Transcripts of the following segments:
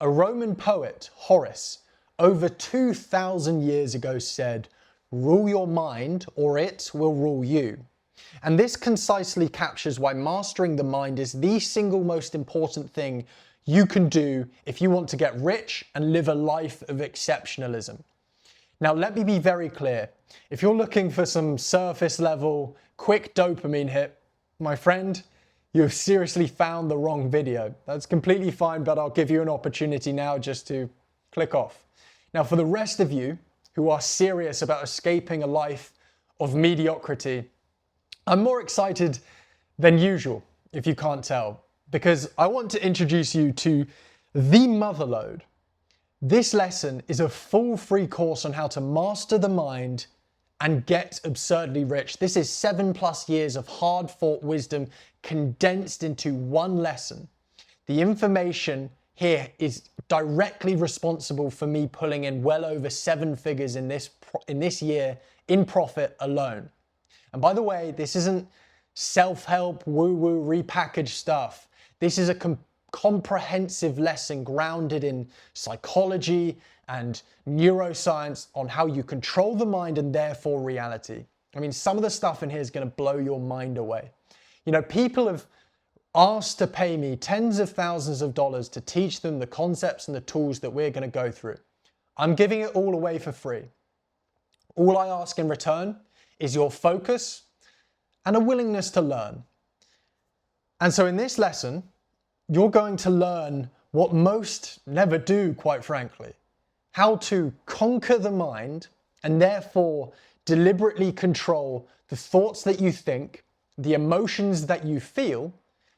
A Roman poet, Horace, over 2,000 years ago said, "Rule your mind or it will rule you." And this concisely captures why mastering the mind is the single most important thing you can do if you want to get rich and live a life of exceptionalism. Now, let me be very clear. If you're looking for some surface level, quick dopamine hit, my friend, you've seriously found the wrong video. That's completely fine, but I'll give you an opportunity now just to click off. Now, for the rest of you who are serious about escaping a life of mediocrity, I'm more excited than usual, if you can't tell, because I want to introduce you to the Motherlode. This lesson is a full free course on how to master the mind and get absurdly rich. This is 7+ years of hard-fought wisdom condensed into one lesson. The information here is directly responsible for me pulling in well over 7 figures in this year in profit alone. And by the way, this isn't self-help, woo-woo, repackaged stuff. This is a comprehensive lesson grounded in psychology and neuroscience on how you control the mind and therefore reality. I mean, some of the stuff in here is going to blow your mind away. You know, people have asked to pay me tens of thousands of dollars to teach them the concepts and the tools that we're going to go through. I'm giving it all away for free. All I ask in return is your focus and a willingness to learn. And so in this lesson, you're going to learn what most never do, quite frankly. How to conquer the mind and therefore deliberately control the thoughts that you think, the emotions that you feel,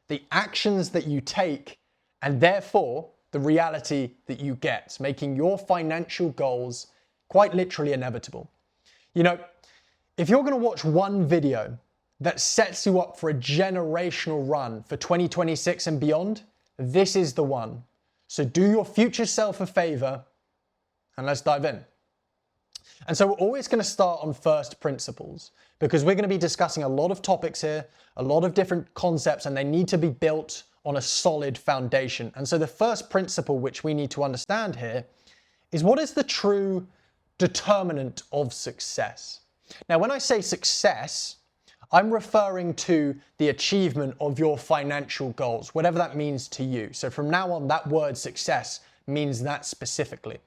the actions that you take, and therefore the reality that you get, making your financial goals quite literally inevitable. You know, if you're going to watch one video that sets you up for a generational run for 2026 and beyond, this is the one. So do your future self a favor and let's dive in. And so we're always going to start on first principles because we're going to be discussing a lot of topics here, a lot of different concepts, and they need to be built on a solid foundation. And so the first principle which we need to understand here is, what is the true determinant of success? Now, when I say success, I'm referring to the achievement of your financial goals, whatever that means to you. So from now on, that word success means that specifically.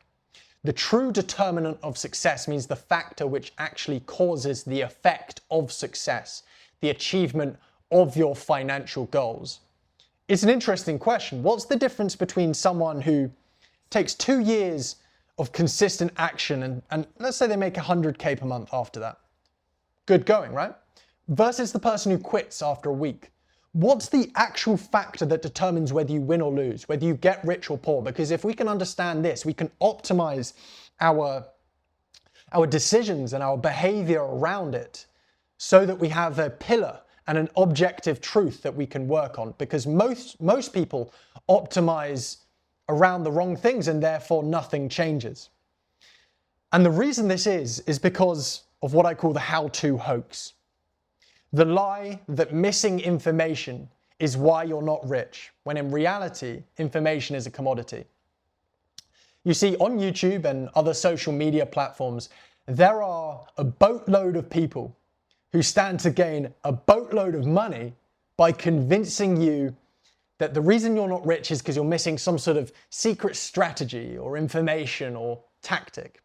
The true determinant of success means the factor which actually causes the effect of success, the achievement of your financial goals. It's an interesting question. What's the difference between someone who takes 2 years of consistent action and let's say they make 100K per month after that? Good going, right? Versus the person who quits after a week. What's the actual factor that determines whether you win or lose, whether you get rich or poor? Because if we can understand this, we can optimize our decisions and our behavior around it so that we have a pillar and an objective truth that we can work on. Because most people optimize around the wrong things and therefore nothing changes. And the reason this is because of what I call the how-to hoax. The lie that missing information is why you're not rich, when in reality, information is a commodity. You see, on YouTube and other social media platforms, there are a boatload of people who stand to gain a boatload of money by convincing you that the reason you're not rich is because you're missing some sort of secret strategy or information or tactic.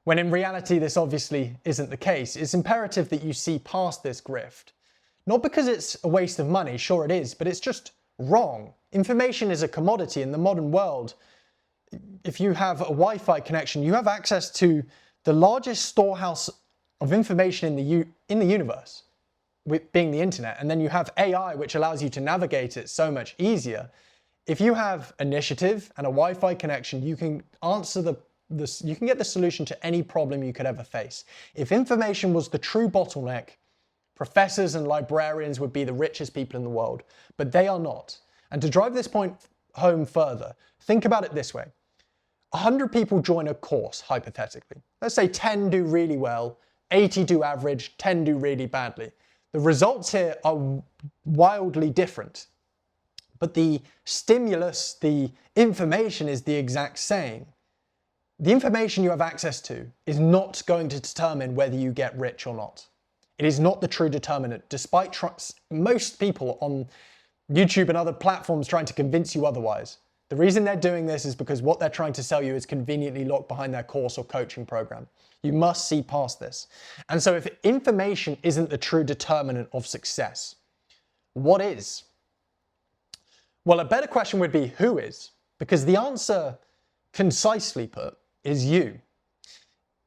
When in reality, this obviously isn't the case. It's imperative that you see past this grift. Not because it's a waste of money, sure it is, but it's just wrong. Information is a commodity in the modern world. If you have a Wi-Fi connection, you have access to the largest storehouse of information in the universe, with being the internet. And then you have AI, which allows you to navigate it so much easier. If you have initiative and a Wi-Fi connection, you can answer you can get the solution to any problem you could ever face. If information was the true bottleneck, professors and librarians would be the richest people in the world, but they are not. And to drive this point home further, think about it this way. 100 people join a course, hypothetically. Let's say 10 do really well, 80 do average, 10 do really badly. The results here are wildly different. But the stimulus, the information is the exact same. The information you have access to is not going to determine whether you get rich or not. It is not the true determinant, despite most people on YouTube and other platforms trying to convince you otherwise. The reason they're doing this is because what they're trying to sell you is conveniently locked behind their course or coaching program. You must see past this. And so if information isn't the true determinant of success, what is? Well, a better question would be who is? Because the answer, concisely put, is you.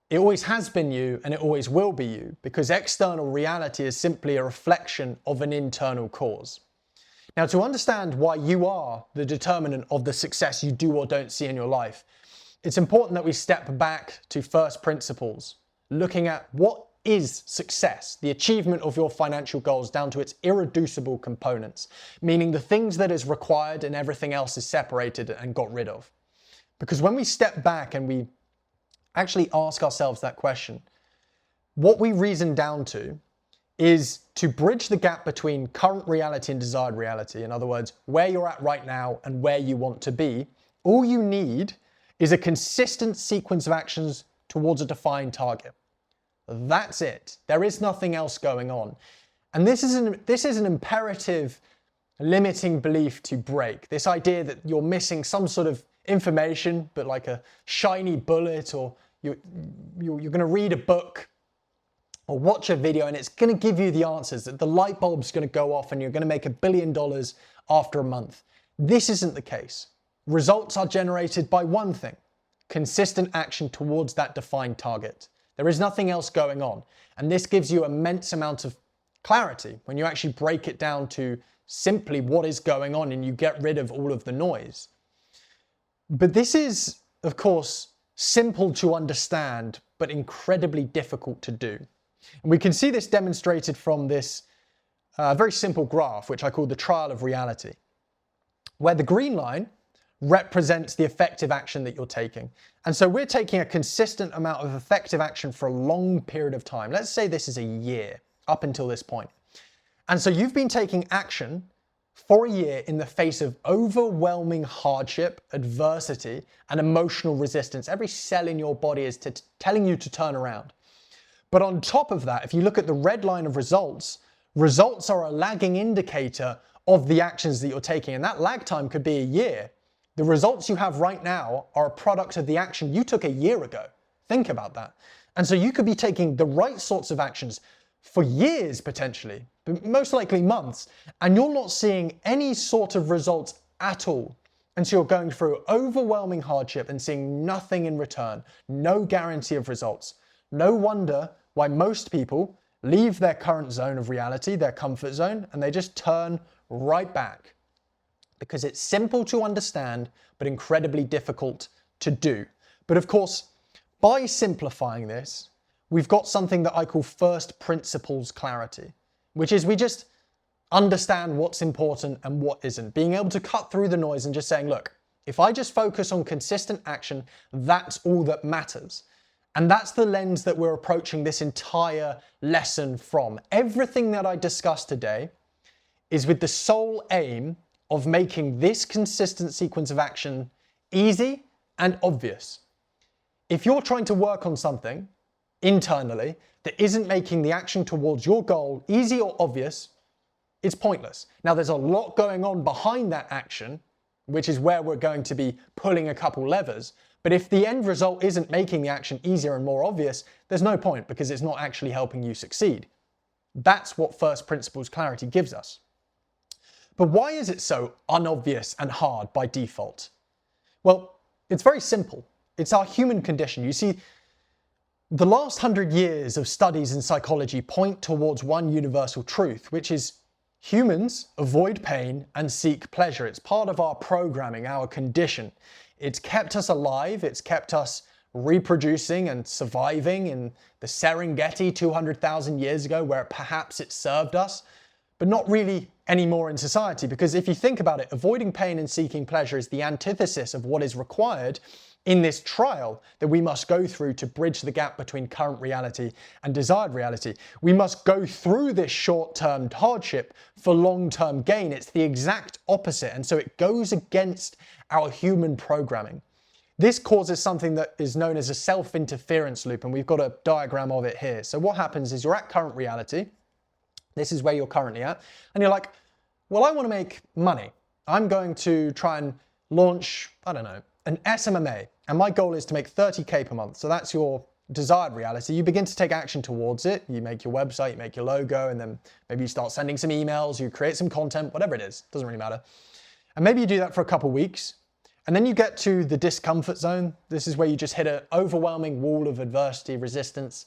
It always has been you and it always will be you, because external reality is simply a reflection of an internal cause. Now, to understand why you are the determinant of the success you do or don't see in your life, it's important that we step back to first principles, looking at what is success, the achievement of your financial goals down to its irreducible components, meaning the things that is required and everything else is separated and got rid of. Because when we step back and we actually ask ourselves that question, what we reason down to is to bridge the gap between current reality and desired reality. In other words, where you're at right now and where you want to be. All you need is a consistent sequence of actions towards a defined target. That's it. There is nothing else going on. And this is an imperative limiting belief to break. This idea that you're missing some sort of information, but like a shiny bullet, or you're going to read a book or watch a video and it's going to give you the answers, that the light bulb's going to go off and you're going to make $1 billion after a month. This isn't the case. Results are generated by one thing: consistent action towards that defined target. There is nothing else going on. And this gives you immense amount of clarity when you actually break it down to simply what is going on and you get rid of all of the noise. But this is, of course, simple to understand, but incredibly difficult to do. And we can see this demonstrated from this very simple graph, which I call the trial of reality, where the green line represents the effective action that you're taking. And so we're taking a consistent amount of effective action for a long period of time. Let's say this is a year up until this point. And so you've been taking action for a year in the face of overwhelming hardship, adversity, and emotional resistance. Every cell in your body is telling you to turn around. But on top of that, if you look at the red line of results, results are a lagging indicator of the actions that you're taking. And that lag time could be a year. The results you have right now are a product of the action you took a year ago. Think about that. And so you could be taking the right sorts of actions for years potentially, but most likely months, and you're not seeing any sort of results at all. And so you're going through overwhelming hardship and seeing nothing in return, no guarantee of results. No wonder why most people leave their current zone of reality, their comfort zone, and they just turn right back. Because it's simple to understand, but incredibly difficult to do. But of course, by simplifying this, we've got something that I call first principles clarity, which is we just understand what's important and what isn't. Being able to cut through the noise and just saying, look, if I just focus on consistent action, that's all that matters. And that's the lens that we're approaching this entire lesson from. Everything that I discussed today is with the sole aim of making this consistent sequence of action easy and obvious. If you're trying to work on something internally that isn't making the action towards your goal easy or obvious, it's pointless. Now, there's a lot going on behind that action, which is where we're going to be pulling a couple levers. But if the end result isn't making the action easier and more obvious, there's no point, because it's not actually helping you succeed. That's what first principles clarity gives us. But why is it so unobvious and hard by default? Well, it's very simple. It's our human condition. You see, the last 100 years of studies in psychology point towards one universal truth, which is humans avoid pain and seek pleasure. It's part of our programming, our condition. It's kept us alive. It's kept us reproducing and surviving in the Serengeti 200,000 years ago, where perhaps it served us, but not really anymore in society. Because if you think about it, avoiding pain and seeking pleasure is the antithesis of what is required in this trial that we must go through to bridge the gap between current reality and desired reality. We must go through this short-term hardship for long-term gain. It's the exact opposite, and so it goes against our human programming. This causes something that is known as a self-interference loop, and we've got a diagram of it here. So what happens is you're at current reality. This is where you're currently at, and you're like, well, I want to make money. I'm going to try and launch, I don't know, an SMMA, and my goal is to make 30K per month. So that's your desired reality. You begin to take action towards it. You make your website, you make your logo, and then maybe you start sending some emails, you create some content, whatever it is, doesn't really matter. And maybe you do that for a couple of weeks, and then you get to the discomfort zone. This is where you just hit an overwhelming wall of adversity, resistance,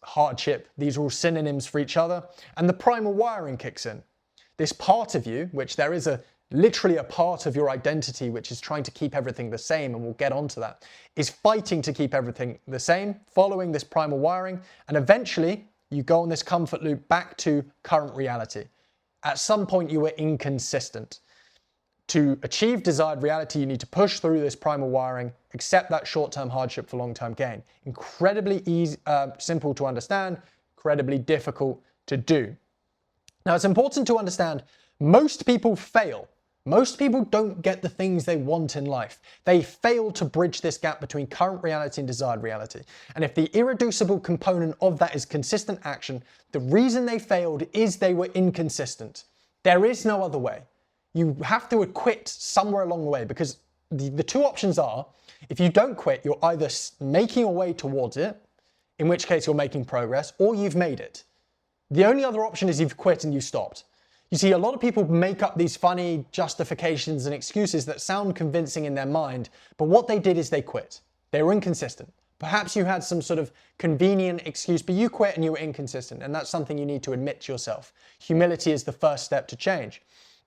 hardship. These are all synonyms for each other. And the primal wiring kicks in. This part of you, which there is literally a part of your identity which is trying to keep everything the same, and we'll get onto that, is fighting to keep everything the same, following this primal wiring, and eventually you go on this comfort loop back to current reality. At some point you were inconsistent. To achieve desired reality, you need to push through this primal wiring, accept that short-term hardship for long-term gain. Incredibly easy, simple to understand, incredibly difficult to do. Now, it's important to understand most people fail. Most people don't get the things they want in life. They fail to bridge this gap between current reality and desired reality. And if the irreducible component of that is consistent action, the reason they failed is they were inconsistent. There is no other way. You have to quit somewhere along the way, because the two options are, if you don't quit, you're either making your way towards it, in which case you're making progress, or you've made it. The only other option is you've quit and you stopped. You see, a lot of people make up these funny justifications and excuses that sound convincing in their mind, but what they did is they quit. They were inconsistent. Perhaps you had some sort of convenient excuse, but you quit and you were inconsistent, and that's something you need to admit to yourself. Humility is the first step to change.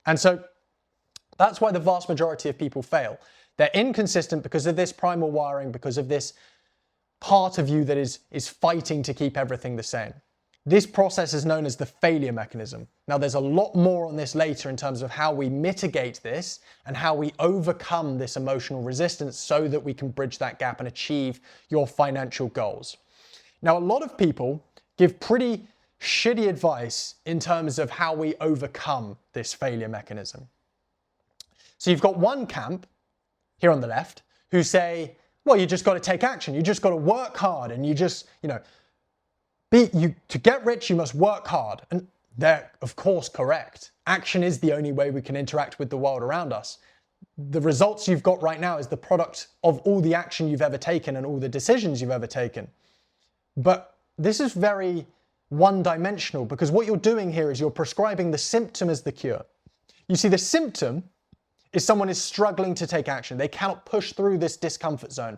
And so that's why the vast majority of people fail. They're inconsistent because of this primal wiring, because of this part of you that is fighting to keep everything the same. This process is known as the failure mechanism. Now, there's a lot more on this later in terms of how we mitigate this and how we overcome this emotional resistance so that we can bridge that gap and achieve your financial goals. Now, a lot of people give pretty shitty advice in terms of how we overcome this failure mechanism. So you've got one camp here on the left who say, well, you just got to take action. You just got to work hard, and you just, to get rich, you must work hard. And they're, of course, correct. Action is the only way we can interact with the world around us. The results you've got right now is the product of all the action you've ever taken and all the decisions you've ever taken. But this is very one-dimensional, because what you're doing here is you're prescribing the symptom as the cure. You see, the symptom is someone is struggling to take action. They cannot push through this discomfort zone.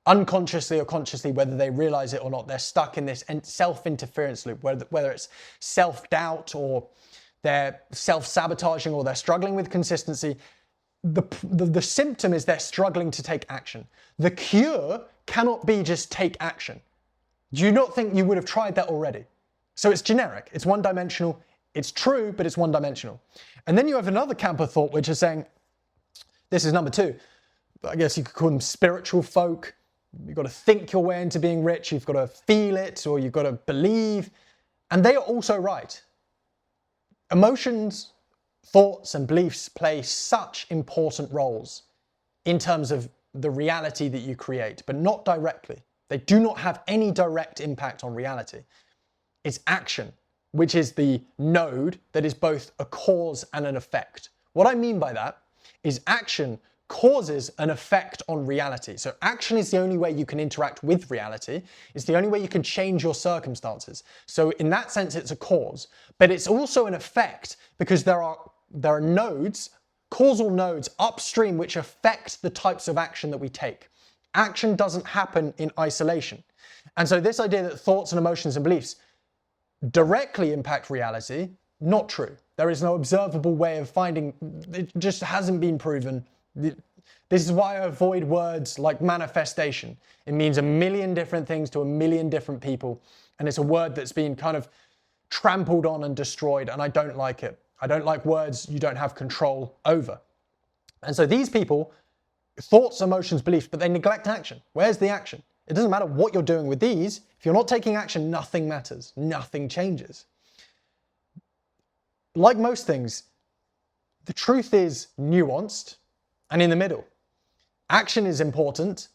Unconsciously or consciously, whether they realize it or not, they're stuck in this self-interference loop, whether it's self-doubt or they're self-sabotaging or they're struggling with consistency. The symptom is they're struggling to take action. The cure cannot be just take action. Do you not think you would have tried that already? So it's generic, it's one-dimensional, it's true, but it's one-dimensional. And then you have another camp of thought which is saying, this is number two, I guess you could call them spiritual folk. You've got to think your way into being rich, you've got to feel it, or you've got to believe. And they are also right. Emotions, thoughts, and beliefs play such important roles in terms of the reality that you create, but not directly. They do not have any direct impact on reality. It's action, which is the node that is both a cause and an effect. What I mean by that is action causes an effect on reality. So action is the only way you can interact with reality. It's the only way you can change your circumstances. So in that sense, it's a cause, but it's also an effect because there are nodes, causal nodes upstream, which affect the types of action that we take. Action doesn't happen in isolation. And so this idea that thoughts and emotions and beliefs directly impact reality, not true. There is no observable way of finding, it just hasn't been proven. This is why I avoid words like manifestation. It means a million different things to a million different people, and it's a word that's been kind of trampled on and destroyed, and I don't like it. I don't like words you don't have control over. And so these people thoughts, emotions, beliefs, but they neglect action. Where's the action? It doesn't matter what you're doing with these. If you're not taking action, nothing matters. Nothing changes. Like most things, the truth is nuanced and in the middle. Action is important,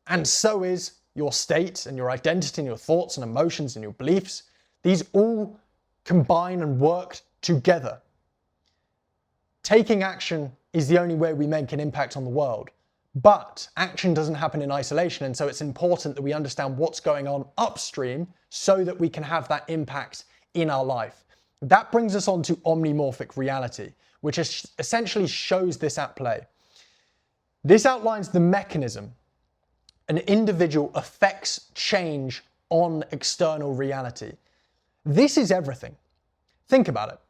and so is your state and your identity and your thoughts and emotions and your beliefs. These all combine and work together. Taking action is the only way we make an impact on the world. But action doesn't happen in isolation, and so it's important that we understand what's going on upstream so that we can have that impact in our life. That brings us on to omnomorphic reality, which essentially shows this at play. This outlines the mechanism an individual affects change on external reality. This is everything. Think about it.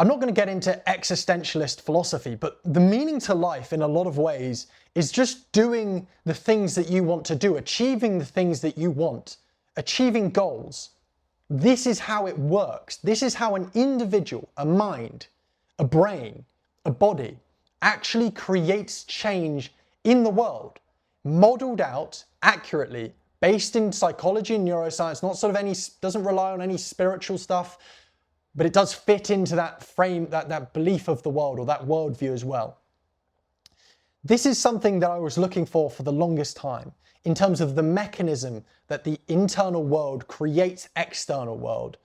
I'm not going to get into existentialist philosophy, but the meaning to life in a lot of ways is just doing the things that you want to do, achieving the things that you want, achieving goals. This is how it works. This is how an individual, a mind, a brain, a body, actually creates change in the world, modeled out accurately, based in psychology and neuroscience, not sort of doesn't rely on any spiritual stuff, but it does fit into that frame, that belief of the world or that worldview as well. This is something that I was looking for the longest time in terms of the mechanism that the internal world creates external world,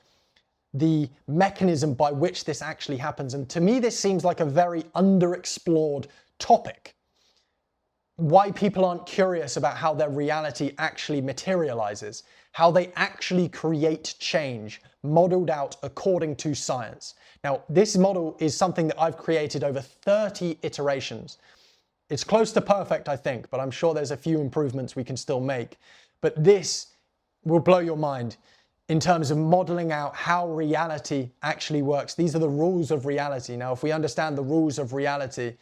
the mechanism by which this actually happens. And to me, this seems like a very underexplored topic. Why people aren't curious about how their reality actually materializes, how they actually create change, modeled out according to science. Now, this model is something that I've created over 30 iterations. It's close to perfect, I think, but I'm sure there's a few improvements we can still make. But this will blow your mind in terms of modeling out how reality actually works. These are the rules of reality. Now, if we understand the rules of reality,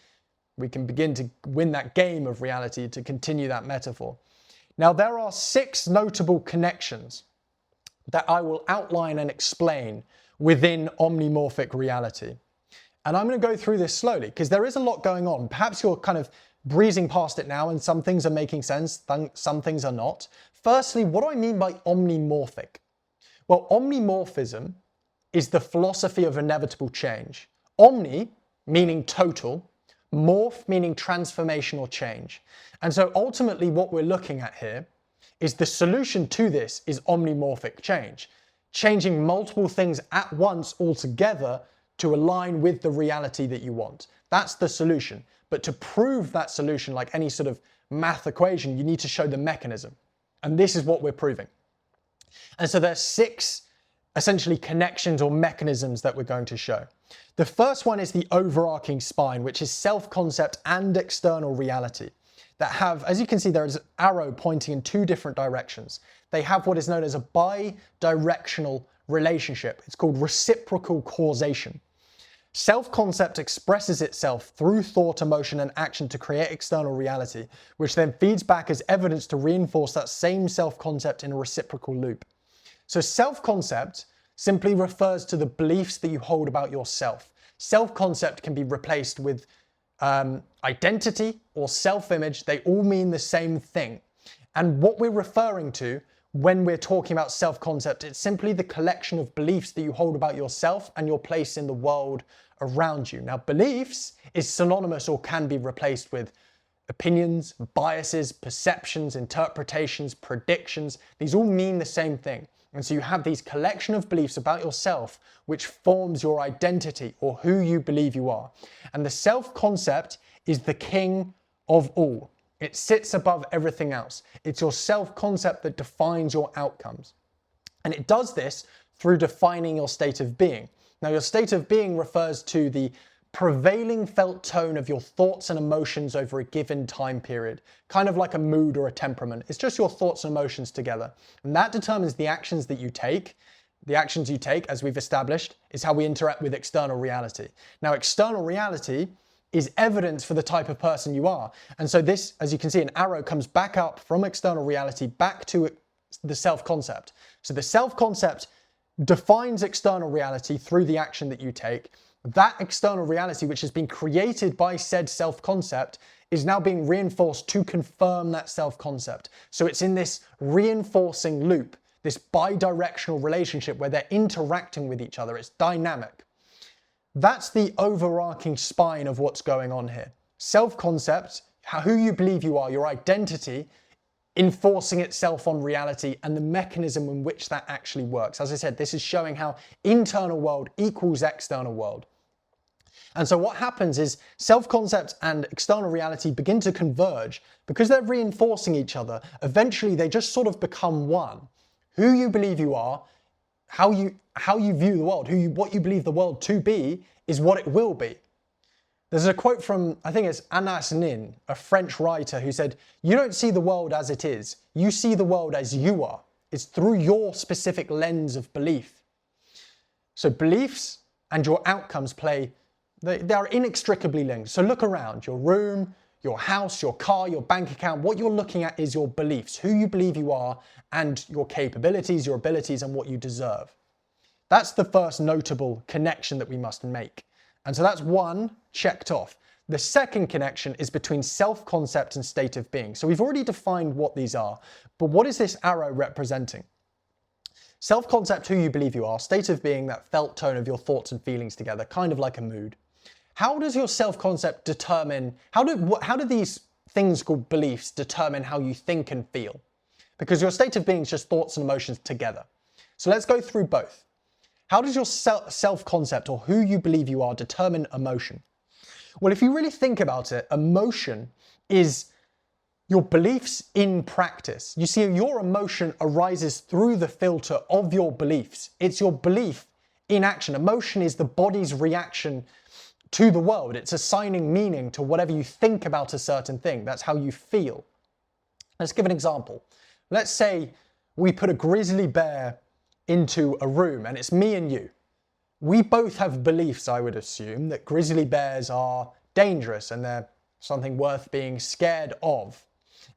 we can begin to win that game of reality, to continue that metaphor. Now, there are 6 notable connections that I will outline and explain within omnomorphic reality. And I'm going to go through this slowly because there is a lot going on. Perhaps you're kind of breezing past it now and some things are making sense, some things are not. Firstly, what do I mean by omnomorphic? Well, omnimorphism is the philosophy of inevitable change. Omni, meaning total, morph, meaning transformation or change. And so ultimately what we're looking at here is the solution to this is omnomorphic change, changing multiple things at once altogether to align with the reality that you want. That's the solution. But to prove that solution, like any sort of math equation, you need to show the mechanism. And this is what we're proving. And so there's 6 essentially connections or mechanisms that we're going to show. The first one is the overarching spine, which is self-concept and external reality that have, as you can see, there is an arrow pointing in 2 different directions. They have what is known as a bi-directional relationship. It's called reciprocal causation. Self-concept expresses itself through thought, emotion, and action to create external reality, which then feeds back as evidence to reinforce that same self-concept in a reciprocal loop. So self-concept simply refers to the beliefs that you hold about yourself. Self-concept can be replaced with identity or self-image. They all mean the same thing. And what we're referring to when we're talking about self-concept, it's simply the collection of beliefs that you hold about yourself and your place in the world around you. Now, beliefs is synonymous or can be replaced with opinions, biases, perceptions, interpretations, predictions. These all mean the same thing. And so you have these collection of beliefs about yourself, which forms your identity or who you believe you are. And the self-concept is the king of all. It sits above everything else. It's your self-concept that defines your outcomes. And it does this through defining your state of being. Now, your state of being refers to the prevailing felt tone of your thoughts and emotions over a given time period, kind of like a mood or a temperament. It's just your thoughts and emotions together. And that determines the actions that you take. The actions you take, as we've established, is how we interact with external reality. Now, external reality is evidence for the type of person you are. And so this, as you can see, an arrow comes back up from external reality back to the self-concept. So the self-concept defines external reality through the action that you take. That external reality, which has been created by said self-concept, is now being reinforced to confirm that self-concept. So it's in this reinforcing loop, this bi-directional relationship where they're interacting with each other. It's dynamic. That's the overarching spine of what's going on here. Self-concept, who you believe you are, your identity, enforcing itself on reality, and the mechanism in which that actually works. As I said, this is showing how internal world equals external world. And so what happens is self-concept and external reality begin to converge. Because they're reinforcing each other, eventually they just sort of become one. Who you believe you are, how you view the world, what you believe the world to be, is what it will be. There's a quote from, I think it's Anas Nin, a French writer, who said, "You don't see the world as it is, you see the world as you are. It's through your specific lens of belief." So beliefs and your outcomes they are inextricably linked. So look around, your room, your house, your car, your bank account. What you're looking at is your beliefs, who you believe you are, and your capabilities, your abilities, and what you deserve. That's the first notable connection that we must make. And so that's one checked off. The second connection is between self-concept and state of being. So we've already defined what these are, but what is this arrow representing? Self-concept, who you believe you are, state of being, that felt tone of your thoughts and feelings together, kind of like a mood. How does your self-concept determine, how do these things called beliefs determine how you think and feel? Because your state of being is just thoughts and emotions together. So let's go through both. How does your self-concept, or who you believe you are, determine emotion? Well, if you really think about it, emotion is your beliefs in practice. You see, your emotion arises through the filter of your beliefs. It's your belief in action. Emotion is the body's reaction to the world. It's assigning meaning to whatever you think about a certain thing. That's how you feel. Let's give an example. Let's say we put a grizzly bear into a room and it's me and you. We both have beliefs, I would assume, that grizzly bears are dangerous and they're something worth being scared of.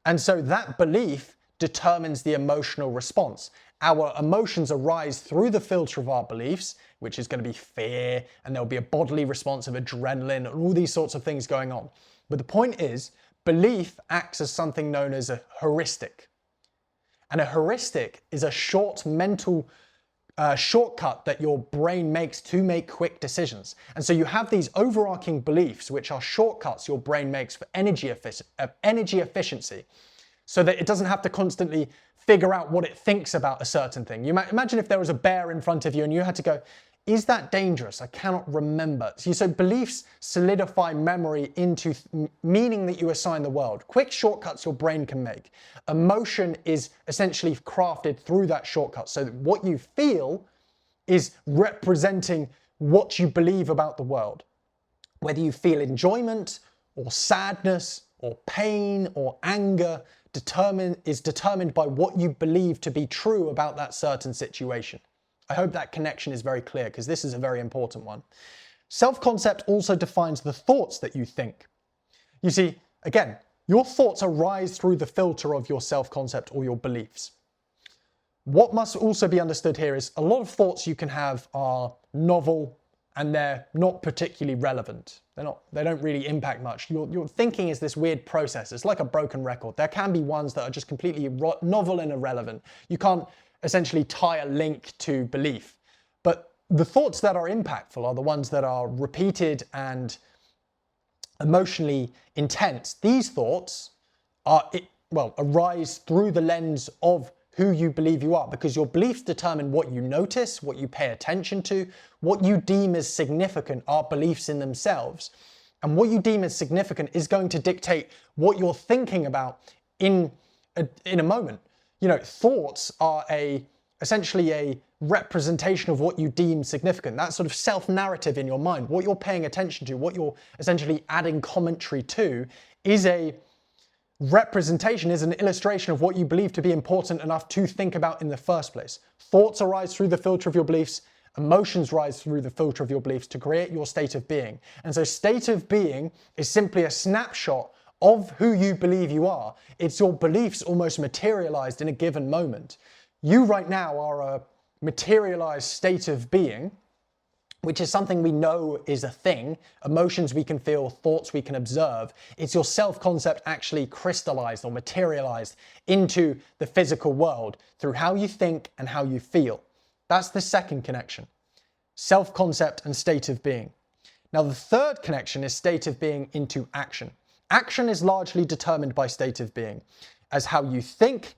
And so that belief determines the emotional response. Our emotions arise through the filter of our beliefs, which is going to be fear, and there'll be a bodily response of adrenaline and all these sorts of things going on. But the point is, belief acts as something known as a heuristic. And a heuristic is a short mental shortcut that your brain makes to make quick decisions. And so you have these overarching beliefs, which are shortcuts your brain makes for energy efficiency, so that it doesn't have to constantly figure out what it thinks about a certain thing. You might imagine if there was a bear in front of you and you had to go, is that dangerous? I cannot remember. So beliefs solidify memory into meaning that you assign the world. Quick shortcuts your brain can make. Emotion is essentially crafted through that shortcut, so that what you feel is representing what you believe about the world. Whether you feel enjoyment or sadness or pain or anger is determined by what you believe to be true about that certain situation. I hope that connection is very clear, because this is a very important one. Self-concept also defines the thoughts that you think. You see, again, your thoughts arise through the filter of your self-concept or your beliefs. What must also be understood here is a lot of thoughts you can have are novel and they're not particularly relevant. They don't really impact much. Your thinking is this weird process. It's like a broken record. There can be ones that are just completely novel and irrelevant. You can't essentially tie a link to belief. But the thoughts that are impactful are the ones that are repeated and emotionally intense. These thoughts arise through the lens of who you believe you are, because your beliefs determine what you notice, what you pay attention to, what you deem as significant are beliefs in themselves. And what you deem as significant is going to dictate what you're thinking about in a moment. You know, thoughts are essentially a representation of what you deem significant. That sort of self-narrative in your mind, what you're paying attention to, what you're essentially adding commentary to, is a representation, is an illustration of what you believe to be important enough to think about in the first place. Thoughts arise through the filter of your beliefs. Emotions rise through the filter of your beliefs to create your state of being. And so state of being is simply a snapshot of who you believe you are. It's your beliefs almost materialized in a given moment. You right now are a materialized state of being, which is something we know is a thing, emotions we can feel, thoughts we can observe. It's your self-concept actually crystallized or materialized into the physical world through how you think and how you feel. That's the second connection, self-concept and state of being. Now, the third connection is state of being into action. Action is largely determined by state of being, as how you think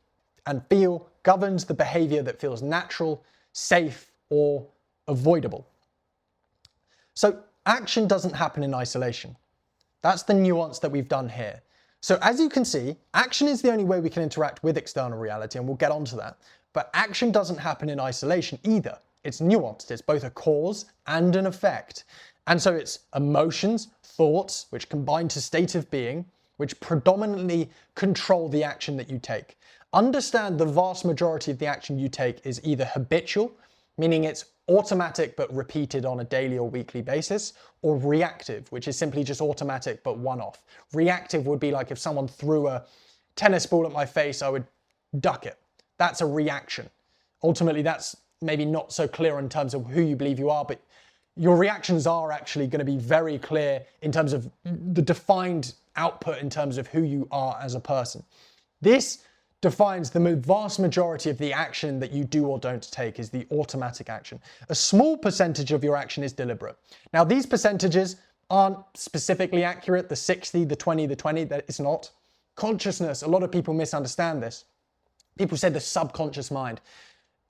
and feel governs the behavior that feels natural, safe, or avoidable. So action doesn't happen in isolation. That's the nuance that we've done here. So as you can see, action is the only way we can interact with external reality, and we'll get onto that. But action doesn't happen in isolation either. It's nuanced. It's both a cause and an effect. And so it's emotions, thoughts, which combine to state of being, which predominantly control the action that you take. Understand the vast majority of the action you take is either habitual, meaning it's automatic but repeated on a daily or weekly basis, or reactive, which is simply just automatic but one-off. Reactive would be like if someone threw a tennis ball at my face, I would duck it. That's a reaction. Ultimately, that's maybe not so clear in terms of who you believe you are, but your reactions are actually going to be very clear in terms of the defined output in terms of who you are as a person. This defines the vast majority of the action that you do or don't take is the automatic action. A small percentage of your action is deliberate. Now, these percentages aren't specifically accurate, the 60, the 20, the 20, that is not. Consciousness, a lot of people misunderstand this. People say the subconscious mind.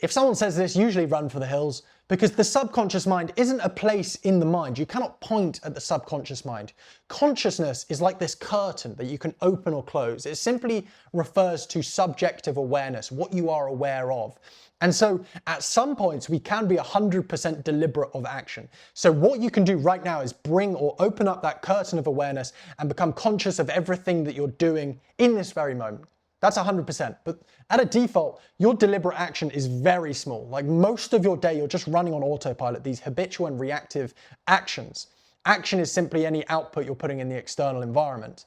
If someone says this, usually run for the hills, because the subconscious mind isn't a place in the mind. You cannot point at the subconscious mind. Consciousness is like this curtain that you can open or close. It simply refers to subjective awareness, what you are aware of. And so at some points, we can be 100% deliberate of action. So what you can do right now is bring or open up that curtain of awareness and become conscious of everything that you're doing in this very moment. That's 100%. But at a default, your deliberate action is very small. Like most of your day, you're just running on autopilot, these habitual and reactive actions. Action is simply any output you're putting in the external environment.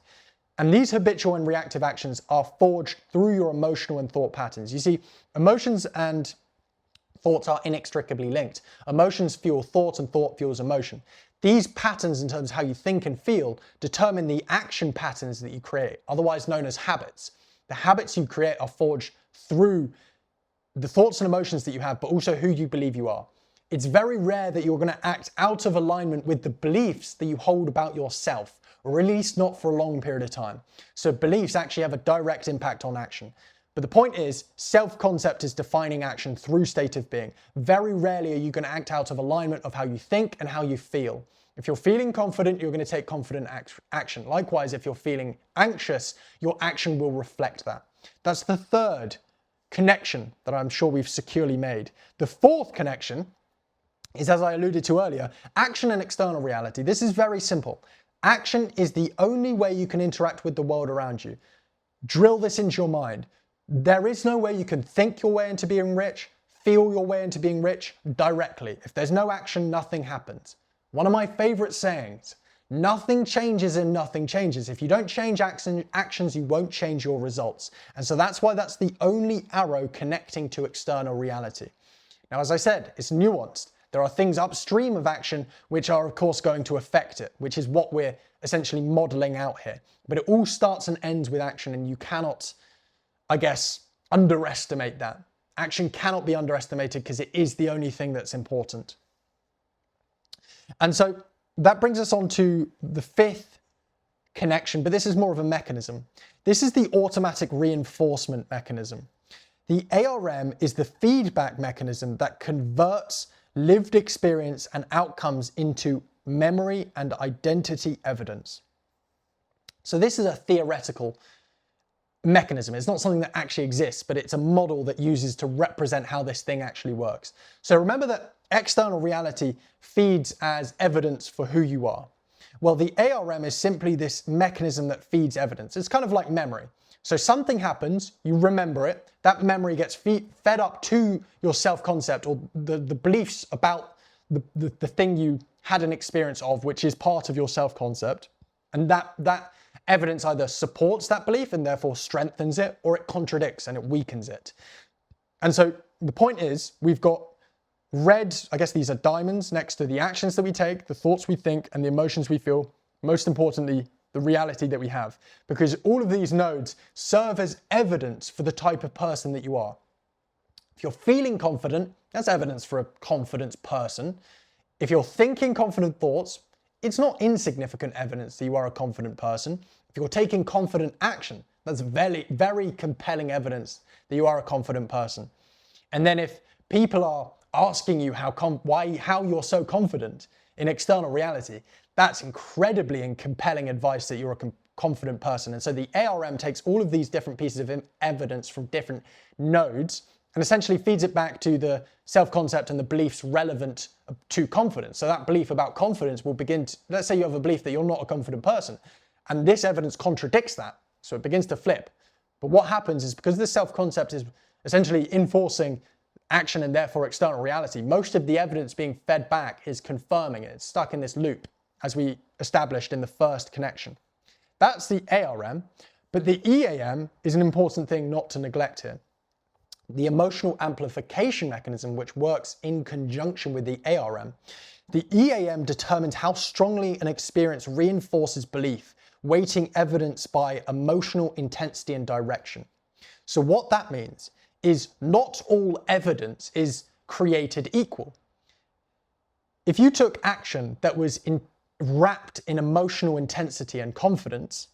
And these habitual and reactive actions are forged through your emotional and thought patterns. You see, emotions and thoughts are inextricably linked. Emotions fuel thought and thought fuels emotion. These patterns in terms of how you think and feel determine the action patterns that you create, otherwise known as habits. The habits you create are forged through the thoughts and emotions that you have, but also who you believe you are. It's very rare that you're going to act out of alignment with the beliefs that you hold about yourself, or at least not for a long period of time. So beliefs actually have a direct impact on action. But the point is, self-concept is defining action through state of being. Very rarely are you going to act out of alignment of how you think and how you feel. If you're feeling confident, you're going to take confident action. Likewise, if you're feeling anxious, your action will reflect that. That's the third connection that I'm sure we've securely made. The fourth connection is, as I alluded to earlier, action and external reality. This is very simple. Action is the only way you can interact with the world around you. Drill this into your mind. There is no way you can think your way into being rich, feel your way into being rich directly. If there's no action, nothing happens. One of my favorite sayings, nothing changes and nothing changes. If you don't change actions, you won't change your results. And so that's why that's the only arrow connecting to external reality. Now, as I said, it's nuanced. There are things upstream of action which are, of course, going to affect it, which is what we're essentially modeling out here. But it all starts and ends with action, and you cannot, I guess, underestimate that. Action cannot be underestimated because it is the only thing that's important. And so that brings us on to the fifth connection, but this is more of a mechanism. This is the automatic reinforcement mechanism. The ARM is the feedback mechanism that converts lived experience and outcomes into memory and identity evidence. So this is a theoretical mechanism. It's not something that actually exists, but it's a model that uses to represent how this thing actually works. So remember that external reality feeds as evidence for who you are. Well, the ARM is simply this mechanism that feeds evidence. It's kind of like memory. So something happens, you remember it, that memory gets fed up to your self-concept or the beliefs about the thing you had an experience of, which is part of your self-concept. And that evidence either supports that belief and therefore strengthens it, or it contradicts and it weakens it. And so the point is, we've got red, I guess these are diamonds next to the actions that we take, the thoughts we think, and the emotions we feel. Most importantly, the reality that we have. Because all of these nodes serve as evidence for the type of person that you are. If you're feeling confident, that's evidence for a confident person. If you're thinking confident thoughts, it's not insignificant evidence that you are a confident person. If you're taking confident action, that's very, very compelling evidence that you are a confident person. And then if people are asking you how you're so confident in external reality, that's incredibly and compelling advice that you're a confident person. And so the ARM takes all of these different pieces of evidence from different nodes and essentially feeds it back to the self-concept and the beliefs relevant to confidence. So that belief about confidence will begin to, let's say you have a belief that you're not a confident person, and this evidence contradicts that, so it begins to flip. But what happens is, because this self-concept is essentially enforcing action and therefore external reality, most of the evidence being fed back is confirming it. It's stuck in this loop, as we established in the first connection. That's the ARM, but the EAM is an important thing not to neglect here. The emotional amplification mechanism, which works in conjunction with the ARM. The EAM determines how strongly an experience reinforces belief, weighting evidence by emotional intensity and direction. So what that means is not all evidence is created equal. If you took action that was wrapped in emotional intensity and confidence,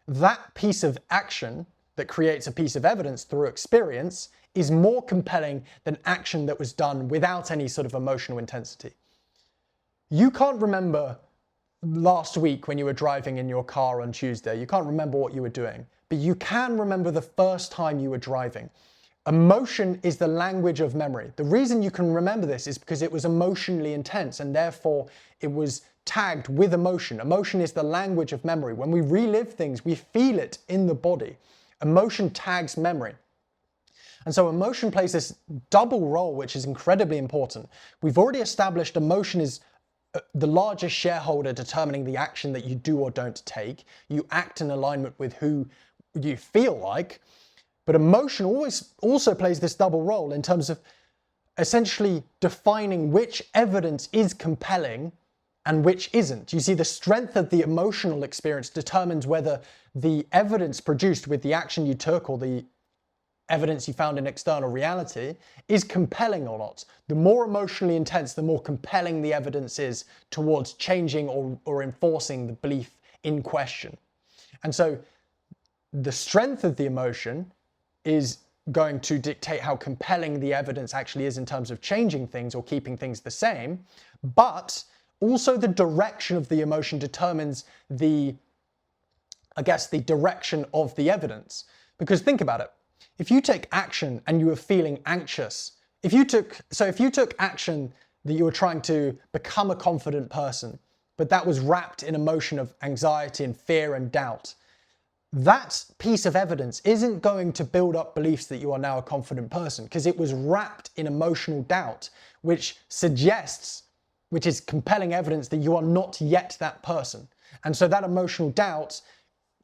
that piece of action that creates a piece of evidence through experience is more compelling than action that was done without any sort of emotional intensity. You can't remember last week when you were driving in your car on Tuesday. You can't remember what you were doing, but you can remember the first time you were driving. Emotion is the language of memory. The reason you can remember this is because it was emotionally intense and therefore it was tagged with emotion. Emotion is the language of memory. When we relive things, we feel it in the body. Emotion tags memory. And so emotion plays this double role, which is incredibly important. We've already established emotion is the largest shareholder determining the action that you do or don't take. You act in alignment with who you feel like. But emotion always also plays this double role in terms of essentially defining which evidence is compelling and which isn't. You see, the strength of the emotional experience determines whether the evidence produced with the action you took or the evidence you found in external reality is compelling or not. The more emotionally intense, the more compelling the evidence is towards changing or enforcing the belief in question. And so the strength of the emotion is going to dictate how compelling the evidence actually is in terms of changing things or keeping things the same, but also the direction of the emotion determines the direction of the evidence. Because think about it. If you take action and you were feeling anxious, if you took action that you were trying to become a confident person, but that was wrapped in emotion of anxiety and fear and doubt, that piece of evidence isn't going to build up beliefs that you are now a confident person, because it was wrapped in emotional doubt, which is compelling evidence that you are not yet that person. And so that emotional doubt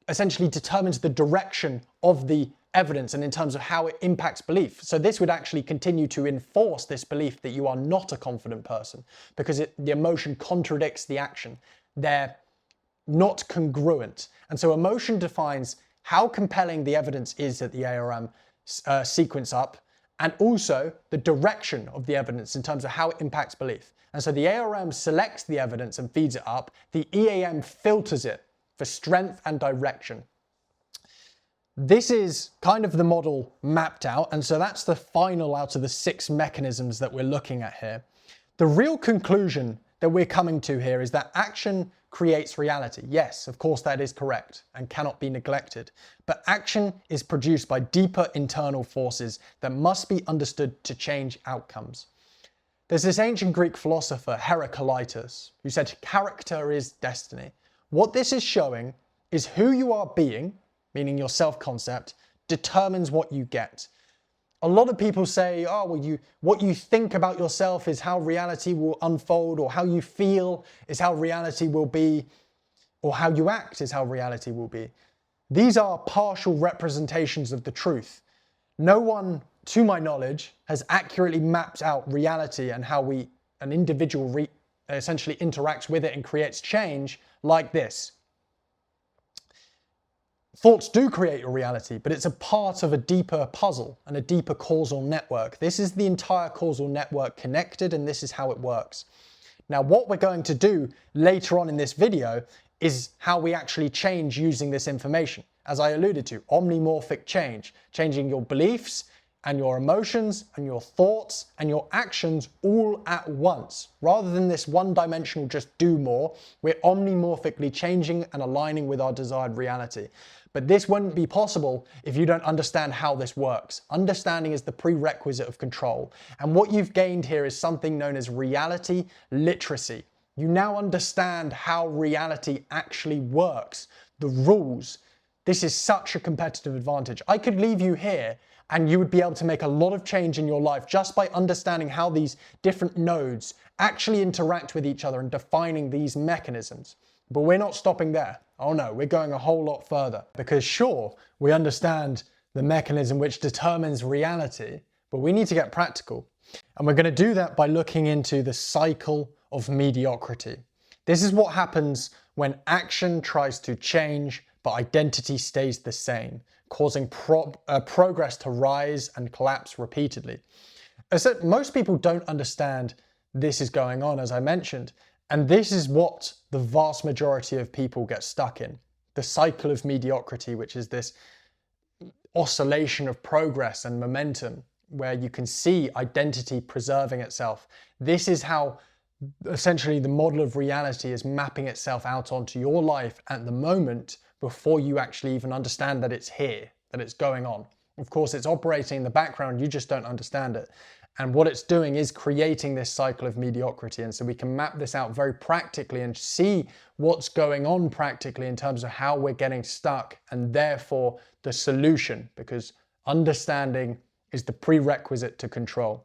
essentially determines the direction of the evidence and in terms of how it impacts belief. So this would actually continue to enforce this belief that you are not a confident person, because the emotion contradicts the action. They're not congruent. And so emotion defines how compelling the evidence is that the ARM sequence up, and also the direction of the evidence in terms of how it impacts belief. And so the ARM selects the evidence and feeds it up. The EAM filters it for strength and direction. This is kind of the model mapped out, and so that's the final out of the 6 mechanisms that we're looking at here. The real conclusion that we're coming to here is that action creates reality. Yes, of course that is correct and cannot be neglected, but action is produced by deeper internal forces that must be understood to change outcomes. There's this ancient Greek philosopher, Heraclitus, who said character is destiny. What this is showing is who you are being, meaning your self-concept, determines what you get. A lot of people say, what you think about yourself is how reality will unfold, or how you feel is how reality will be, or how you act is how reality will be. These are partial representations of the truth. No one to my knowledge, has accurately mapped out reality and how an individual essentially interacts with it and creates change like this. Thoughts do create your reality, but it's a part of a deeper puzzle and a deeper causal network. This is the entire causal network connected, and this is how it works. Now, what we're going to do later on in this video is how we actually change using this information. As I alluded to, omnomorphic change, changing your beliefs and your emotions and your thoughts and your actions all at once. Rather than this one-dimensional just do more, we're omnomorphically changing and aligning with our desired reality. But this wouldn't be possible if you don't understand how this works. Understanding is the prerequisite of control. And what you've gained here is something known as reality literacy. You now understand how reality actually works, the rules. This is such a competitive advantage. I could leave you here and you would be able to make a lot of change in your life just by understanding how these different nodes actually interact with each other and defining these mechanisms. But we're not stopping there. Oh no, we're going a whole lot further. Because sure, we understand the mechanism which determines reality, but we need to get practical. And we're going to do that by looking into the cycle of mediocrity. This is what happens when action tries to change, but identity stays the same, causing progress to rise and collapse repeatedly. So most people don't understand this is going on, as I mentioned, and this is what the vast majority of people get stuck in. The cycle of mediocrity, which is this oscillation of progress and momentum, where you can see identity preserving itself. This is how essentially the model of reality is mapping itself out onto your life at the moment before you actually even understand that it's here, that it's going on. Of course, it's operating in the background, you just don't understand it. And what it's doing is creating this cycle of mediocrity. And so we can map this out very practically and see what's going on practically in terms of how we're getting stuck and therefore the solution, because understanding is the prerequisite to control.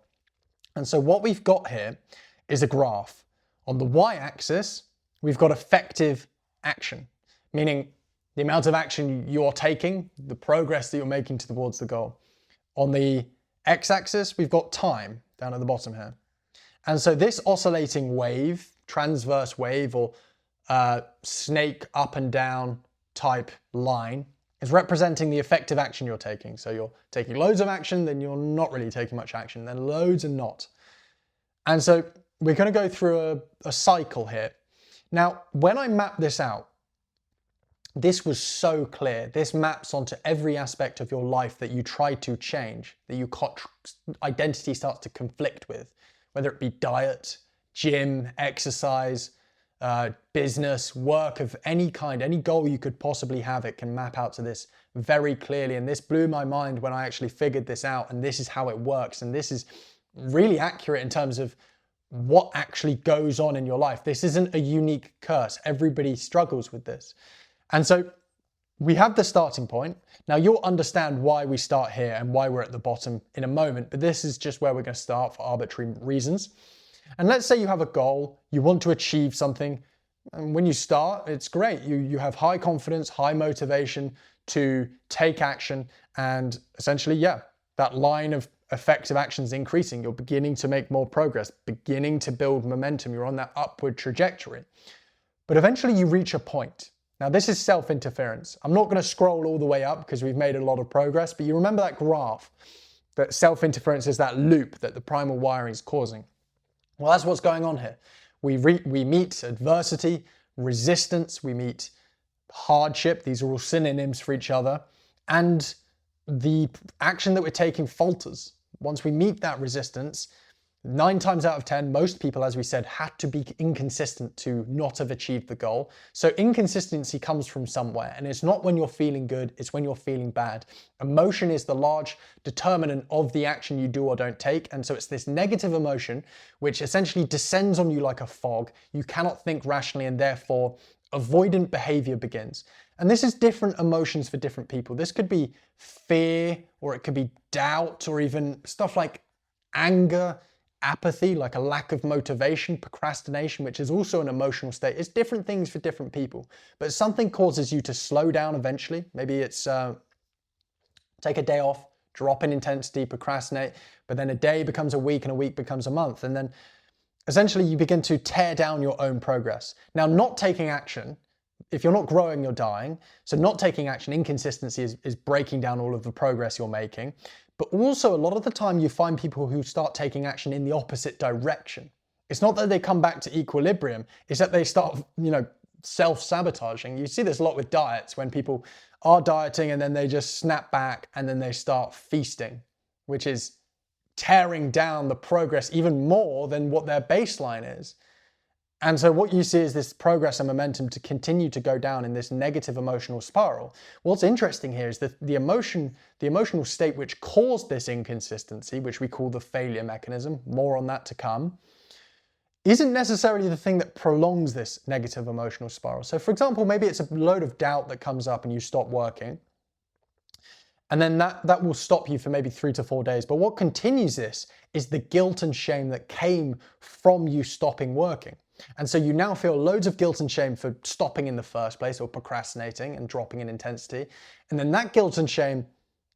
And so what we've got here is a graph. On the y-axis, we've got effective action, meaning the amount of action you're taking, the progress that you're making towards the goal. On the x-axis, we've got time down at the bottom here. And so this oscillating wave, transverse wave, or snake up and down type line is representing the effective action you're taking. So you're taking loads of action, then you're not really taking much action, then loads and not. And so we're going to go through a cycle here. Now, when I map this out, this was so clear. This maps onto every aspect of your life that you try to change, that your identity starts to conflict with, whether it be diet, gym, exercise, business, work of any kind, any goal you could possibly have, it can map out to this very clearly. And this blew my mind when I actually figured this out, and this is how it works. And this is really accurate in terms of what actually goes on in your life. This isn't a unique curse. Everybody struggles with this. And so we have the starting point. Now you'll understand why we start here and why we're at the bottom in a moment, but this is just where we're going to start for arbitrary reasons. And let's say you have a goal, you want to achieve something, and when you start, it's great. You have high confidence, high motivation to take action, and essentially, yeah, that line of effective action is increasing. You're beginning to make more progress, beginning to build momentum. You're on that upward trajectory. But eventually you reach a point. Now this is self-interference. I'm not going to scroll all the way up because we've made a lot of progress, but you remember that graph, that self-interference is that loop that the primal wiring is causing. Well, that's what's going on here. We meet adversity, resistance, we meet hardship. These are all synonyms for each other. And the action that we're taking falters. Once we meet that resistance, 9 times out of 10, most people, as we said, had to be inconsistent to not have achieved the goal. So inconsistency comes from somewhere, and it's not when you're feeling good, it's when you're feeling bad. Emotion is the large determinant of the action you do or don't take, and so it's this negative emotion which essentially descends on you like a fog. You cannot think rationally, and therefore avoidant behavior begins. And this is different emotions for different people. This could be fear, or it could be doubt, or even stuff like anger, apathy, like a lack of motivation, procrastination, which is also an emotional state. It's different things for different people, but something causes you to slow down eventually. Maybe it's take a day off, drop in intensity, procrastinate, but then a day becomes a week and a week becomes a month. And then essentially you begin to tear down your own progress. Now, not taking action, if you're not growing, you're dying. So not taking action, inconsistency is breaking down all of the progress you're making. But also a lot of the time you find people who start taking action in the opposite direction. It's not that they come back to equilibrium, it's that they start, self-sabotaging. You see this a lot with diets, when people are dieting and then they just snap back and then they start feasting, which is tearing down the progress even more than what their baseline is. And so what you see is this progress and momentum to continue to go down in this negative emotional spiral. What's interesting here is that the emotional state which caused this inconsistency, which we call the failure mechanism, more on that to come, isn't necessarily the thing that prolongs this negative emotional spiral. So for example, maybe it's a load of doubt that comes up and you stop working. And then that will stop you for maybe 3 to 4 days. But what continues this is the guilt and shame that came from you stopping working. And so you now feel loads of guilt and shame for stopping in the first place, or procrastinating and dropping in intensity. And then that guilt and shame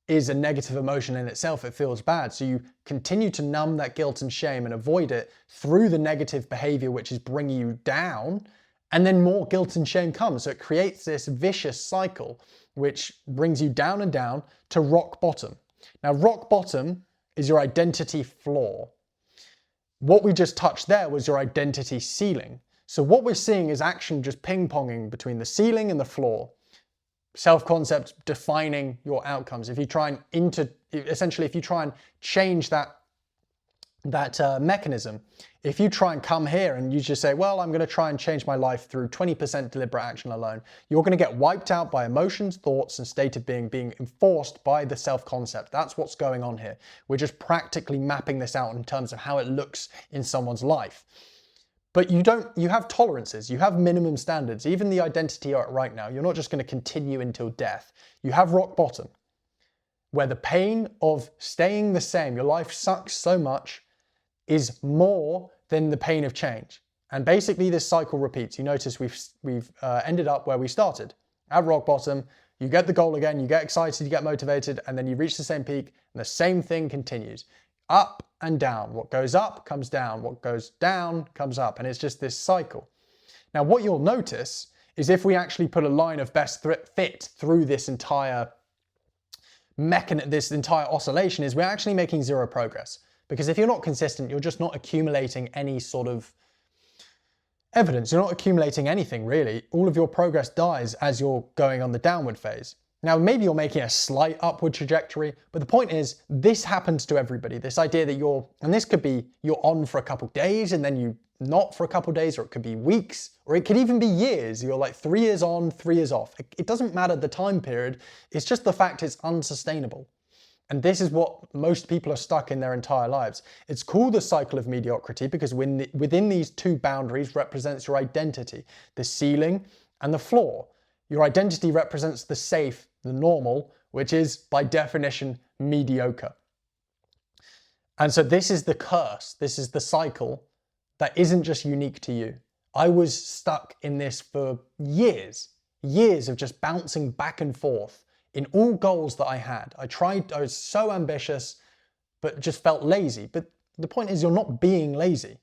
is a negative emotion in itself. It feels bad. So you continue to numb that guilt and shame and avoid it through the negative behavior, which is bringing you down. And then more guilt and shame comes. So it creates this vicious cycle, which brings you down and down to rock bottom. Now, rock bottom is your identity floor. What we just touched there was your identity ceiling. So what we're seeing is action just ping-ponging between the ceiling and the floor. Self-concept defining your outcomes. If you try and if you try and change that mechanism, if you try and come here and you just say, well, I'm going to try and change my life through 20% deliberate action alone, you're going to get wiped out by emotions, thoughts, and state of being enforced by the self-concept. That's what's going on here. We're just practically mapping this out in terms of how it looks in someone's life. But you have tolerances, you have minimum standards. Even the identity you're at right now, you're not just going to continue until death. You have rock bottom, where the pain of staying the same, your life sucks so much, is more than the pain of change. And basically this cycle repeats. You notice we've ended up where we started. At rock bottom, you get the goal again, you get excited, you get motivated, and then you reach the same peak, and the same thing continues. Up and down. What goes up comes down. What goes down comes up. And it's just this cycle. Now, what you'll notice is if we actually put a line of best fit through this entire oscillation, is we're actually making zero progress. Because if you're not consistent, you're just not accumulating any sort of evidence. You're not accumulating anything, really. All of your progress dies as you're going on the downward phase. Now, maybe you're making a slight upward trajectory, but the point is, this happens to everybody. This idea that and this could be you're on for a couple days and then you not for a couple days, or it could be weeks, or it could even be years. You're like 3 years on, 3 years off. It doesn't matter the time period. It's just the fact it's unsustainable. And this is what most people are stuck in their entire lives. It's called the cycle of mediocrity because within these two boundaries represents your identity, the ceiling and the floor. Your identity represents the safe, the normal, which is by definition mediocre. And so this is the curse. This is the cycle that isn't just unique to you. I was stuck in this for years of just bouncing back and forth in all goals that I had. I was so ambitious, but just felt lazy. But the point is, you're not being lazy.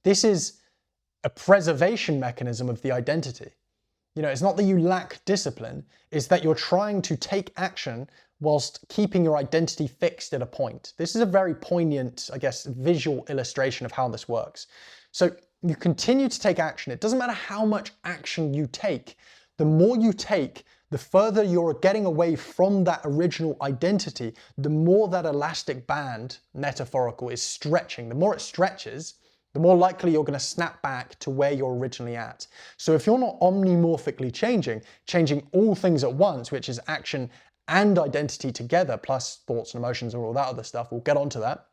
This is a preservation mechanism of the identity. It's not that you lack discipline, it's that you're trying to take action whilst keeping your identity fixed at a point. This is a very poignant, visual illustration of how this works. So you continue to take action. It doesn't matter how much action you take. The more you take, the further you're getting away from that original identity, the more that elastic band, metaphorical, is stretching. The more it stretches, the more likely you're going to snap back to where you're originally at. So if you're not omnomorphically changing all things at once, which is action and identity together, plus thoughts and emotions and all that other stuff, we'll get onto that.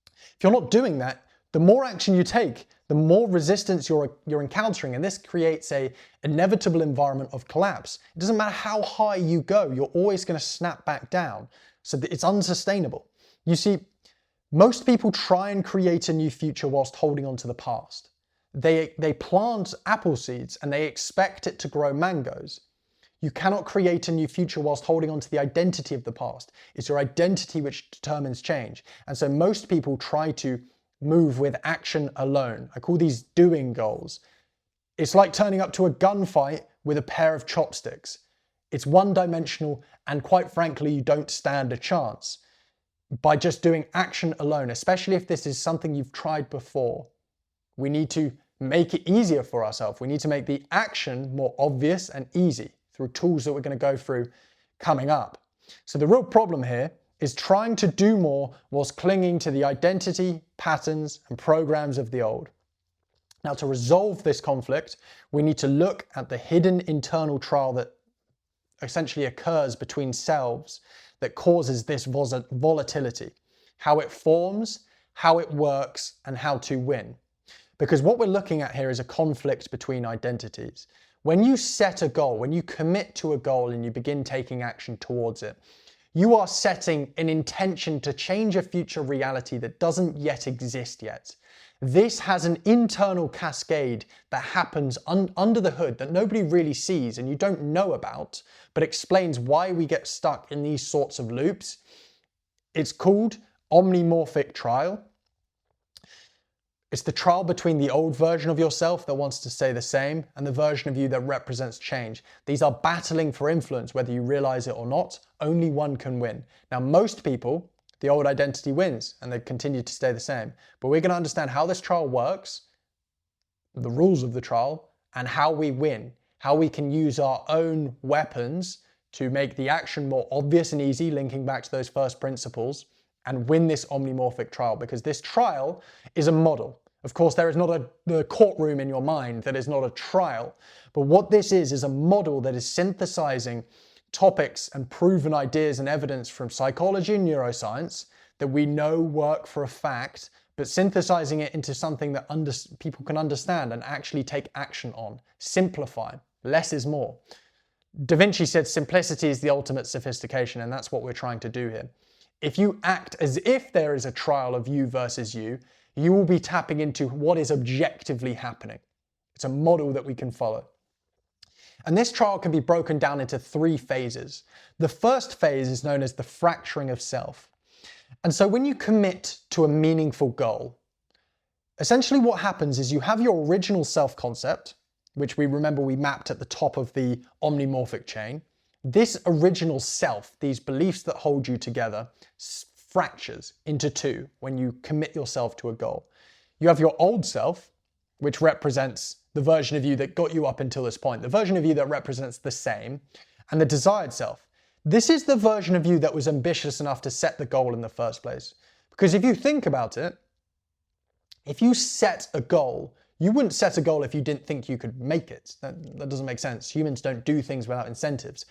If you're not doing that, the more action you take, the more resistance you're encountering, and this creates an inevitable environment of collapse. It doesn't matter how high you go, you're always going to snap back down. So it's unsustainable. You see, most people try and create a new future whilst holding on to the past. They plant apple seeds and they expect it to grow mangoes. You cannot create a new future whilst holding on to the identity of the past. It's your identity which determines change. And so most people try to move with action alone. I call these doing goals. It's like turning up to a gunfight with a pair of chopsticks. It's one-dimensional, and quite frankly, you don't stand a chance by just doing action alone, especially if this is something you've tried before. We need to make it easier for ourselves. We need to make the action more obvious and easy through tools that we're going to go through coming up. So the real problem here is trying to do more whilst clinging to the identity, patterns, and programs of the old. Now, to resolve this conflict, we need to look at the hidden internal trial that essentially occurs between selves that causes this volatility, how it forms, how it works, and how to win. Because what we're looking at here is a conflict between identities. When you set a goal, when you commit to a goal and you begin taking action towards it, you are setting an intention to change a future reality that doesn't yet exist yet. This has an internal cascade that happens under the hood that nobody really sees and you don't know about, but explains why we get stuck in these sorts of loops. It's called Omnomorphic trial. It's the trial between the old version of yourself that wants to stay the same and the version of you that represents change. These are battling for influence, whether you realize it or not. Only one can win. Now, most people, the old identity wins and they continue to stay the same. But we're going to understand how this trial works, the rules of the trial, and how we win, how we can use our own weapons to make the action more obvious and easy, linking back to those first principles, and win this omnomorphic trial, because this trial is a model. Of course, there is not the courtroom in your mind that is not a trial, but what this is a model that is synthesizing topics and proven ideas and evidence from psychology and neuroscience that we know work for a fact, but synthesizing it into something that people can understand and actually take action on. Simplify. Less is more. Da Vinci said simplicity is the ultimate sophistication, and that's what we're trying to do here. If you act as if there is a trial of you versus you, you will be tapping into what is objectively happening. It's a model that we can follow. And this trial can be broken down into 3 phases. The first phase is known as the fracturing of self. And so when you commit to a meaningful goal, essentially what happens is you have your original self-concept, which we mapped at the top of the omnomorphic chain. This original self, these beliefs that hold you together, fractures into 2 when you commit yourself to a goal. You have your old self, which represents the version of you that got you up until this point, the version of you that represents the same, and the desired self. This is the version of you that was ambitious enough to set the goal in the first place. Because if you think about it, if you set a goal, you wouldn't set a goal if you didn't think you could make it. That doesn't make sense. Humans don't do things without incentives.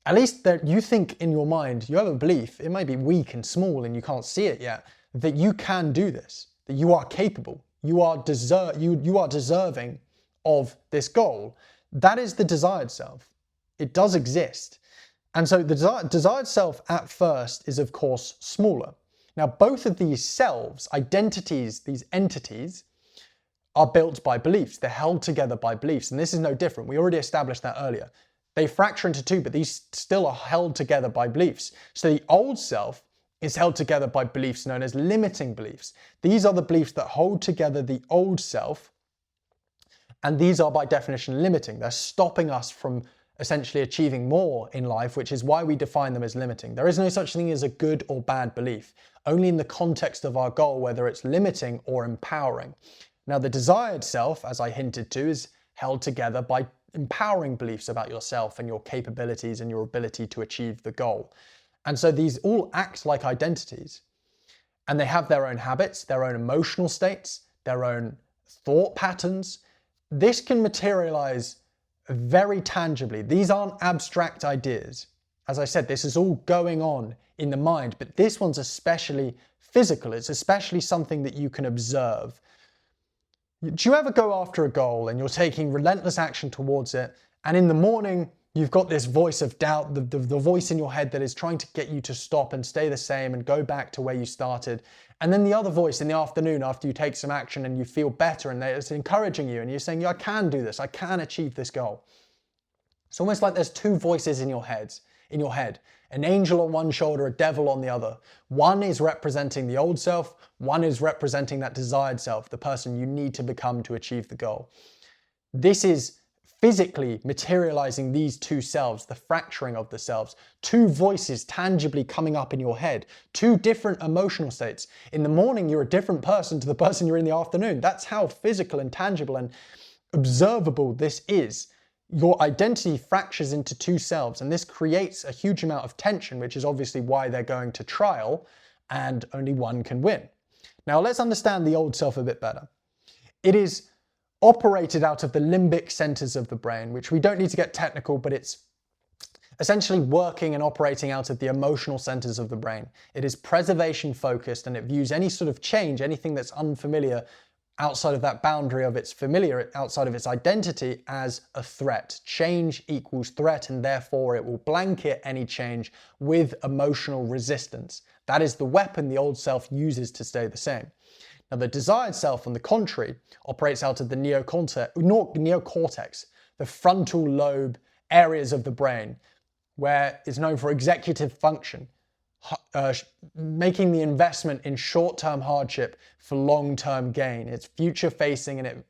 At least that you think in your mind, you have a belief, it might be weak and small and you can't see it yet, that you can do this, that you are capable, you are deserving of this goal. That is the desired self. It does exist. And so the desired self at first is of course smaller. Now both of these selves, identities, these entities, are built by beliefs. They're held together by beliefs. And this is no different. We already established that earlier. They fracture into 2, but these still are held together by beliefs. So the old self is held together by beliefs known as limiting beliefs. These are the beliefs that hold together the old self, and these are by definition limiting. They're stopping us from essentially achieving more in life, which is why we define them as limiting. There is no such thing as a good or bad belief, only in the context of our goal, whether it's limiting or empowering. Now, the desired self, as I hinted to, is held together by empowering beliefs about yourself and your capabilities and your ability to achieve the goal. And so these all act like identities, and they have their own habits, their own emotional states, their own thought patterns. This can materialize very tangibly. These aren't abstract ideas. As I said, this is all going on in the mind, but this one's especially physical. It's especially something that you can observe. Do you ever go after a goal and you're taking relentless action towards it, and in the morning you've got this voice of doubt, the voice in your head that is trying to get you to stop and stay the same and go back to where you started, and then the other voice in the afternoon after you take some action and you feel better and it's encouraging you and you're saying, yeah, I can do this, I can achieve this goal. It's almost like there's two voices in your head, an angel on one shoulder, a devil on the other. One is representing the old self, one is representing that desired self, the person you need to become to achieve the goal. This is physically materializing these two selves, the fracturing of the selves, two voices tangibly coming up in your head, two different emotional states. In the morning, you're a different person to the person you're in the afternoon. That's how physical and tangible and observable this is. Your identity fractures into two selves, and this creates a huge amount of tension, which is obviously why they're going to trial, and only one can win. Now let's understand the old self a bit better. It is operated out of the limbic centers of the brain, which we don't need to get technical, but it's essentially working and operating out of the emotional centers of the brain. It is preservation focused, and it views any sort of change, anything that's unfamiliar, outside of that boundary of its familiar, outside of its identity, as a threat. Change equals threat, and therefore it will blanket any change with emotional resistance. That is the weapon the old self uses to stay the same. Now the desired self, on the contrary, operates out of the neocortex, the frontal lobe areas of the brain, where it's known for executive function, making the investment in short-term hardship for long-term gain. It's future-facing, and it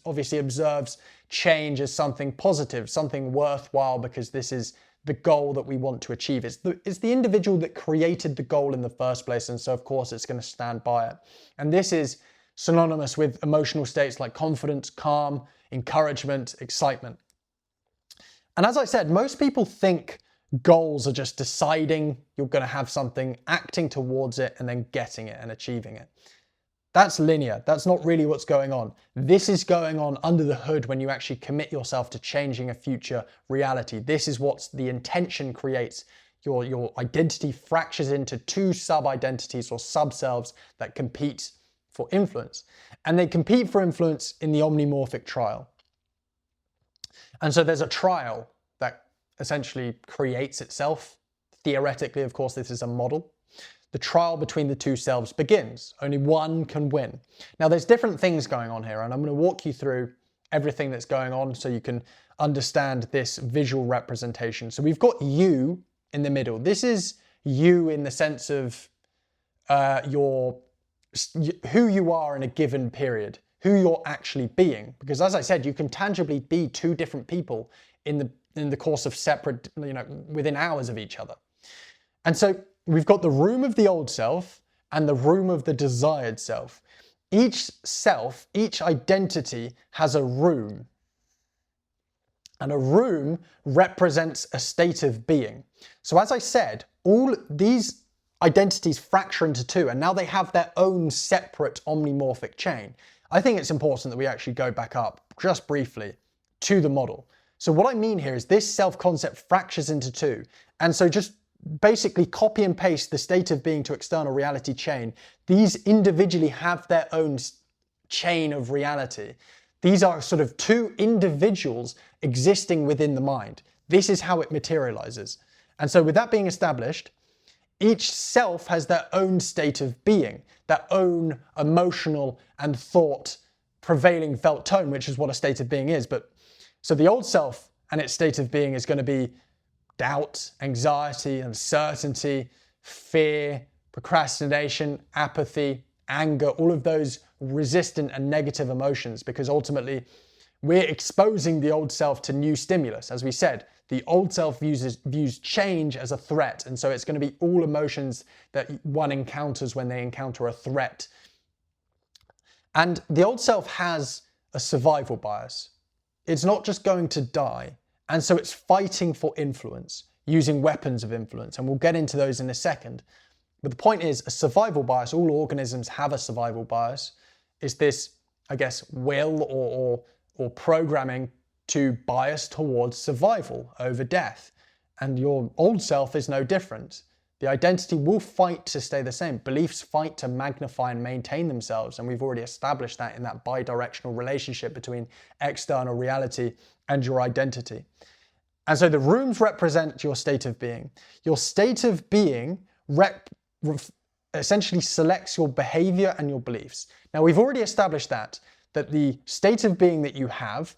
obviously observes change as something positive, something worthwhile, because this is the goal that we want to achieve. It's the individual that created the goal in the first place, and so of course it's going to stand by it. And this is synonymous with emotional states like confidence, calm, encouragement, excitement. And as I said, most people think goals are just deciding you're going to have something, acting towards it, and then getting it and achieving it. That's linear. That's not really what's going on. This is going on under the hood when you actually commit yourself to changing a future reality. This is what the intention creates. Your identity fractures into two sub-identities or sub-selves that compete for influence. And they compete for influence in the omnomorphic trial. And so there's a trial that essentially creates itself. Theoretically, of course, this is a model. The trial between the two selves begins. Only one can win. Now, there's different things going on here, and I'm going to walk you through everything that's going on so you can understand this visual representation. So we've got you in the middle. This is you in the sense of who you are in a given period, who you're actually being. Because as I said, you can tangibly be two different people in the course of separate, within hours of each other. And so we've got the room of the old self and the room of the desired self. Each self, each identity has a room. And a room represents a state of being. So as I said, all these identities fracture into two, and now they have their own separate omnomorphic chain. I think it's important that we actually go back up just briefly to the model. So what I mean here is this self-concept fractures into two. And so just basically copy and paste the state of being to external reality chain. These individually have their own chain of reality. These are sort of two individuals existing within the mind. This is how it materializes. And so with that being established, each self has their own state of being, their own emotional and thought prevailing felt tone, which is what a state of being is. But so the old self and its state of being is going to be doubt, anxiety, uncertainty, fear, procrastination, apathy, anger, all of those resistant and negative emotions, because ultimately we're exposing the old self to new stimulus. As we said, the old self views change as a threat, and so it's going to be all emotions that one encounters when they encounter a threat. And the old self has a survival bias. It's not just going to die. And so it's fighting for influence, using weapons of influence. And we'll get into those in a second. But the point is, a survival bias, all organisms have a survival bias, is this, I guess, will or programming to bias towards survival over death. And your old self is no different. The identity will fight to stay the same. Beliefs fight to magnify and maintain themselves. And we've already established that in that bi-directional relationship between external reality and your identity. And so the rooms represent your state of being. Your state of being essentially selects your behavior and your beliefs. Now, we've already established that the state of being that you have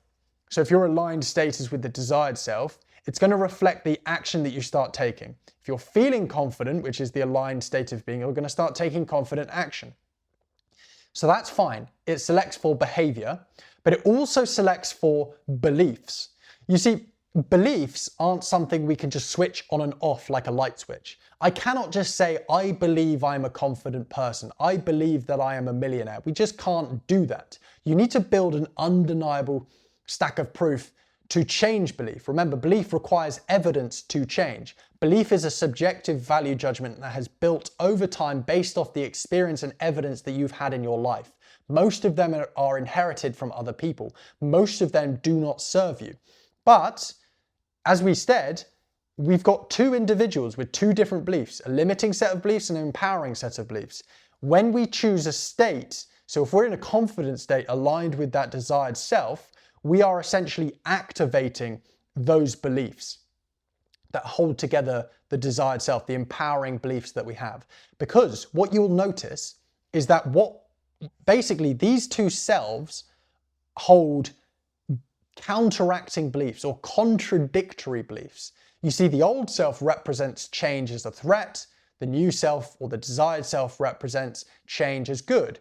So if your aligned state is with the desired self, it's going to reflect the action that you start taking. If you're feeling confident, which is the aligned state of being, you're going to start taking confident action. So that's fine. It selects for behavior, but it also selects for beliefs. You see, beliefs aren't something we can just switch on and off like a light switch. I cannot just say, I believe I'm a confident person. I believe that I am a millionaire. We just can't do that. You need to build an undeniable stack of proof to change belief. Remember, belief requires evidence to change. Belief is a subjective value judgment that has built over time based off the experience and evidence that you've had in your life. Most of them are inherited from other people. Most of them do not serve you. But, as we said, we've got two individuals with two different beliefs, a limiting set of beliefs and an empowering set of beliefs. When we choose a state, so if we're in a confident state aligned with that desired self, we are essentially activating those beliefs that hold together the desired self, the empowering beliefs that we have. Because what you'll notice is that basically these two selves hold counteracting beliefs or contradictory beliefs. You see, the old self represents change as a threat. The new self or the desired self represents change as good.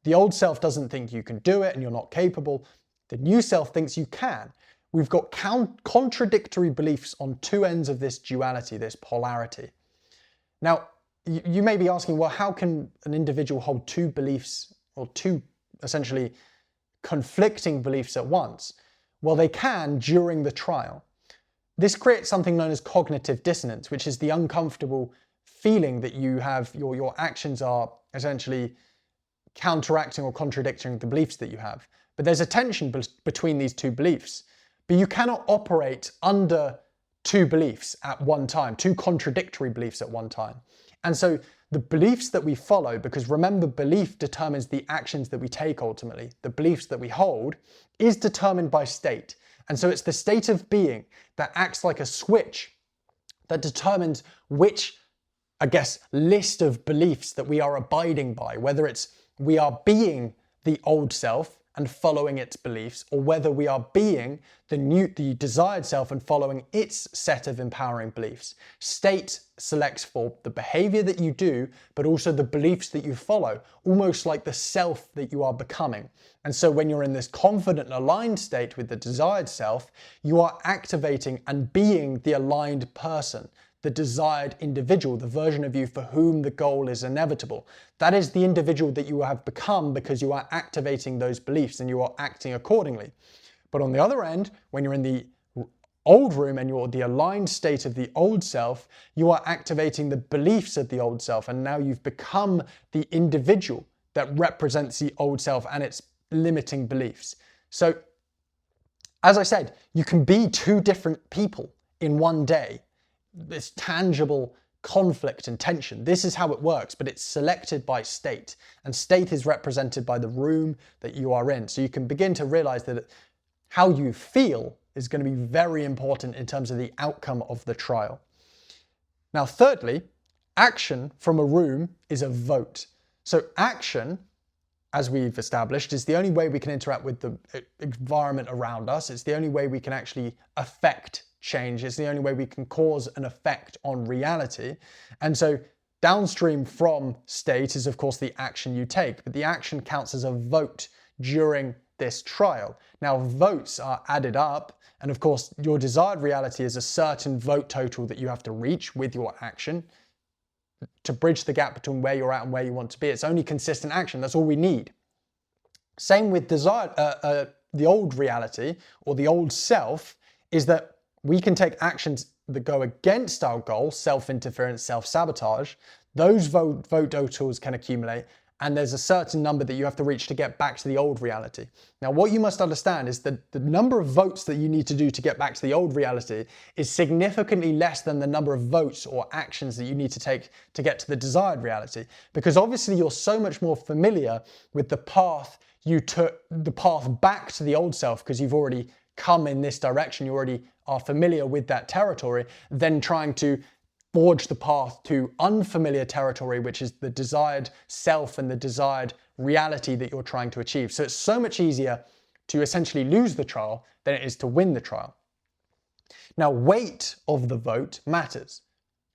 The old self doesn't think you can do it and you're not capable. The new self thinks you can. We've got contradictory beliefs on two ends of this duality, this polarity. Now, you may be asking, well, how can an individual hold two beliefs or two essentially conflicting beliefs at once? Well, they can during the trial. This creates something known as cognitive dissonance, which is the uncomfortable feeling that you have, your actions are essentially counteracting or contradicting the beliefs that you have. But there's a tension between these two beliefs. But you cannot operate under two beliefs at one time, two contradictory beliefs at one time. And so the beliefs that we follow, because remember, belief determines the actions that we take ultimately, the beliefs that we hold, is determined by state. And so it's the state of being that acts like a switch that determines which, I guess, list of beliefs that we are abiding by, whether it's we are being the old self and following its beliefs, or whether we are being the desired self and following its set of empowering beliefs. State selects for the behavior that you do, but also the beliefs that you follow, almost like the self that you are becoming. And so when you're in this confident and aligned state with the desired self, you are activating and being the aligned person, the desired individual, the version of you for whom the goal is inevitable. That is the individual that you have become because you are activating those beliefs and you are acting accordingly. But on the other end, when you're in the old room and you're the aligned state of the old self, you are activating the beliefs of the old self, and now you've become the individual that represents the old self and its limiting beliefs. So, as I said, you can be two different people in one day. This tangible conflict and tension. This is how it works, but it's selected by state, and state is represented by the room that you are in. So you can begin to realize that how you feel is going to be very important in terms of the outcome of the trial. Now, thirdly, action from a room is a vote. So action, as we've established, is the only way we can interact with the environment around us. It's the only way we can actually affect change. It's the only way we can cause an effect on reality. And so downstream from state is, of course, the action you take, but the action counts as a vote during this trial. Now, votes are added up, and of course, your desired reality is a certain vote total that you have to reach with your action to bridge the gap between where you're at and where you want to be. It's only consistent action. That's all we need. Same with the old reality or the old self is that we can take actions that go against our goal, self-interference, self-sabotage. Those vote totals can accumulate, and there's a certain number that you have to reach to get back to the old reality. Now, what you must understand is that the number of votes that you need to do to get back to the old reality is significantly less than the number of votes or actions that you need to take to get to the desired reality. Because obviously you're so much more familiar with the path you took, the path back to the old self, because you've already come in this direction, you already are familiar with that territory, than trying to forge the path to unfamiliar territory, which is the desired self and the desired reality that you're trying to achieve. So it's so much easier to essentially lose the trial than it is to win the trial. Now, weight of the vote matters.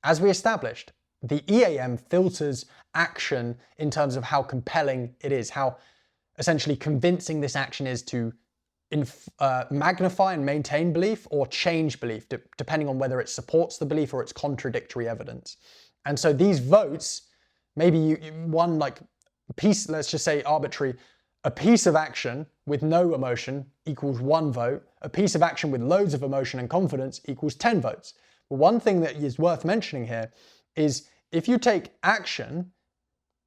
As we established, the EAM filters action in terms of how compelling it is, how essentially convincing this action is to magnify and maintain belief or change belief, depending on whether it supports the belief or it's contradictory evidence. And so these votes, maybe one like piece, let's just say arbitrary, a piece of action with no emotion equals 1 vote, a piece of action with loads of emotion and confidence equals 10 votes. But one thing that is worth mentioning here is if you take action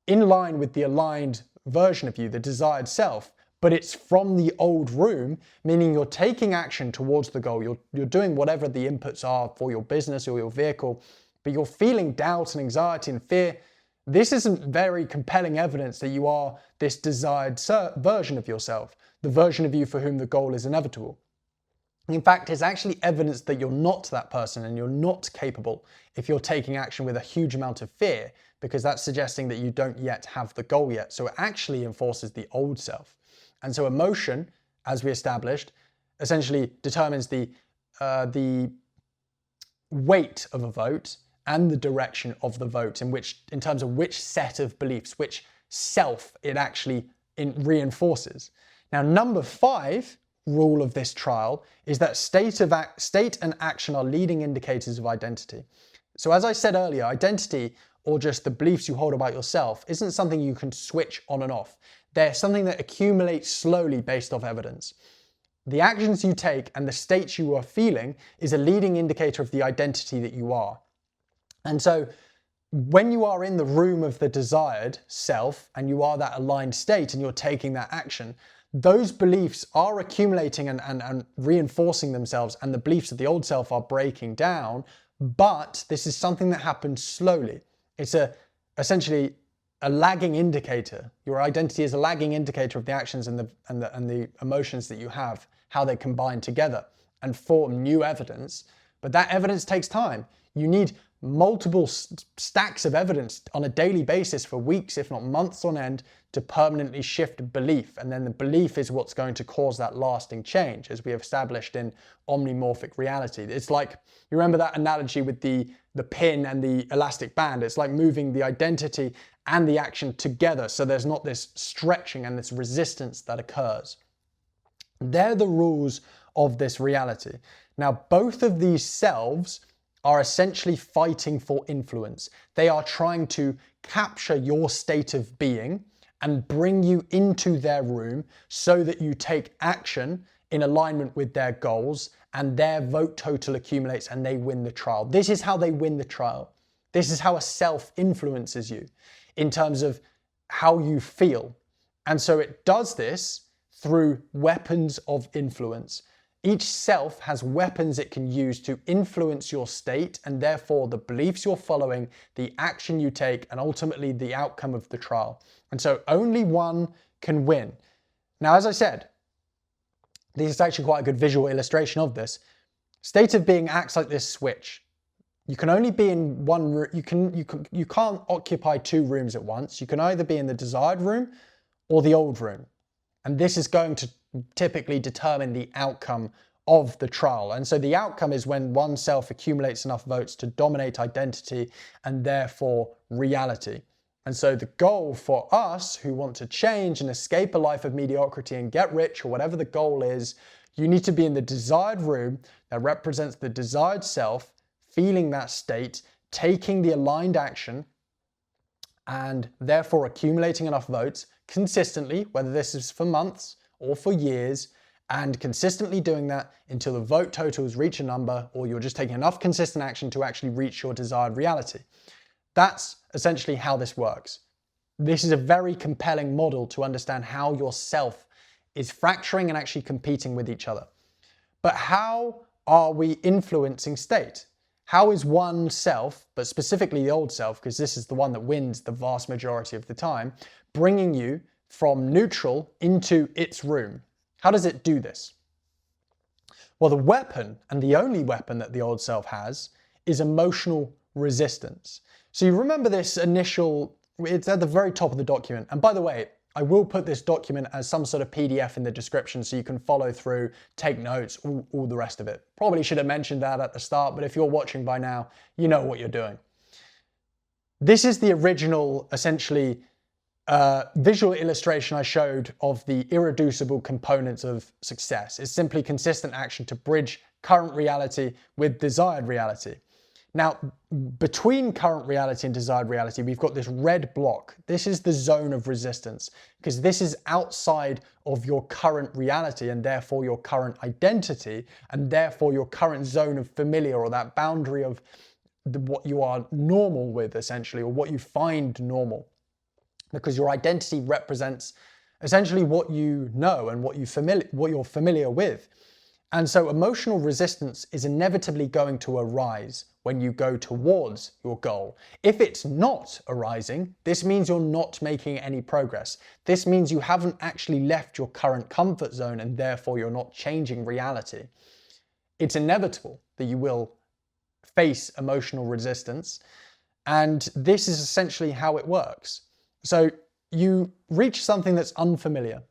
in line with the aligned version of you, the desired self, but it's from the old room, meaning you're taking action towards the goal, you're doing whatever the inputs are for your business or your vehicle, but you're feeling doubt and anxiety and fear, this isn't very compelling evidence that you are this desired version of yourself, the version of you for whom the goal is inevitable. In fact, it's actually evidence that you're not that person and you're not capable if you're taking action with a huge amount of fear, because that's suggesting that you don't yet have the goal yet. So it actually enforces the old self. And so emotion, as we established, essentially determines the weight of a vote and the direction of the vote in terms of which set of beliefs, which self it actually reinforces. Now, number 5 rule of this trial is that state and action are leading indicators of identity. So as I said earlier, identity, or just the beliefs you hold about yourself, isn't something you can switch on and off. They're something that accumulates slowly based off evidence. The actions you take and the states you are feeling is a leading indicator of the identity that you are. And so when you are in the room of the desired self and you are that aligned state and you're taking that action, those beliefs are accumulating and reinforcing themselves, and the beliefs of the old self are breaking down, but this is something that happens slowly. It's essentially a lagging indicator. Your identity is a lagging indicator of the actions and the emotions that you have, how they combine together and form new evidence. But that evidence takes time. You need multiple stacks of evidence on a daily basis for weeks, if not months on end, to permanently shift belief. And then the belief is what's going to cause that lasting change, as we have established in omnomorphic reality. It's like, you remember that analogy with the pin and the elastic band? It's like moving the identity and the action together, so there's not this stretching and this resistance that occurs. They're the rules of this reality. Now, both of these selves are essentially fighting for influence. They are trying to capture your state of being and bring you into their room so that you take action in alignment with their goals, and their vote total accumulates and they win the trial. This is how they win the trial. This is how a self influences you in terms of how you feel. And so it does this through weapons of influence. Each self has weapons it can use to influence your state, and therefore the beliefs you're following, the action you take, and ultimately the outcome of the trial. And so only one can win. Now, as I said, this is actually quite a good visual illustration of this. State of being acts like this switch. You can only be in one room. You can't occupy 2 rooms at once. You can either be in the desired room or the old room. And this is going to typically determine the outcome of the trial. And so the outcome is when one self accumulates enough votes to dominate identity and therefore reality. And so the goal for us who want to change and escape a life of mediocrity and get rich, or whatever the goal is, you need to be in the desired room that represents the desired self, feeling that state, taking the aligned action, and therefore accumulating enough votes consistently, whether this is for months or for years, and consistently doing that until the vote totals reach a number, or you're just taking enough consistent action to actually reach your desired reality. That's essentially how this works. This is a very compelling model to understand how your self is fracturing and actually competing with each other. But how are we influencing state? How is one self, but specifically the old self, because this is the one that wins the vast majority of the time, bringing you from neutral into its room? How does it do this? Well, the weapon, and the only weapon that the old self has, is emotional resistance. So you remember this initial, it's at the very top of the document. And by the way, I will put this document as some sort of PDF in the description so you can follow through, take notes, all the rest of it. Probably should have mentioned that at the start, but if you're watching by now, you know what you're doing. This is the original, essentially, visual illustration I showed of the irreducible components of success. It's simply consistent action to bridge current reality with desired reality. Now, between current reality and desired reality, we've got this red block. This is the zone of resistance, because this is outside of your current reality and therefore your current identity and therefore your current zone of familiar, or that boundary of what you are normal with, essentially, or what you find normal. Because your identity represents essentially what you know and what you're familiar with. And so emotional resistance is inevitably going to arise when you go towards your goal. If it's not arising, this means you're not making any progress. This means you haven't actually left your current comfort zone and therefore you're not changing reality. It's inevitable that you will face emotional resistance, and this is essentially how it works. So you reach something that's unfamiliar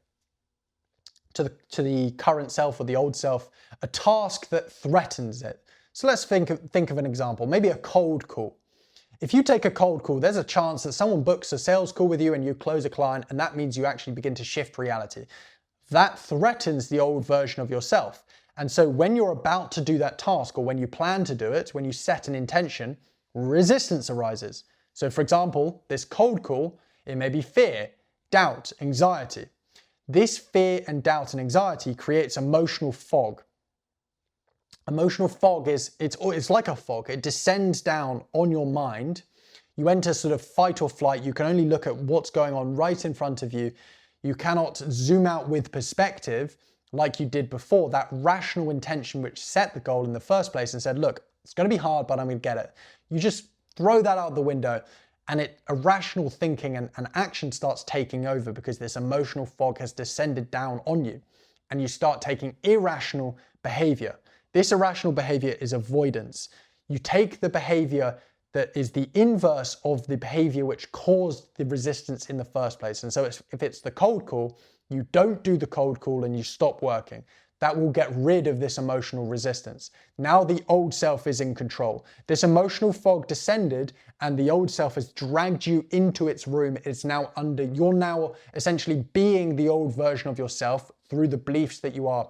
to the current self or the old self, a task that threatens it. So let's think of an example, maybe a cold call. If you take a cold call, there's a chance that someone books a sales call with you and you close a client, and that means you actually begin to shift reality. That threatens the old version of yourself. And so when you're about to do that task, or when you plan to do it, when you set an intention, resistance arises. So for example, this cold call, it may be fear, doubt, anxiety. This fear and doubt and anxiety creates emotional fog. Emotional fog it's like a fog. It descends down on your mind. You enter sort of fight or flight. You can only look at what's going on right in front of you. You cannot zoom out with perspective like you did before. That rational intention which set the goal in the first place and said, look, it's going to be hard, but I'm going to get it. You just throw that out the window, and irrational thinking and action starts taking over because this emotional fog has descended down on you, and you start taking irrational behavior. This irrational behavior is avoidance. You take the behavior that is the inverse of the behavior which caused the resistance in the first place. And so if it's the cold call, you don't do the cold call and you stop working. That will get rid of this emotional resistance. Now the old self is in control. This emotional fog descended and the old self has dragged you into its room. You're now essentially being the old version of yourself through the beliefs that you are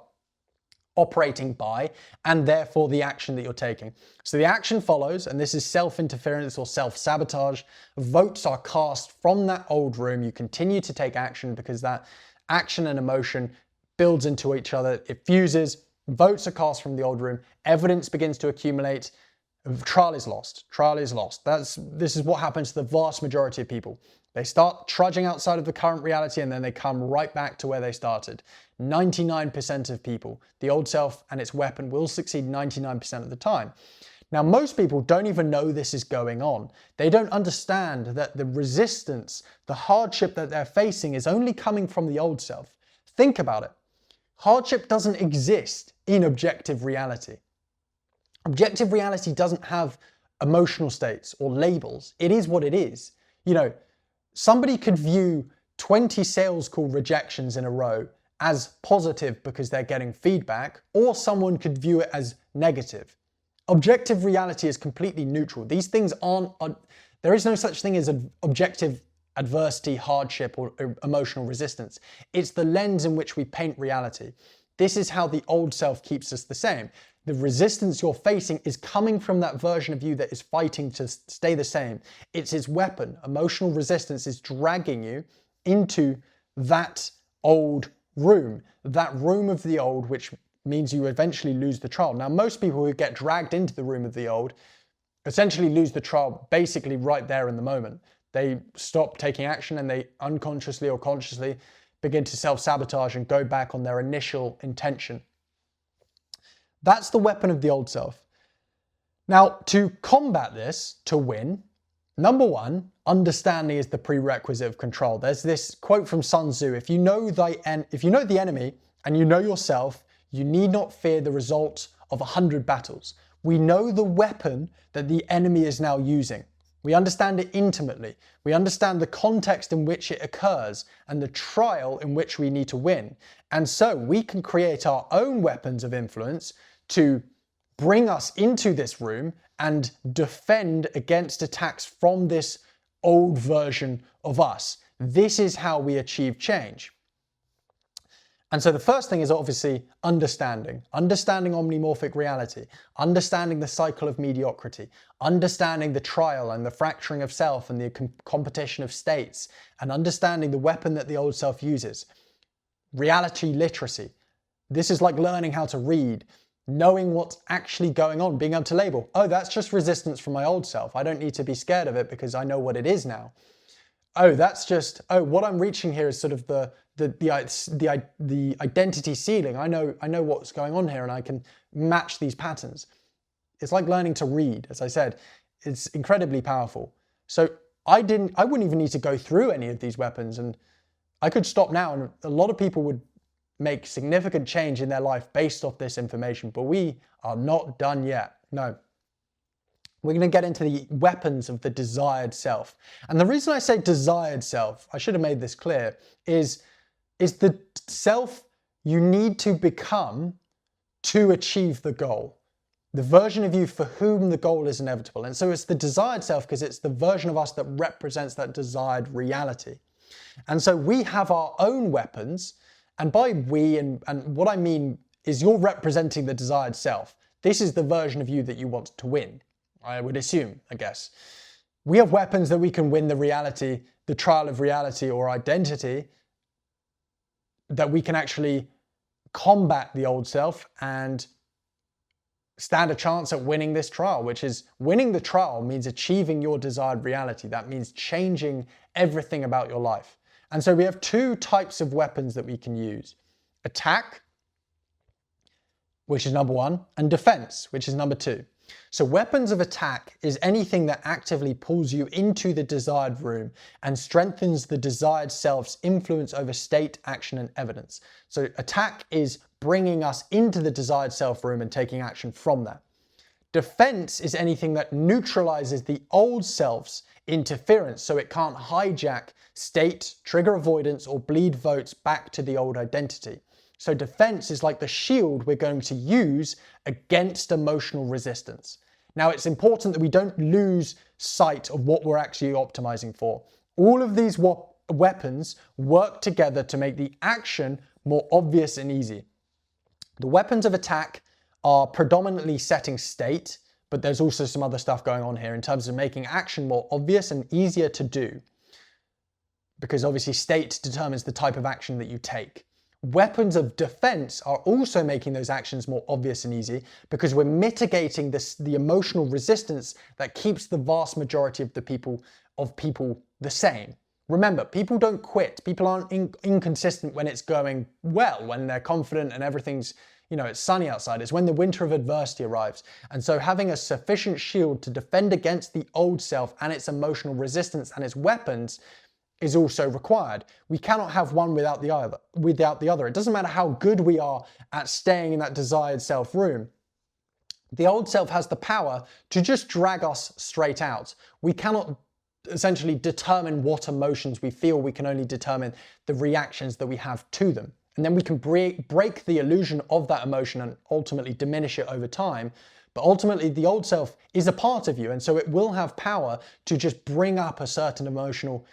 operating by, and therefore the action that you're taking. So the action follows, and this is self-interference or self-sabotage. Votes are cast from that old room. You continue to take action because that action and emotion builds into each other, it fuses, votes are cast from the old room, evidence begins to accumulate, trial is lost. This is what happens to the vast majority of people. They start trudging outside of the current reality and then they come right back to where they started. 99% of people, the old self and its weapon will succeed 99% of the time. Now, most people don't even know this is going on. They don't understand that the resistance, the hardship that they're facing is only coming from the old self. Think about it. Hardship doesn't exist in objective reality. Objective reality doesn't have emotional states or labels. It is what it is. You know, somebody could view 20 sales call rejections in a row as positive because they're getting feedback, or someone could view it as negative. Objective reality is completely neutral. These things there is no such thing as an objective adversity, hardship, or emotional resistance. It's the lens in which we paint reality. This is how the old self keeps us the same. The resistance you're facing is coming from that version of you that is fighting to stay the same. It's its weapon. Emotional resistance is dragging you into that old room, that room of the old, which means you eventually lose the trial. Now, most people who get dragged into the room of the old essentially lose the trial basically right there in the moment. They stop taking action and they unconsciously or consciously begin to self-sabotage and go back on their initial intention. That's the weapon of the old self. Now, to combat this, to win, number one, understanding is the prerequisite of control. There's this quote from Sun Tzu: if you know the enemy and you know yourself, you need not fear the result of 100 battles. We know the weapon that the enemy is now using. We understand it intimately. We understand the context in which it occurs and the trial in which we need to win. And so we can create our own weapons of influence to bring us into this room and defend against attacks from this old version of us. This is how we achieve change. And so the first thing is obviously understanding omnomorphic reality, understanding the cycle of mediocrity, understanding the trial and the fracturing of self and the competition of states, and understanding the weapon that the old self uses. Reality literacy. This is like learning how to read, knowing what's actually going on, being able to label, oh, that's just resistance from my old self. I don't need to be scared of it because I know what it is now. Oh, that's just, oh, what I'm reaching here is sort of the identity ceiling. I know what's going on here and I can match these patterns. It's like learning to read, as I said. It's incredibly powerful. So I wouldn't even need to go through any of these weapons, and I could stop now and a lot of people would make significant change in their life based off this information, but we are not done yet. No. We're going to get into the weapons of the desired self. And the reason I say desired self, I should have made this clear, is the self you need to become to achieve the goal. The version of you for whom the goal is inevitable. And so it's the desired self because it's the version of us that represents that desired reality. And so we have our own weapons, and by we, and what I mean is you're representing the desired self. This is the version of you that you want to win. I would assume, I guess. We have weapons that we can win the reality, the trial of reality or identity, that we can actually combat the old self and stand a chance at winning this trial, which is winning the trial means achieving your desired reality. That means changing everything about your life. And so we have two types of weapons that we can use. Attack, which is number one, and defense, which is number two. So weapons of attack is anything that actively pulls you into the desired room and strengthens the desired self's influence over state, action, and evidence. So attack is bringing us into the desired self room and taking action from that. Defense is anything that neutralizes the old self's interference so it can't hijack state, trigger avoidance, or bleed votes back to the old identity. So defense is like the shield we're going to use against emotional resistance. Now it's important that we don't lose sight of what we're actually optimizing for. All of these weapons work together to make the action more obvious and easy. The weapons of attack are predominantly setting state, but there's also some other stuff going on here in terms of making action more obvious and easier to do. Because obviously state determines the type of action that you take. Weapons of defense are also making those actions more obvious and easy because we're mitigating the emotional resistance that keeps the vast majority of people the same. Remember, people don't quit. People aren't inconsistent when it's going well, when they're confident and everything's, it's sunny outside. It's when the winter of adversity arrives. And so having a sufficient shield to defend against the old self and its emotional resistance and its weapons is also required. We cannot have one without the other. It doesn't matter how good we are at staying in that desired self room. The old self has the power to just drag us straight out. We cannot essentially determine what emotions we feel. We can only determine the reactions that we have to them. And then we can break the illusion of that emotion and ultimately diminish it over time. But ultimately, the old self is a part of you. And so it will have power to just bring up a certain emotional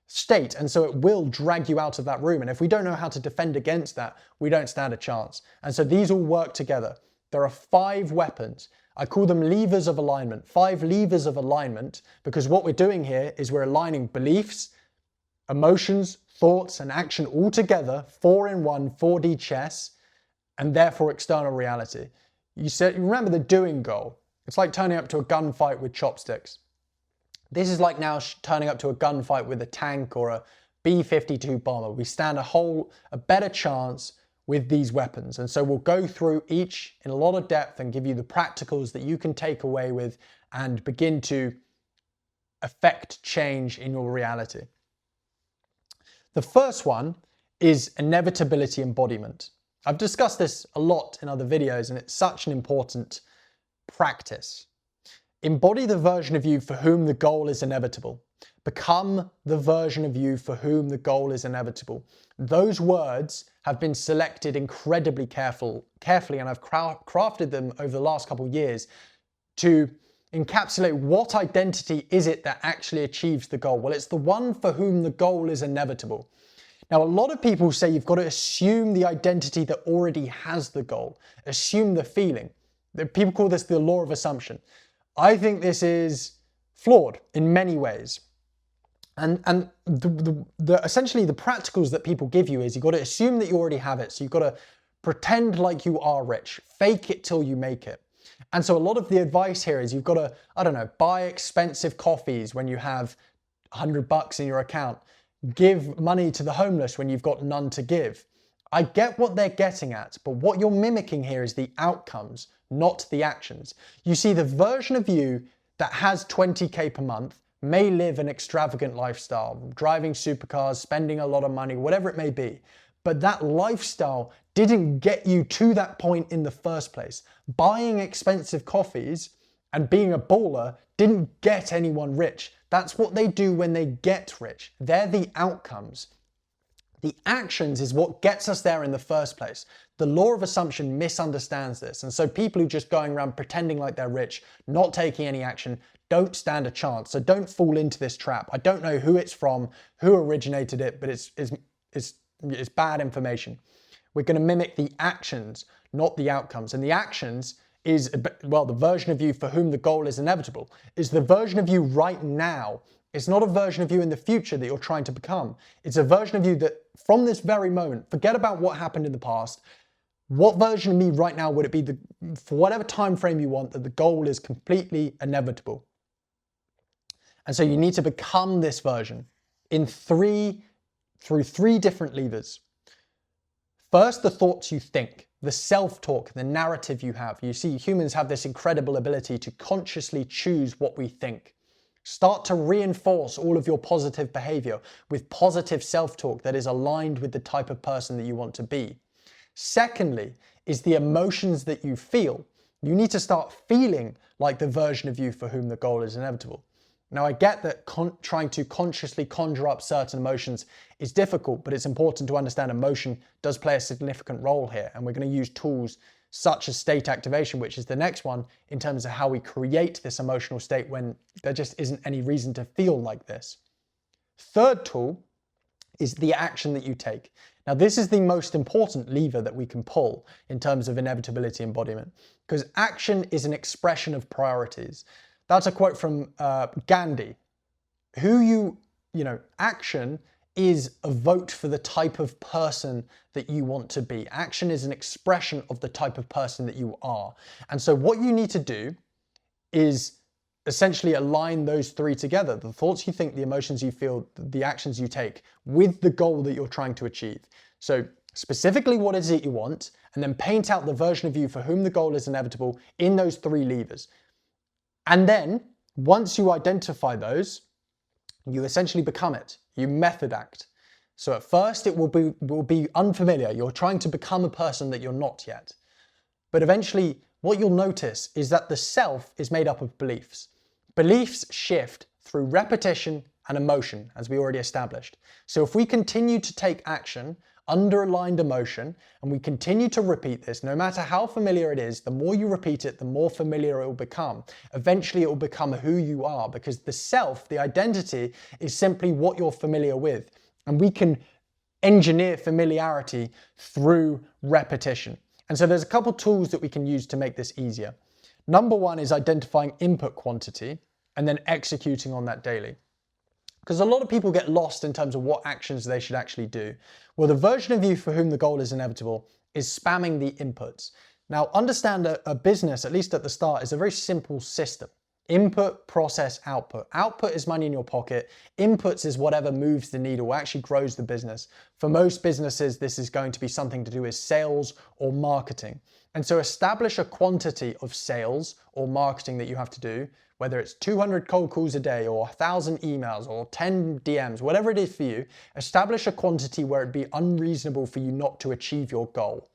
state, and so it will drag you out of that room. And if we don't know how to defend against that, we don't stand a chance. And so these all work together. There are 5 weapons. I call them levers of alignment, 5 levers of alignment, because what we're doing here is we're aligning beliefs, emotions, thoughts, and action all together, 4 in 1, 4D chess, and therefore external reality. You remember the doing goal. It's like turning up to a gunfight with chopsticks. This is like now turning up to a gunfight with a tank or a B-52 bomber. We stand a better chance with these weapons. And so we'll go through each in a lot of depth and give you the practicals that you can take away with and begin to affect change in your reality. The first one is inevitability embodiment. I've discussed this a lot in other videos and it's such an important practice. Embody the version of you for whom the goal is inevitable. Become the version of you for whom the goal is inevitable. Those words have been selected incredibly carefully, and I've crafted them over the last couple of years to encapsulate what identity is it that actually achieves the goal. Well, it's the one for whom the goal is inevitable. Now, a lot of people say you've got to assume the identity that already has the goal, assume the feeling. People call this the law of assumption. I think this is flawed in many ways. And essentially the practicals that people give you is you've got to assume that you already have it. So you've got to pretend like you are rich, fake it till you make it. And so a lot of the advice here is you've got to, I don't know, buy expensive coffees when you have $100 in your account, give money to the homeless when you've got none to give. I get what they're getting at, but what you're mimicking here is the outcomes, not the actions. You see, the version of you that has 20K per month may live an extravagant lifestyle, driving supercars, spending a lot of money, whatever it may be. But that lifestyle didn't get you to that point in the first place. Buying expensive coffees and being a baller didn't get anyone rich. That's what they do when they get rich. They're the outcomes. The actions is what gets us there in the first place. The law of assumption misunderstands this. And so people who just going around pretending like they're rich, not taking any action, don't stand a chance. So don't fall into this trap. I don't know who it's from, who originated it, but it's bad information. We're going to mimic the actions, not the outcomes. And the actions is, well, the version of you for whom the goal is inevitable, is the version of you right now. It's not a version of you in the future that you're trying to become. It's a version of you that from this very moment, forget about what happened in the past. What version of me right now would it be for whatever time frame you want, that the goal is completely inevitable? And so you need to become this version through three different levers. First, the thoughts you think, the self-talk, the narrative you have. You see, humans have this incredible ability to consciously choose what we think. Start to reinforce all of your positive behavior with positive self-talk that is aligned with the type of person that you want to be. Secondly, is the emotions that you feel. You need to start feeling like the version of you for whom the goal is inevitable. Now, I get that trying to consciously conjure up certain emotions is difficult, but it's important to understand emotion does play a significant role here. And we're going to use tools such as state activation, which is the next one, in terms of how we create this emotional state when there just isn't any reason to feel like this. Third tool is the action that you take. Now, this is the most important lever that we can pull in terms of inevitability embodiment, because action is an expression of priorities. That's a quote from Gandhi. Action is a vote for the type of person that you want to be. Action is an expression of the type of person that you are. And so what you need to do is essentially align those three together. The thoughts you think, the emotions you feel, the actions you take with the goal that you're trying to achieve. So specifically what is it you want, and then paint out the version of you for whom the goal is inevitable in those three levers. And then once you identify those, you essentially become it. You method act. So at first it will be unfamiliar. You're trying to become a person that you're not yet. But eventually what you'll notice is that the self is made up of beliefs. Beliefs shift through repetition and emotion, as we already established. So if we continue to take action under aligned emotion, and we continue to repeat this, no matter how familiar it is, the more you repeat it, the more familiar it will become. Eventually it will become who you are, because the self, the identity, is simply what you're familiar with. And we can engineer familiarity through repetition. And so there's a couple tools that we can use to make this easier. Number one is identifying input quantity and then executing on that daily. Because a lot of people get lost in terms of what actions they should actually do. Well, the version of you for whom the goal is inevitable is spamming the inputs. Now, understand a business, at least at the start, is a very simple system. Input, process, output. Output is money in your pocket. Inputs is whatever moves the needle, actually grows the business. For most businesses, this is going to be something to do with sales or marketing. And so establish a quantity of sales or marketing that you have to do, whether it's 200 cold calls a day or 1,000 emails or 10 DMs, whatever it is for you, establish a quantity where it'd be unreasonable for you not to achieve your goal.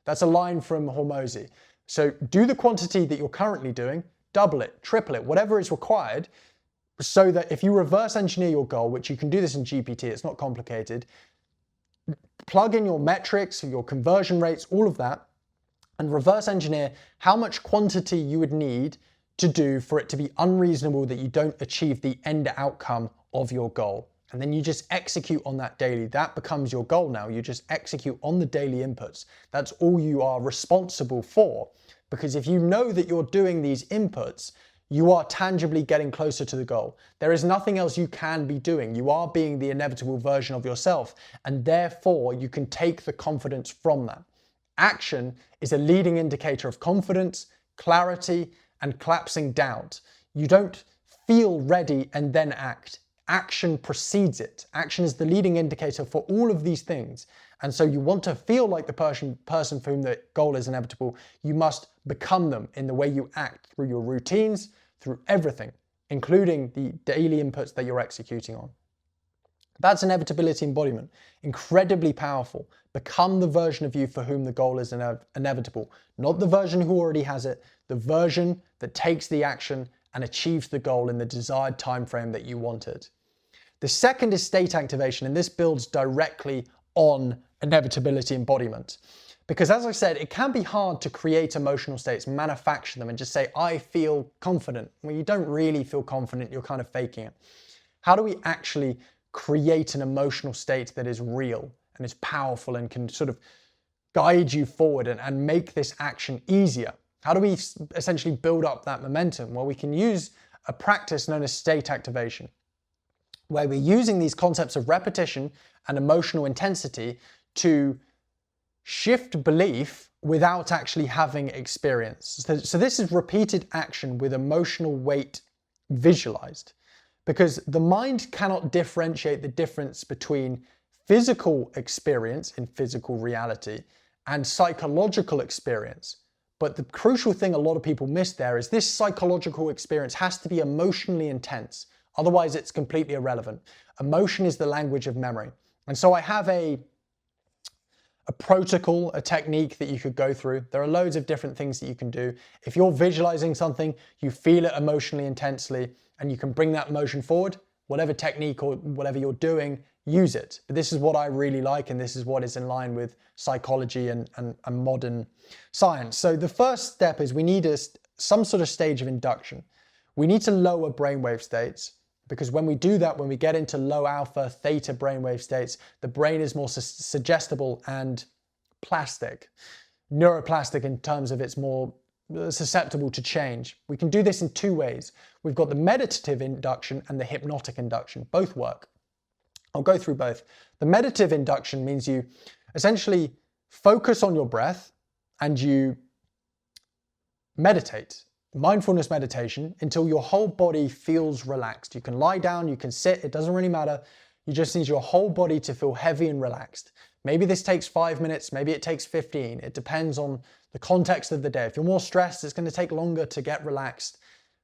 That's a line from Hormozy. So do the quantity that you're currently doing, double it, triple it, whatever is required, so that if you reverse engineer your goal, which you can do this in GPT, it's not complicated, plug in your metrics, your conversion rates, all of that, and reverse engineer how much quantity you would need to do for it to be unreasonable that you don't achieve the end outcome of your goal. And then you just execute on that daily. That becomes your goal now. You just execute on the daily inputs. That's all you are responsible for. Because if you know that you're doing these inputs, you are tangibly getting closer to the goal. There is nothing else you can be doing. You are being the inevitable version of yourself, and therefore you can take the confidence from that. Action is a leading indicator of confidence, clarity, and collapsing doubt. You don't feel ready and then act. Action precedes it. Action is the leading indicator for all of these things. And so you want to feel like the person for whom the goal is inevitable. You must become them in the way you act, through your routines, through everything, including the daily inputs that you're executing on. That's inevitability embodiment. Incredibly powerful. Become the version of you for whom the goal is inevitable. Not the version who already has it, the version that takes the action and achieves the goal in the desired time frame that you wanted. The second is state activation, and this builds directly on inevitability embodiment. Because as I said, it can be hard to create emotional states, manufacture them, and just say, I feel confident. Well, you don't really feel confident, you're kind of faking it. How do we actually create an emotional state that is real and is powerful and can sort of guide you forward and make this action easier? How do we essentially build up that momentum? Well, we can use a practice known as state activation, where we're using these concepts of repetition and emotional intensity to shift belief without actually having experience. So this is repeated action with emotional weight visualized, because the mind cannot differentiate the difference between physical experience in physical reality and psychological experience. But the crucial thing a lot of people miss there is this psychological experience has to be emotionally intense. Otherwise, it's completely irrelevant. Emotion is the language of memory. And so I have a protocol, a technique that you could go through. There are loads of different things that you can do. If you're visualizing something, you feel it emotionally intensely, and you can bring that emotion forward, whatever technique or whatever you're doing, use it. But this is what I really like, and this is what is in line with psychology and modern science. So the first step is we need some sort of stage of induction. We need to lower brainwave states, because when we do that, when we get into low alpha, theta brainwave states, the brain is more suggestible and plastic, neuroplastic in terms of it's more susceptible to change. We can do this in two ways. We've got the meditative induction and the hypnotic induction. Both work. I'll go through both. The meditative induction means you essentially focus on your breath and you meditate. Mindfulness meditation until your whole body feels relaxed. You can lie down, you can sit, it doesn't really matter. You just need your whole body to feel heavy and relaxed. Maybe this takes 5 minutes, maybe it takes 15. It depends on the context of the day. If you're more stressed, it's going to take longer to get relaxed.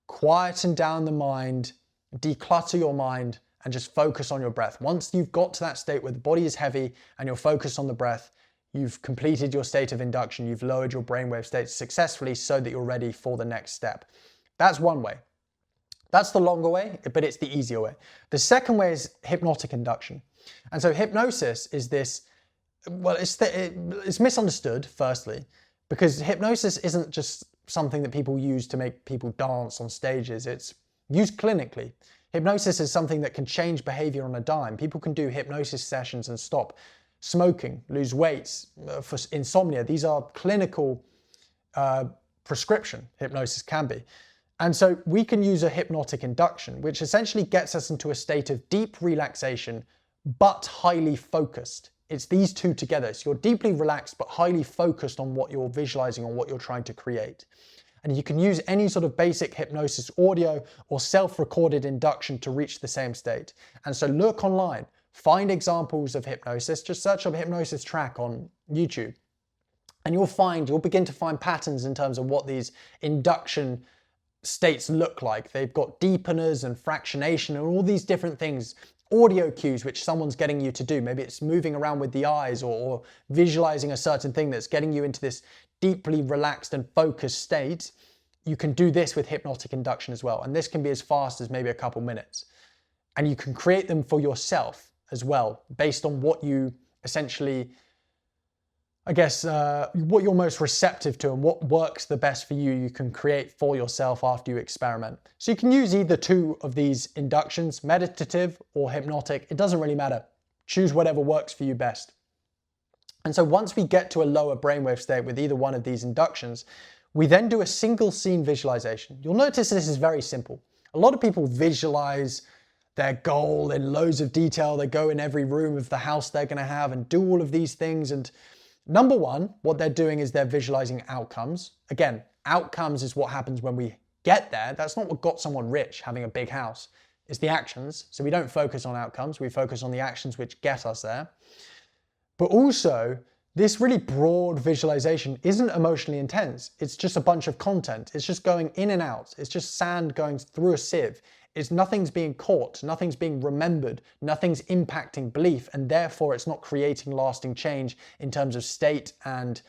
Quieten down the mind, declutter your mind, and just focus on your breath. Once you've got to that state where the body is heavy and you're focused on the breath, you've completed your state of induction, you've lowered your brainwave states successfully so that you're ready for the next step. That's one way. That's the longer way, but it's the easier way. The second way is hypnotic induction. And so hypnosis is this, well, it's misunderstood, firstly, because hypnosis isn't just something that people use to make people dance on stages. It's used clinically. Hypnosis is something that can change behavior on a dime. People can do hypnosis sessions and stop smoking, lose weight, for insomnia. These are clinical prescription, hypnosis can be. And so we can use a hypnotic induction, which essentially gets us into a state of deep relaxation, but highly focused. It's these two together. So you're deeply relaxed, but highly focused on what you're visualizing, on what you're trying to create. And you can use any sort of basic hypnosis audio or self-recorded induction to reach the same state. And so look online, find examples of hypnosis, just search up hypnosis track on YouTube. And you'll begin to find patterns in terms of what these induction states look like. They've got deepeners and fractionation and all these different things, audio cues which someone's getting you to do. Maybe it's moving around with the eyes or visualizing a certain thing that's getting you into this deeply relaxed and focused state. you can do this with hypnotic induction as well. And this can be as fast as maybe a couple minutes. And you can create them for yourself as well, based on what you essentially, I guess, what you're most receptive to and what works the best for you, you can create for yourself after you experiment. So you can use either two of these inductions, meditative or hypnotic. It doesn't really matter. Choose whatever works for you best. And so once we get to a lower brainwave state with either one of these inductions, we then do a single scene visualization. You'll notice this is very simple. A lot of people visualize their goal in loads of detail. They go in every room of the house they're going to have and do all of these things. And number one, what they're doing is they're visualizing outcomes. Again, outcomes is what happens when we get there. That's not what got someone rich, having a big house. It's the actions. So we don't focus on outcomes. We focus on the actions which get us there. But also, this really broad visualization isn't emotionally intense. It's just a bunch of content. It's just going in and out. It's just sand going through a sieve. Nothing's being caught, nothing's being remembered, nothing's impacting belief, and therefore it's not creating lasting change in terms of state and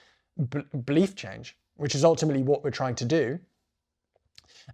belief change, which is ultimately what we're trying to do.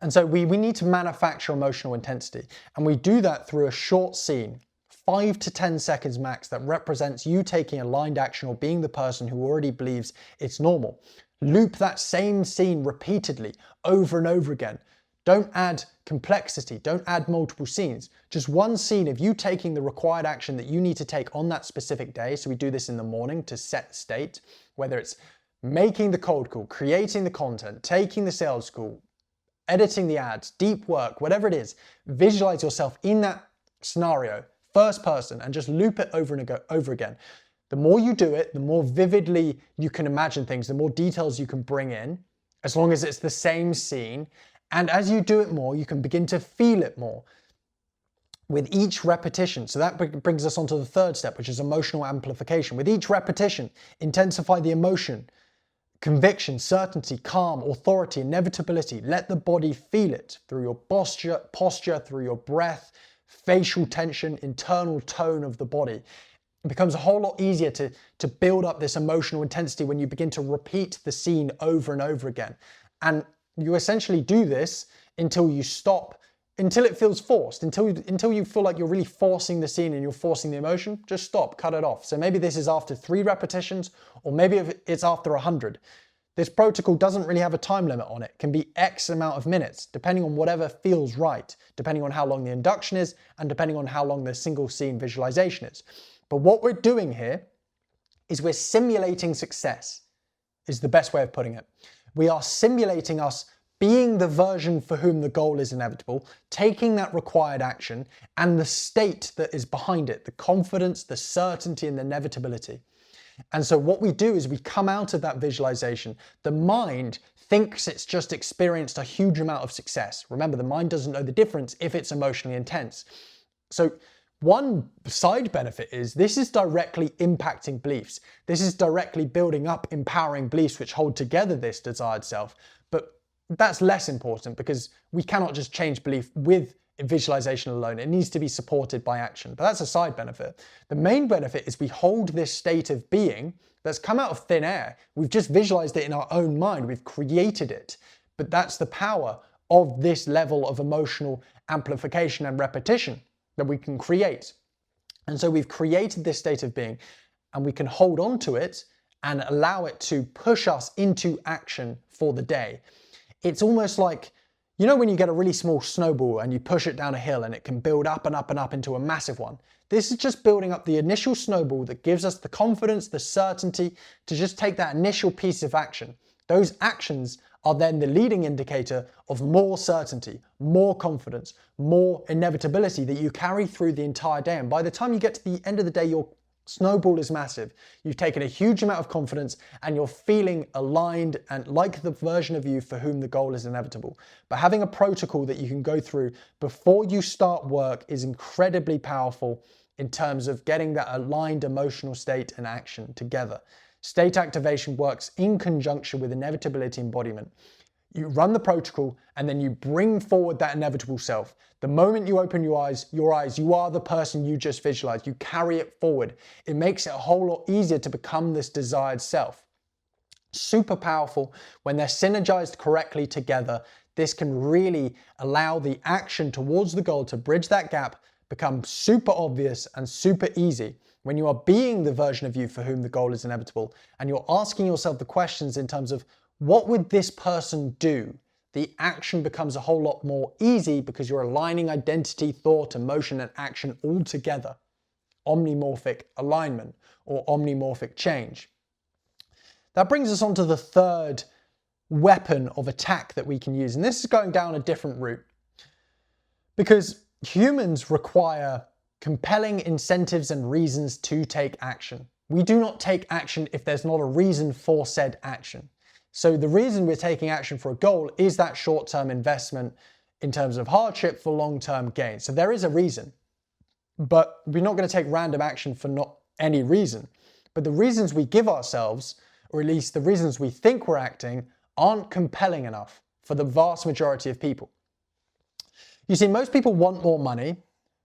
And so we need to manufacture emotional intensity, and we do that through a short scene, 5 to 10 seconds max, that represents you taking aligned action or being the person who already believes it's normal. Loop that same scene repeatedly, over and over again. Don't add complexity, don't add multiple scenes. Just one scene of you taking the required action that you need to take on that specific day. So we do this in the morning to set state, whether it's making the cold call, creating the content, taking the sales call, editing the ads, deep work, whatever it is. Visualize yourself in that scenario, first person, and just loop it over and over again. The more you do it, the more vividly you can imagine things, the more details you can bring in, as long as it's the same scene. And as you do it more, you can begin to feel it more with each repetition. So that brings us on to the third step, which is emotional amplification. With each repetition, intensify the emotion, conviction, certainty, calm, authority, inevitability. Let the body feel it through your posture, through your breath, facial tension, internal tone of the body. It becomes a whole lot easier to build up this emotional intensity when you begin to repeat the scene over and over again. And you essentially do this until you stop, until it feels forced, until you feel like you're really forcing the scene and you're forcing the emotion. Just stop, cut it off. So maybe this is after 3 repetitions, or maybe it's after 100. This protocol doesn't really have a time limit on it. It can be X amount of minutes, depending on whatever feels right, depending on how long the induction is, and depending on how long the single scene visualization is. But what we're doing here is we're simulating success, is the best way of putting it. We are simulating us being the version for whom the goal is inevitable, taking that required action, and the state that is behind it, the confidence, the certainty, and the inevitability. And so what we do is we come out of that visualization. The mind thinks it's just experienced a huge amount of success. Remember, the mind doesn't know the difference if it's emotionally intense. So one side benefit is this is directly impacting beliefs. This is directly building up empowering beliefs which hold together this desired self. But that's less important because we cannot just change belief with visualization alone. It needs to be supported by action. But that's a side benefit. The main benefit is we hold this state of being that's come out of thin air. We've just visualized it in our own mind. We've created it. But that's the power of this level of emotional amplification and repetition that we can create. And so we've created this state of being, and we can hold on to it and allow it to push us into action for the day. It's almost like, you know, when you get a really small snowball and you push it down a hill and it can build up and up and up into a massive one. This is just building up the initial snowball that gives us the confidence, the certainty to just take that initial piece of action. Those actions are then the leading indicator of more certainty, more confidence, more inevitability that you carry through the entire day. And by the time you get to the end of the day, your snowball is massive. You've taken a huge amount of confidence and you're feeling aligned and like the version of you for whom the goal is inevitable. But having a protocol that you can go through before you start work is incredibly powerful in terms of getting that aligned emotional state and action together. State activation works in conjunction with inevitability embodiment. You run the protocol and then you bring forward that inevitable self. The moment you open your eyes, you are the person you just visualized. You carry it forward. It makes it a whole lot easier to become this desired self. Super powerful. When they're synergized correctly together, this can really allow the action towards the goal to bridge that gap, become super obvious and super easy. When you are being the version of you for whom the goal is inevitable, and you're asking yourself the questions in terms of, what would this person do? The action becomes a whole lot more easy because you're aligning identity, thought, emotion, and action all together. Omnomorphic alignment or omnomorphic change. That brings us on to the third weapon of attack that we can use. And this is going down a different route. Because humans require compelling incentives and reasons to take action. We do not take action if there's not a reason for said action. So the reason we're taking action for a goal is that short-term investment in terms of hardship for long-term gain. So there is a reason, but we're not going to take random action for not any reason. But the reasons we give ourselves, or at least the reasons we think we're acting, aren't compelling enough for the vast majority of people. You see, most people want more money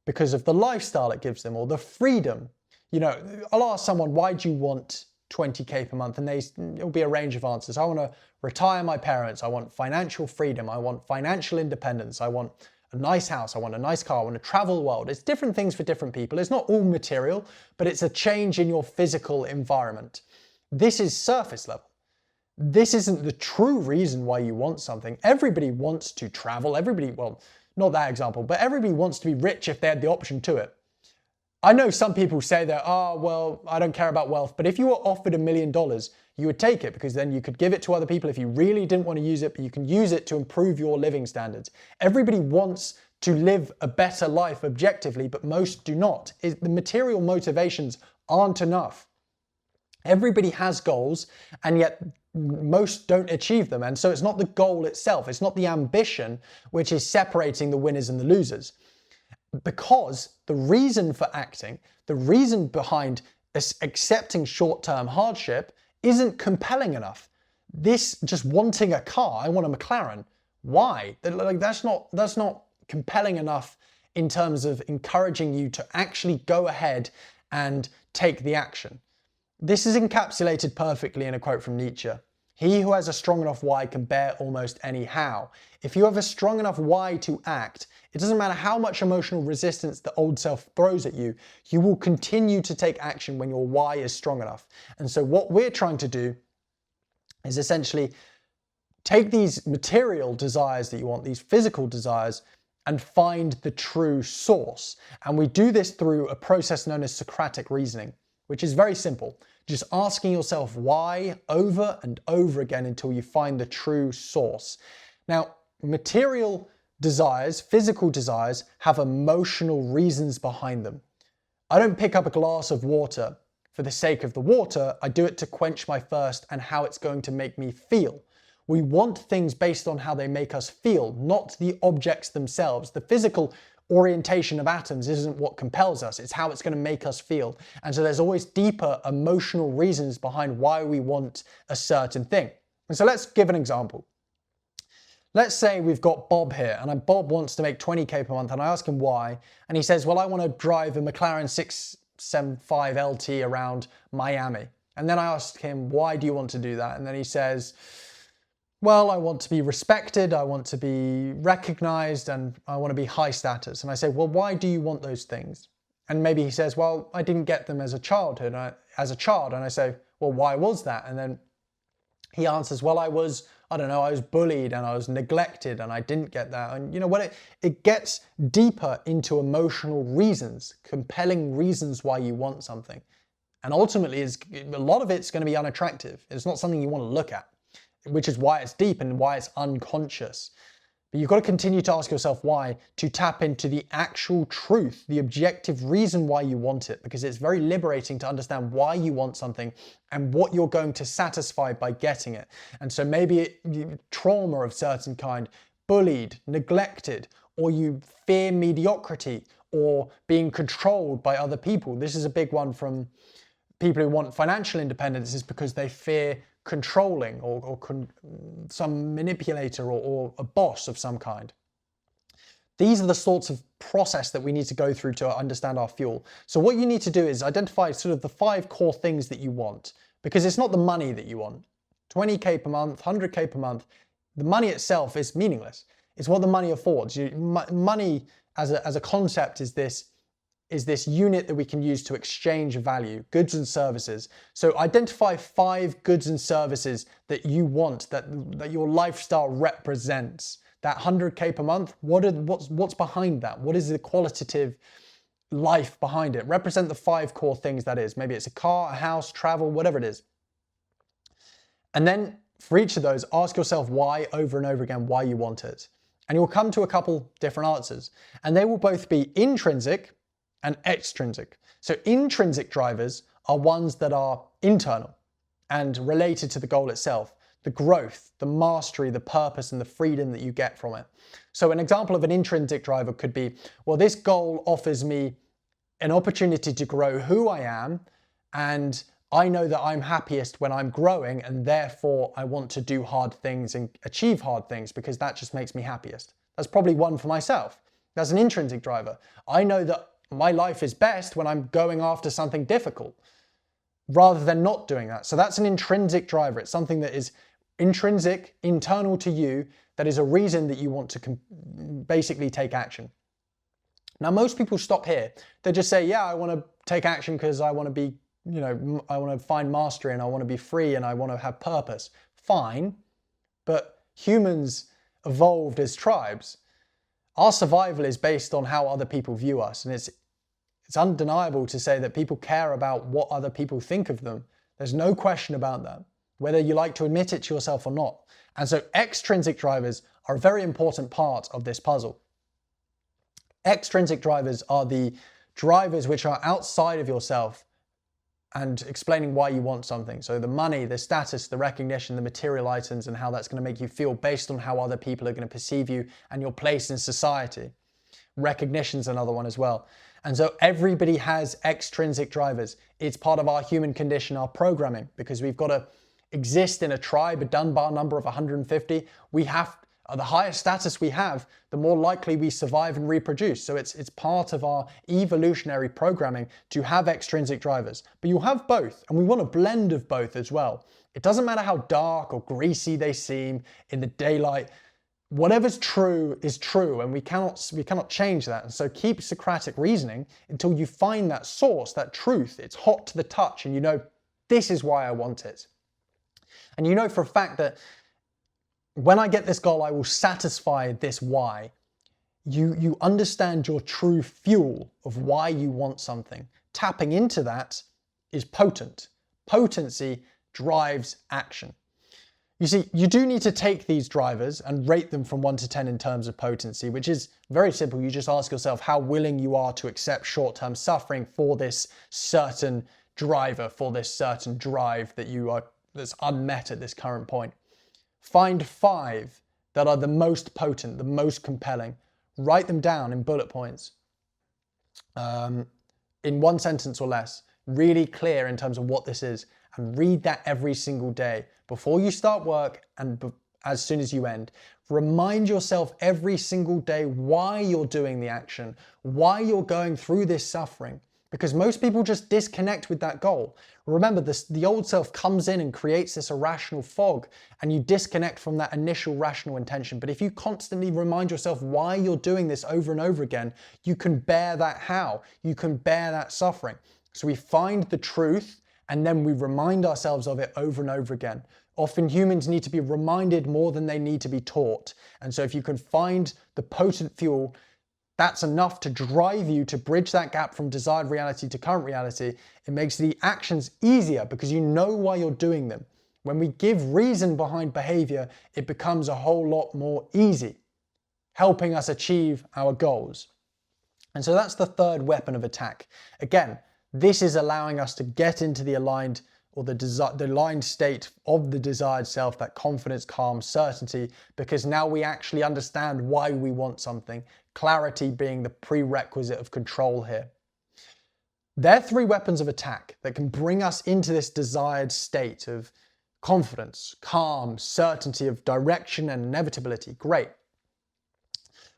because of the lifestyle it gives them or the freedom. You know, I'll ask someone, why do you want 20k per month? And it'll be a range of answers. I want to retire my parents. I want financial freedom. I want financial independence. I want a nice house. I want a nice car. I want to travel the world. It's different things for different people. It's not all material, but it's a change in your physical environment. This is surface level. This isn't the true reason why you want something. Everybody wants to travel. Everybody, well, not that example, but everybody wants to be rich if they had the option to it. I know some people say that, oh, well, I don't care about wealth, but if you were offered $1 million, you would take it because then you could give it to other people if you really didn't want to use it, but you can use it to improve your living standards. Everybody wants to live a better life objectively, but most do not. The material motivations aren't enough. Everybody has goals, and yet most don't achieve them. And so it's not the goal itself, it's not the ambition which is separating the winners and the losers. Because the reason for acting, the reason behind accepting short-term hardship isn't compelling enough. This just wanting a car, I want a McLaren. Why? Like, that's not compelling enough in terms of encouraging you to actually go ahead and take the action. This is encapsulated perfectly in a quote from Nietzsche. He who has a strong enough why can bear almost any how. If you have a strong enough why to act, it doesn't matter how much emotional resistance the old self throws at you, you will continue to take action when your why is strong enough. And so what we're trying to do is essentially take these material desires that you want, these physical desires, and find the true source. And we do this through a process known as Socratic reasoning, which is very simple. Just asking yourself why over and over again until you find the true source. Now, material desires, physical desires, have emotional reasons behind them. I don't pick up a glass of water for the sake of the water. I do it to quench my thirst and how it's going to make me feel. We want things based on how they make us feel, not the objects themselves. The physical orientation of atoms isn't what compels us, it's how it's going to make us feel. And so there's always deeper emotional reasons behind why we want a certain thing. And so let's give an example. Let's say we've got Bob here, and Bob wants to make 20k per month, and I ask him why, and he says, well, I want to drive a McLaren 675 LT around Miami. And then I ask him, why do you want to do that? And then he says, well, I want to be respected, I want to be recognized, and I want to be high status. And I say, well, why do you want those things? And maybe he says, well, I didn't get them as a child. And I say, well, why was that? And then he answers, well, I was bullied and I was neglected and I didn't get that. And you know what, it gets deeper into emotional reasons, compelling reasons why you want something. And ultimately, a lot of it's going to be unattractive. It's not something you want to look at, which is why it's deep and why it's unconscious. But you've got to continue to ask yourself why, to tap into the actual truth, the objective reason why you want it, because it's very liberating to understand why you want something and what you're going to satisfy by getting it. And so maybe trauma of certain kind, bullied, neglected, or you fear mediocrity or being controlled by other people. This is a big one from people who want financial independence, is because they fear controlling or some manipulator or a boss of some kind. These are the sorts of process that we need to go through to understand our fuel. So what you need to do is identify sort of the 5 core things that you want, because it's not the money that you want. 20K per month, 100K per month, the money itself is meaningless. It's what the money affords. Money as a concept is this unit that we can use to exchange value, goods and services. So identify 5 goods and services that you want, that your lifestyle represents. That 100K per month, what's behind that? What is the qualitative life behind it? Represent the 5 core things that is. Maybe it's a car, a house, travel, whatever it is. And then for each of those, ask yourself why over and over again, why you want it. And you'll come to a couple different answers. And they will both be intrinsic and extrinsic. So intrinsic drivers are ones that are internal and related to the goal itself, the growth, the mastery, the purpose, and the freedom that you get from it. So an example of an intrinsic driver could be, well, this goal offers me an opportunity to grow who I am, and I know that I'm happiest when I'm growing, and therefore I want to do hard things and achieve hard things because that just makes me happiest. That's probably one for myself. That's an intrinsic driver. I know that my life is best when I'm going after something difficult rather than not doing that. So that's an intrinsic driver. It's something that is intrinsic, internal to you, that is a reason that you want to basically take action. Now, most people stop here. They just say, yeah, I want to take action because I want to be, I want to find mastery and I want to be free and I want to have purpose. Fine, but humans evolved as tribes. Our survival is based on how other people view us, and it's undeniable to say that people care about what other people think of them. There's no question about that, whether you like to admit it to yourself or not. And so extrinsic drivers are a very important part of this puzzle. Extrinsic drivers are the drivers which are outside of yourself and explaining why you want something. So the money, the status, the recognition, the material items, and how that's going to make you feel based on how other people are going to perceive you and your place in society. Recognition's another one as well. And so everybody has extrinsic drivers. It's part of our human condition, our programming, because we've got to exist in a tribe, a Dunbar number of 150. The higher status we have, the more likely we survive and reproduce. So it's part of our evolutionary programming to have extrinsic drivers. But you'll have both, and we want a blend of both as well. It doesn't matter how dark or greasy they seem in the daylight. Whatever's true is true, and we cannot change that. And so keep Socratic reasoning until you find that source, that truth. It's hot to the touch, and you know, this is why I want it. And you know for a fact that when I get this goal, I will satisfy this why. You understand your true fuel of why you want something. Tapping into that is potent. Potency drives action. You see, you do need to take these drivers and rate them from 1 to 10 in terms of potency, which is very simple. You just ask yourself how willing you are to accept short-term suffering for this certain driver, for this certain drive that's unmet at this current point. Find 5 that are the most potent, the most compelling. Write them down in bullet points, in 1 sentence or less, really clear in terms of what this is, and read that every single day before you start work and as soon as you end. Remind yourself every single day why you're doing the action, why you're going through this suffering, because most people just disconnect with that goal. Remember, the old self comes in and creates this irrational fog, and you disconnect from that initial rational intention. But if you constantly remind yourself why you're doing this over and over again, you can bear that how. You can bear that suffering. So we find the truth, and then we remind ourselves of it over and over again. Often humans need to be reminded more than they need to be taught. And so if you can find the potent fuel, that's enough to drive you to bridge that gap from desired reality to current reality. It makes the actions easier because you know why you're doing them. When we give reason behind behavior, it becomes a whole lot more easy, helping us achieve our goals. And so that's the third weapon of attack. Again, this is allowing us to get into the aligned or the aligned state of the desired self, that confidence, calm, certainty, because now we actually understand why we want something, clarity being the prerequisite of control here. They're 3 weapons of attack that can bring us into this desired state of confidence, calm, certainty of direction and inevitability. Great.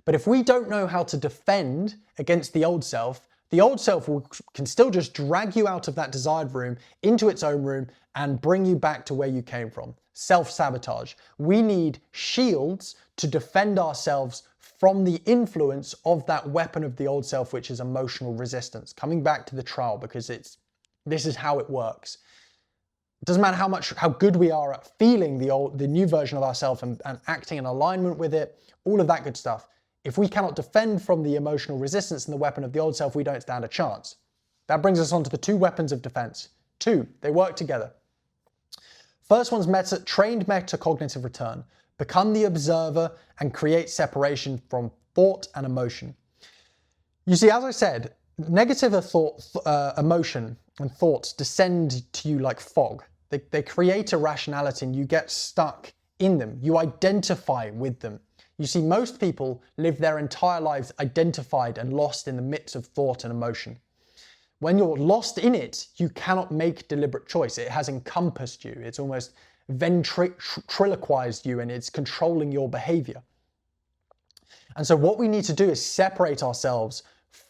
But if we don't know how to defend against the old self, the old self can still just drag you out of that desired room into its own room and bring you back to where you came from. Self-sabotage. We need shields to defend ourselves from the influence of that weapon of the old self, which is emotional resistance. Coming back to the trial, because this is how it works. It doesn't matter how good we are at feeling the new version of ourselves and acting in alignment with it, all of that good stuff. If we cannot defend from the emotional resistance and the weapon of the old self, we don't stand a chance. That brings us on to the two weapons of defense. Two, they work together. First one's trained metacognitive return. Become the observer and create separation from thought and emotion. You see, as I said, negative emotion and thoughts descend to you like fog. They create irrationality and you get stuck in them. You identify with them. You see, most people live their entire lives identified and lost in the midst of thought and emotion. When you're lost in it, you cannot make deliberate choice. It has encompassed you. It's almost ventriloquized you and it's controlling your behavior. And so what we need to do is separate ourselves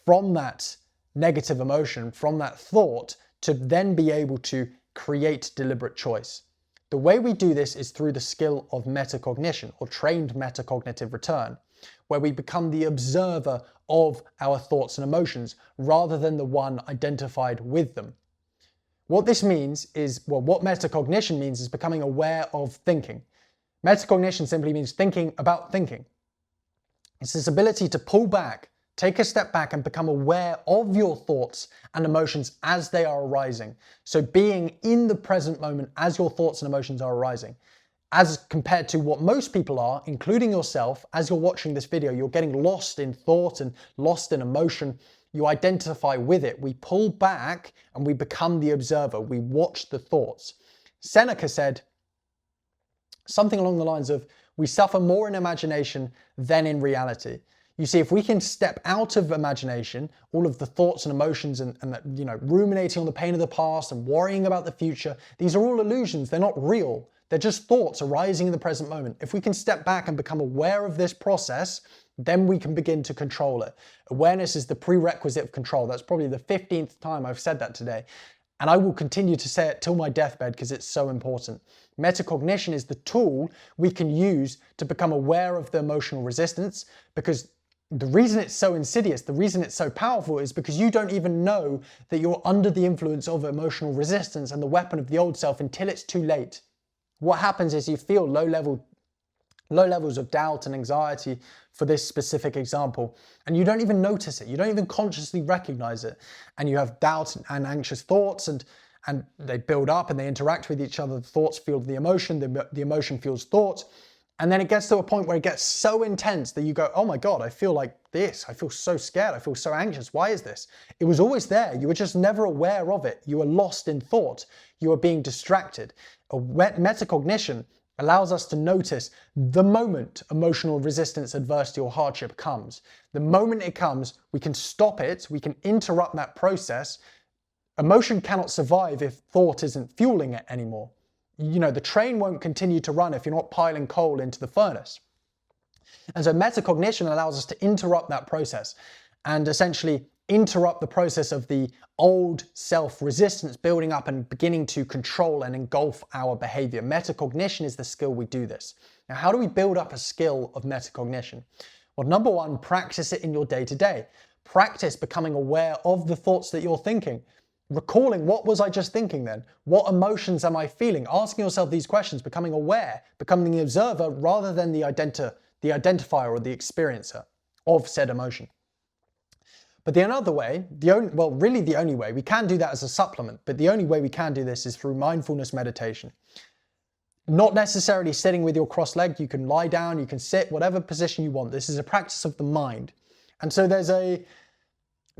from that negative emotion, from that thought, to then be able to create deliberate choice. The way we do this is through the skill of metacognition, or trained metacognitive return, where we become the observer of our thoughts and emotions rather than the one identified with them. What this means is, well, what metacognition means is becoming aware of thinking. Metacognition simply means thinking about thinking. It's this ability to pull back, take a step back and become aware of your thoughts and emotions as they are arising. So being in the present moment as your thoughts and emotions are arising. As compared to what most people are, including yourself, as you're watching this video, you're getting lost in thought and lost in emotion. You identify with it. We pull back and we become the observer. We watch the thoughts. Seneca said something along the lines of, we suffer more in imagination than in reality. You see, if we can step out of imagination, all of the thoughts and emotions and ruminating on the pain of the past and worrying about the future, these are all illusions. They're not real. They're just thoughts arising in the present moment. If we can step back and become aware of this process, then we can begin to control it. Awareness is the prerequisite of control. That's probably the 15th time I've said that today. And I will continue to say it till my deathbed because it's so important. Metacognition is the tool we can use to become aware of the emotional resistance, because the reason it's so insidious, the reason it's so powerful is because you don't even know that you're under the influence of emotional resistance and the weapon of the old self until it's too late. What happens is you feel low levels of doubt and anxiety for this specific example, and you don't even notice it. You don't even consciously recognize it. And you have doubt and anxious thoughts and they build up and they interact with each other. The thoughts fuel the emotion, the emotion fuels thought. And then it gets to a point where it gets so intense that you go, oh my God, I feel like this. I feel so scared. I feel so anxious. Why is this? It was always there. You were just never aware of it. You were lost in thought. You were being distracted. Metacognition allows us to notice the moment emotional resistance, adversity, or hardship comes. The moment it comes, we can stop it. We can interrupt that process. Emotion cannot survive if thought isn't fueling it anymore. The train won't continue to run if you're not piling coal into the furnace. And so metacognition allows us to interrupt that process and essentially interrupt the process of the old self-resistance building up and beginning to control and engulf our behavior. Metacognition is the skill we do this. Now, how do we build up a skill of metacognition? Well, number one, practice it in your day-to-day. Practice becoming aware of the thoughts that you're thinking. Recalling, what was I just thinking then? What emotions am I feeling? Asking yourself these questions, becoming aware, becoming the observer rather than the identifier or the experiencer of said emotion. But the other way, the only way, we can do that as a supplement, but the only way we can do this is through mindfulness meditation. Not necessarily sitting with your cross-legged. You can lie down, you can sit, whatever position you want. This is a practice of the mind. And so there's a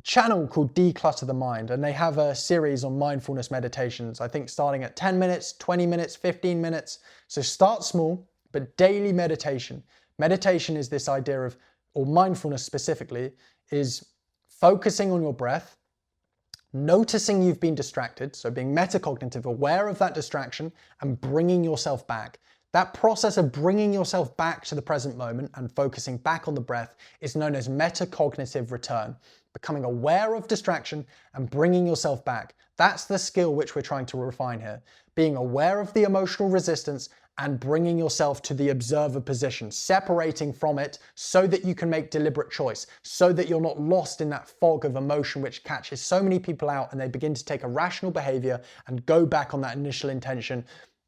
channel called Declutter the Mind, and they have a series on mindfulness meditations, I think starting at 10 minutes, 20 minutes, 15 minutes. So start small, but daily meditation. Meditation is this idea of, or mindfulness specifically, is focusing on your breath, noticing you've been distracted, so being metacognitive, aware of that distraction, and bringing yourself back. That process of bringing yourself back to the present moment and focusing back on the breath is known as metacognitive return. becoming aware of distraction and bringing yourself back. That's the skill which we're trying to refine here. Being aware of the emotional resistance and bringing yourself to the observer position, separating from it so that you can make deliberate choice, so that you're not lost in that fog of emotion which catches so many people out and they begin to take a rational behavior and go back on that initial intention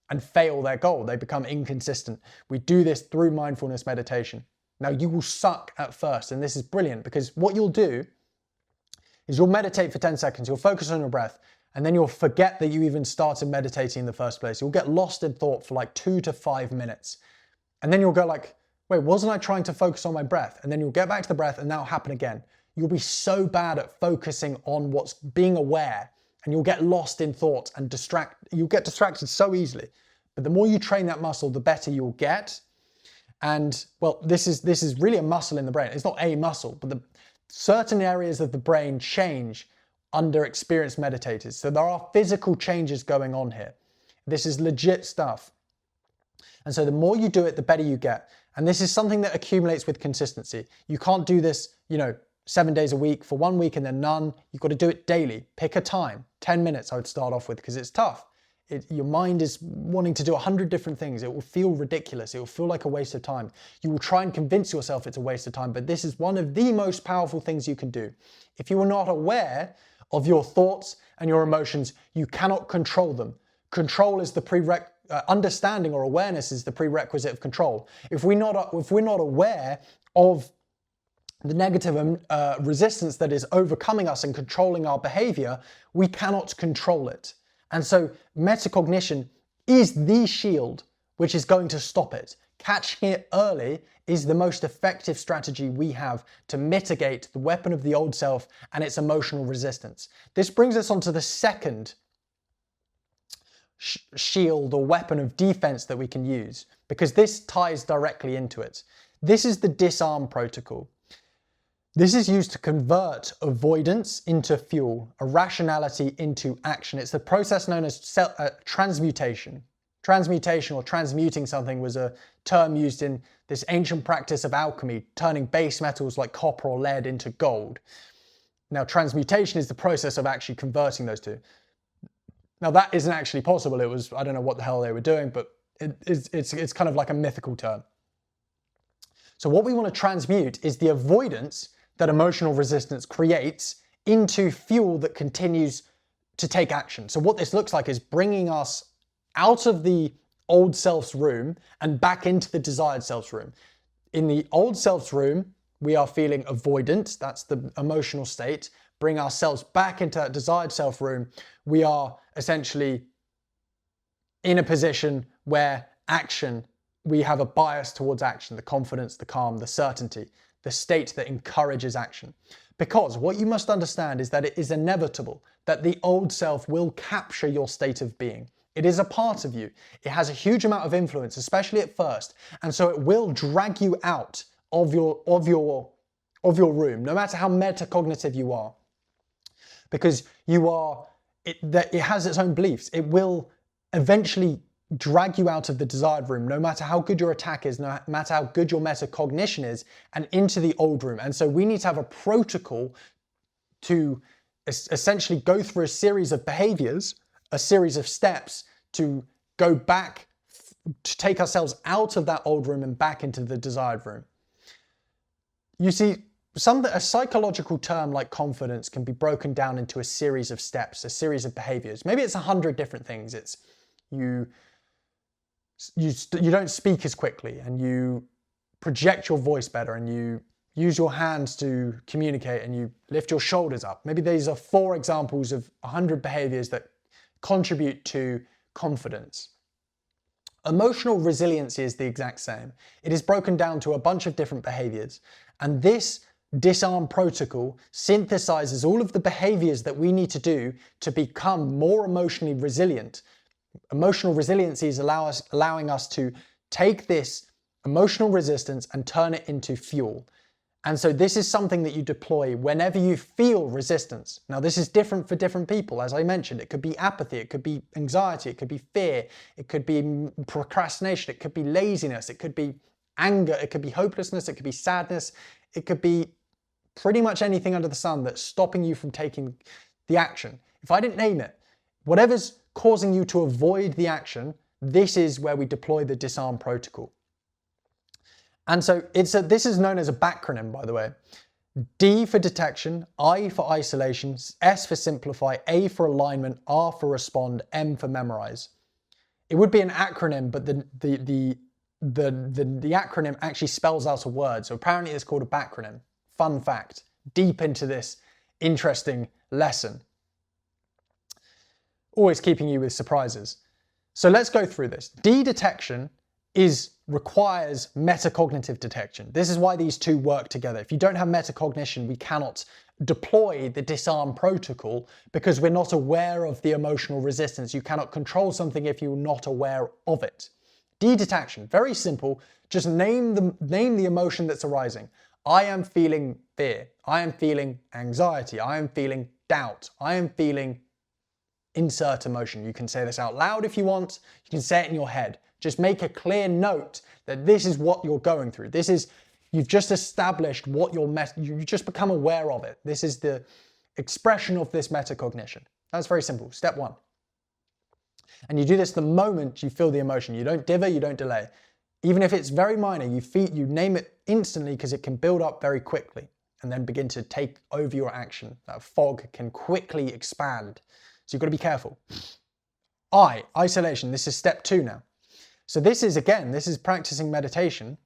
and fail their goal. They become inconsistent. We do this through mindfulness meditation. Now, you will suck at first, and this is brilliant because what you'll do is you'll meditate for 10 seconds, you'll focus on your breath, and then you'll forget that you even started meditating in the first place. You'll get lost in thought for like 2 to 5 minutes. And then you'll go like, wait, wasn't I trying to focus on my breath? And then you'll get back to the breath and that'll happen again. You'll be so bad at focusing on what's being aware, and you'll get lost in thought and you'll get distracted so easily. But the more you train that muscle, the better you'll get. And well, this is really a muscle in the brain. It's not a muscle, but certain areas of the brain change under experienced meditators. So there are physical changes going on here. This is legit stuff. And so the more you do it, the better you get. And this is something that accumulates with consistency. You can't do this, 7 days a week for 1 week and then none. You've got to do it daily. Pick a time, 10 minutes I would start off with, because it's tough. Your mind is wanting to do 100 different things. It will feel ridiculous. It will feel like a waste of time. You will try and convince yourself it's a waste of time, but this is one of the most powerful things you can do. If you are not aware of your thoughts and your emotions, you cannot control them. Control is the understanding or awareness is the prerequisite of control. If we're not aware of the negative resistance that is overcoming us and controlling our behavior, we cannot control it. And so metacognition is the shield which is going to stop it. Catching it early is the most effective strategy we have to mitigate the weapon of the old self and its emotional resistance. This brings us on to the second shield or weapon of defense that we can use, because this ties directly into it. This is the Disarm protocol. This is used to convert avoidance into fuel, irrationality into action. It's the process known as transmutation. Transmutation or transmuting something was a term used in this ancient practice of alchemy, turning base metals like copper or lead into gold. Now, transmutation is the process of actually converting those two. Now, that isn't actually possible. I don't know what the hell they were doing, but it's kind of like a mythical term. So what we want to transmute is the avoidance that emotional resistance creates into fuel that continues to take action. So what this looks like is bringing us out of the old self's room and back into the desired self's room. In the old self's room, we are feeling avoidant. That's the emotional state. Bring ourselves back into that desired self room. We are essentially in a position where we have a bias towards action, the confidence, the calm, the certainty, the state that encourages action. Because what you must understand is that it is inevitable that the old self will capture your state of being. It is a part of you. It has a huge amount of influence, especially at first. And so it will drag you out of your room, no matter how metacognitive you are. Because it has its own beliefs. It will eventually drag you out of the desired room, no matter how good your attack is, no matter how good your metacognition is, and into the old room. And so we need to have a protocol to essentially go through a series of behaviors, a series of steps to go back, to take ourselves out of that old room and back into the desired room. You see, a psychological term like confidence can be broken down into a series of steps, a series of behaviors. Maybe it's 100 different things. It's you don't speak as quickly, and you project your voice better, and you use your hands to communicate, and you lift your shoulders up. Maybe these are 4 examples of 100 behaviors that contribute to confidence. Emotional resiliency is the exact same. It is broken down to a bunch of different behaviors, and this Disarm protocol synthesizes all of the behaviors that we need to do to become more emotionally resilient. Emotional resiliency is allowing us to take this emotional resistance and turn it into fuel. And so this is something that you deploy whenever you feel resistance. Now, this is different for different people. As I mentioned, it could be apathy, it could be anxiety, it could be fear, it could be procrastination, it could be laziness, it could be anger, it could be hopelessness, it could be sadness, it could be pretty much anything under the sun that's stopping you from taking the action. If I didn't name it, whatever's causing you to avoid the action, this is where we deploy the Disarm protocol. And so this is known as a backronym, by the way. D for detection, I for isolation, S for simplify, A for alignment, R for respond, M for memorize. It would be an acronym, but the acronym actually spells out a word. So apparently it's called a backronym. Fun fact, deep into this interesting lesson. Always keeping you with surprises. So let's go through this. D detection requires metacognitive detection. This is why these two work together. If you don't have metacognition, we cannot deploy the Disarm protocol because we're not aware of the emotional resistance. You cannot control something if you're not aware of it. D detection, very simple. Just name the emotion that's arising. I am feeling fear. I am feeling anxiety. I am feeling doubt. I am feeling insert emotion. You can say this out loud if you want. You can say it in your head. Just make a clear note that this is what you're going through. You've just established what you've just become aware of it. This is the expression of this metacognition. That's very simple. Step one. And you do this the moment you feel the emotion. You don't dither, you don't delay. Even if it's very minor, you name it instantly because it can build up very quickly and then begin to take over your action. That fog can quickly expand. So you've got to be careful. Isolation. This is step two now. So this is practicing meditation.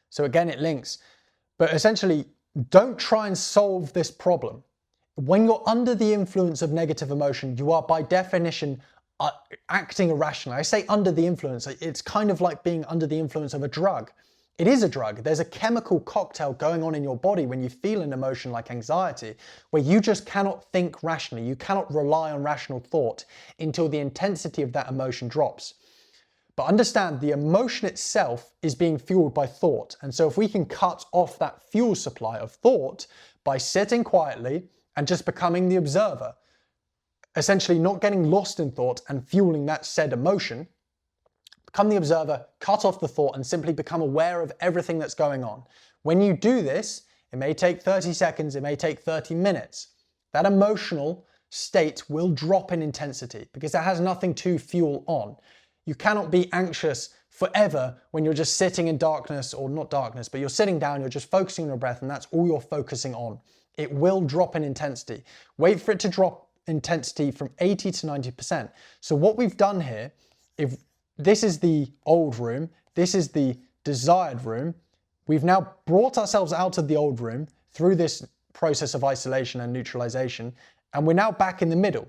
So again, it links. But essentially, don't try and solve this problem. When you're under the influence of negative emotion, you are by definition acting irrationally. I say under the influence, it's kind of like being under the influence of a drug. It is a drug. There's a chemical cocktail going on in your body when you feel an emotion like anxiety, where you just cannot think rationally. You cannot rely on rational thought until the intensity of that emotion drops. But understand the emotion itself is being fueled by thought. And so if we can cut off that fuel supply of thought by sitting quietly and just becoming the observer, essentially not getting lost in thought and fueling that said emotion, become the observer, cut off the thought and simply become aware of everything that's going on. When you do this, it may take 30 seconds, it may take 30 minutes. That emotional state will drop in intensity because it has nothing to fuel on. You cannot be anxious forever when you're just sitting in darkness, or not darkness, but you're sitting down, you're just focusing on your breath and that's all you're focusing on. It will drop in intensity. Wait for it to drop intensity from 80 to 90%. So what we've done here, if this is the old room, this is the desired room, we've now brought ourselves out of the old room through this process of isolation and neutralization, and we're now back in the middle.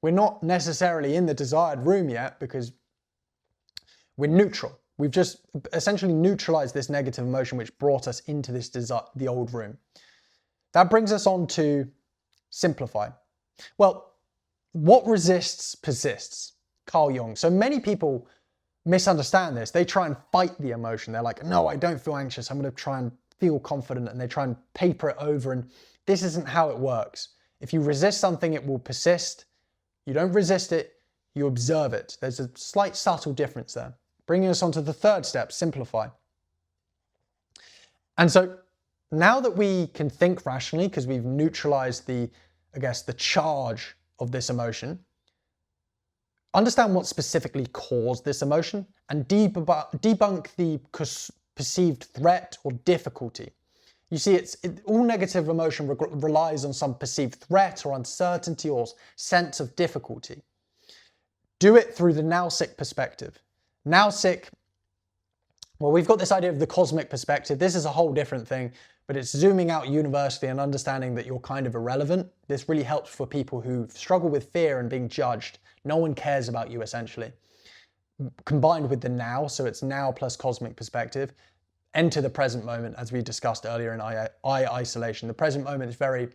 We're not necessarily in the desired room yet because we're neutral. We've just essentially neutralized this negative emotion which brought us into the old room. That brings us on to simplify. Well, what resists persists. Carl Jung. So many people misunderstand this. They try and fight the emotion. They're like, no, I don't feel anxious. I'm going to try and feel confident, and they try and paper it over. And this isn't how it works. If you resist something, it will persist. You don't resist it, you observe it. There's a slight subtle difference there. Bringing us on to the third step, simplify. And so now that we can think rationally because we've neutralized the charge of this emotion, understand what specifically caused this emotion and debunk the perceived threat or difficulty. You see, all negative emotion relies on some perceived threat or uncertainty or sense of difficulty. Do it through the now-sick perspective. Now-sick, well, we've got this idea of the cosmic perspective. This is a whole different thing, but it's zooming out universally and understanding that you're kind of irrelevant. This really helps for people who struggle with fear and being judged. No one cares about you, essentially. Combined with the now, so it's now plus cosmic perspective. Enter the present moment, as we discussed earlier in isolation. The present moment is very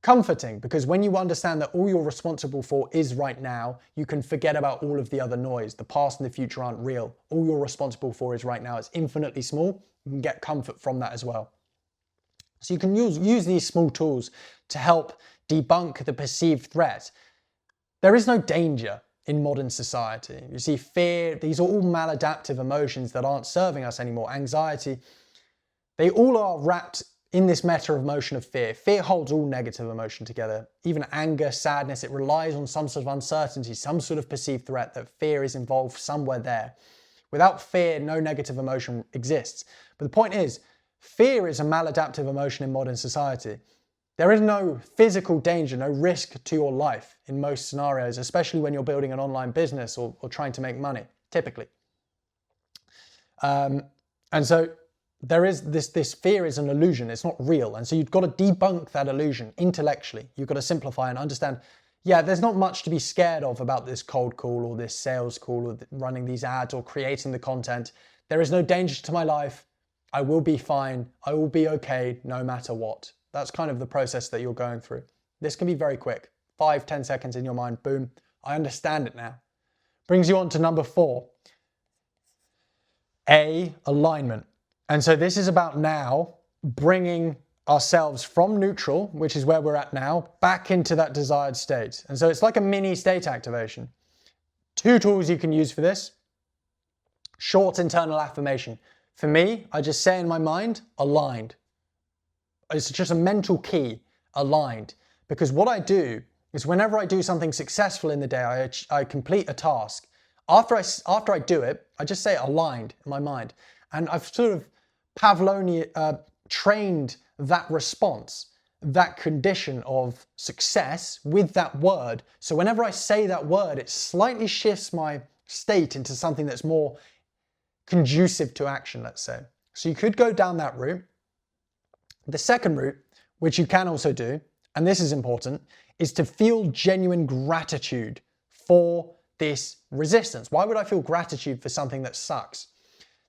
comforting because when you understand that all you're responsible for is right now, you can forget about all of the other noise. The past and the future aren't real. All you're responsible for is right now. It's infinitely small. You can get comfort from that as well. So you can use these small tools to help debunk the perceived threat. There is no danger in modern society. You see, fear, these are all maladaptive emotions that aren't serving us anymore. Anxiety, they all are wrapped in this meta of emotion of fear. Fear holds all negative emotion together. Even anger, sadness, it relies on some sort of uncertainty, some sort of perceived threat, that fear is involved somewhere there. Without fear, no negative emotion exists. But the point is, fear is a maladaptive emotion in modern society. There is no physical danger, no risk to your life in most scenarios, especially when you're building an online business or trying to make money, typically. And so there is this fear is an illusion, it's not real. And so you've got to debunk that illusion intellectually. You've got to simplify and understand, yeah, there's not much to be scared of about this cold call or this sales call or running these ads or creating the content. There is no danger to my life. I will be fine. I will be okay no matter what. That's kind of the process that you're going through. This can be very quick. 5-10 seconds in your mind, boom. I understand it now. Brings you on to number 4. Alignment. And so this is about now bringing ourselves from neutral, which is where we're at now, back into that desired state. And so it's like a mini state activation. 2 tools you can use for this. Short internal affirmation. For me, I just say in my mind, aligned. It's just a mental key, aligned. Because what I do is whenever I do something successful in the day, I complete a task. After I do it, I just say aligned in my mind. And I've sort of Pavlovian trained that response, that condition of success with that word. So whenever I say that word, it slightly shifts my state into something that's more conducive to action, let's say. So you could go down that route. The second route, which you can also do, and this is important, is to feel genuine gratitude for this resistance. Why would I feel gratitude for something that sucks?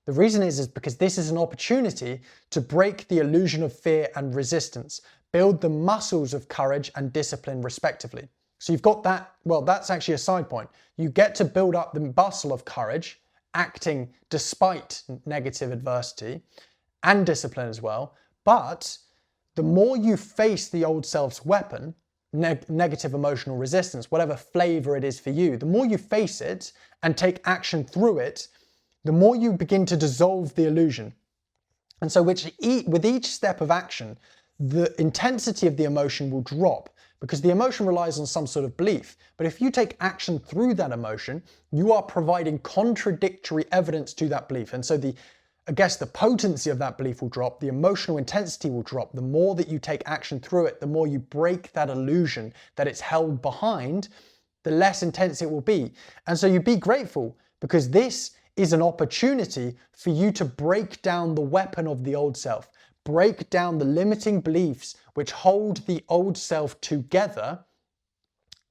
The reason is because this is an opportunity to break the illusion of fear and resistance, build the muscles of courage and discipline respectively. So you've got that, well, that's actually a side point. You get to build up the muscle of courage, acting despite negative adversity, and discipline as well. But the more you face the old self's weapon, negative emotional resistance, whatever flavor it is for you, the more you face it and take action through it, the more you begin to dissolve the illusion. And so with each step of action, the intensity of the emotion will drop because the emotion relies on some sort of belief. But if you take action through that emotion, you are providing contradictory evidence to that belief. And so the potency of that belief will drop, the emotional intensity will drop. The more that you take action through it, the more you break that illusion that it's held behind, the less intense it will be. And so you be grateful because this is an opportunity for you to break down the weapon of the old self, break down the limiting beliefs which hold the old self together.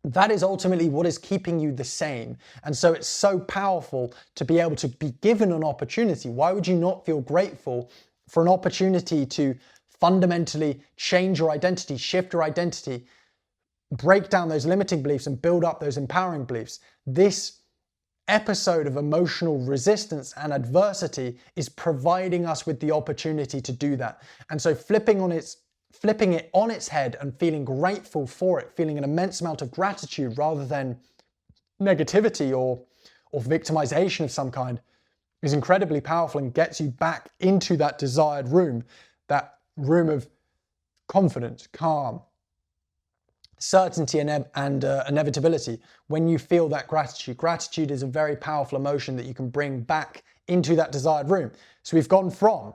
That is ultimately what is keeping you the same. And so it's so powerful to be able to be given an opportunity. Why would you not feel grateful for an opportunity to fundamentally change your identity, shift your identity, break down those limiting beliefs and build up those empowering beliefs? This episode of emotional resistance and adversity is providing us with the opportunity to do that. And so flipping it on its head and feeling grateful for it, feeling an immense amount of gratitude rather than negativity or victimization of some kind, is incredibly powerful and gets you back into that desired room, that room of confidence, calm, certainty and inevitability. When you feel that gratitude is a very powerful emotion that you can bring back into that desired room. So we've gone from,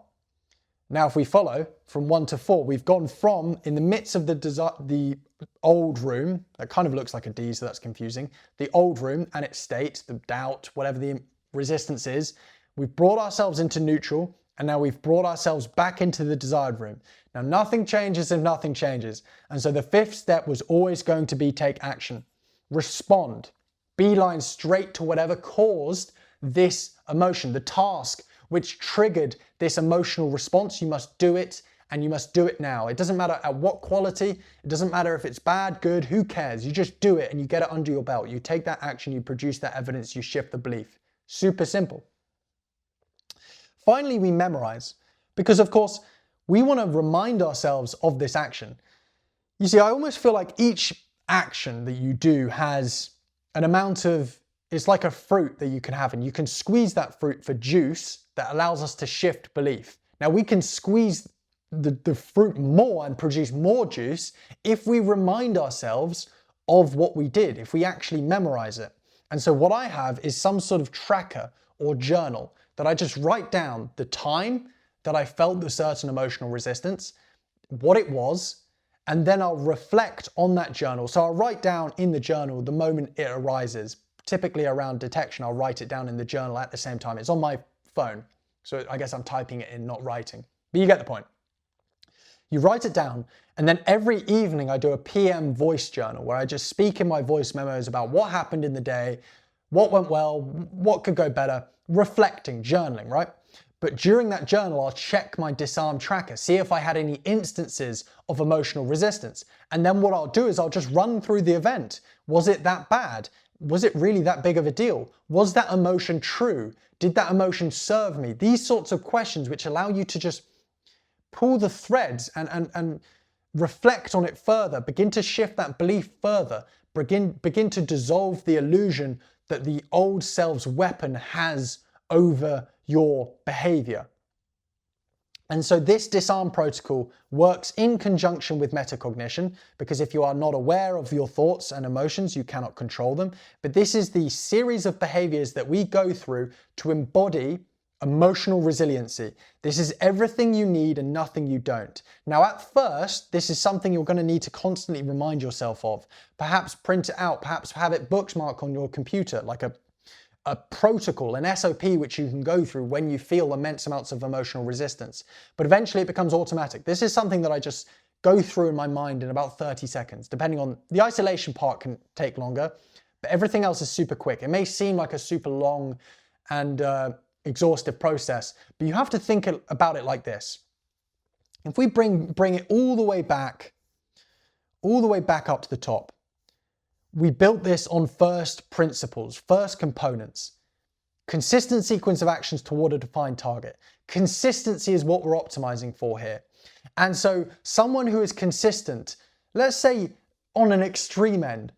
now if we follow from 1 to 4, we've gone from, in the midst of the old room, that kind of looks like a D, so that's confusing, the old room and its state, the doubt, whatever the resistance is, we've brought ourselves into neutral, and now we've brought ourselves back into the desired room. Now nothing changes if nothing changes. And so the 5th step was always going to be take action. Respond. Beeline straight to whatever caused this emotion, the task which triggered this emotional response. You must do it, and you must do it now. It doesn't matter at what quality, it doesn't matter if it's bad, good, who cares? You just do it and you get it under your belt. You take that action, you produce that evidence, you shift the belief. Super simple. Finally, we memorize, because of course, we want to remind ourselves of this action. You see, I almost feel like each action that you do has an amount of, it's like a fruit that you can have, and you can squeeze that fruit for juice that allows us to shift belief. Now we can squeeze the fruit more and produce more juice if we remind ourselves of what we did, if we actually memorize it. And so what I have is some sort of tracker or journal that I just write down the time that I felt the certain emotional resistance, what it was, and then I'll reflect on that journal. So I'll write down in the journal the moment it arises. Typically around detection, I'll write it down in the journal at the same time. It's on my phone, so I guess I'm typing it in, not writing. But you get the point. You write it down, and then every evening I do a PM voice journal where I just speak in my voice memos about what happened in the day, what went well, what could go better, reflecting, journaling, right? But during that journal, I'll check my Disarm tracker, see if I had any instances of emotional resistance. And then what I'll do is I'll just run through the event. Was it that bad? Was it really that big of a deal? Was that emotion true? Did that emotion serve me? These sorts of questions which allow you to just pull the threads and reflect on it further, begin to shift that belief further, begin to dissolve the illusion that the old self's weapon has over your behavior. And so this Disarm protocol works in conjunction with metacognition, because if you are not aware of your thoughts and emotions, you cannot control them. But this is the series of behaviors that we go through to embody emotional resiliency. This is everything you need and nothing you don't. Now, at first, this is something you're going to need to constantly remind yourself of. Perhaps print it out, perhaps have it bookmarked on your computer, like a protocol, an SOP which you can go through when you feel immense amounts of emotional resistance. But eventually it becomes automatic. This is something that I just go through in my mind in about 30 seconds, depending on the isolation part can take longer, but everything else is super quick. It may seem like a super long and exhaustive process, but you have to think about it like this. If we bring it all the way back up to the top, we built this on first principles, first components. Consistent sequence of actions toward a defined target. Consistency is what we're optimizing for here. And so someone who is consistent, let's say on an extreme end,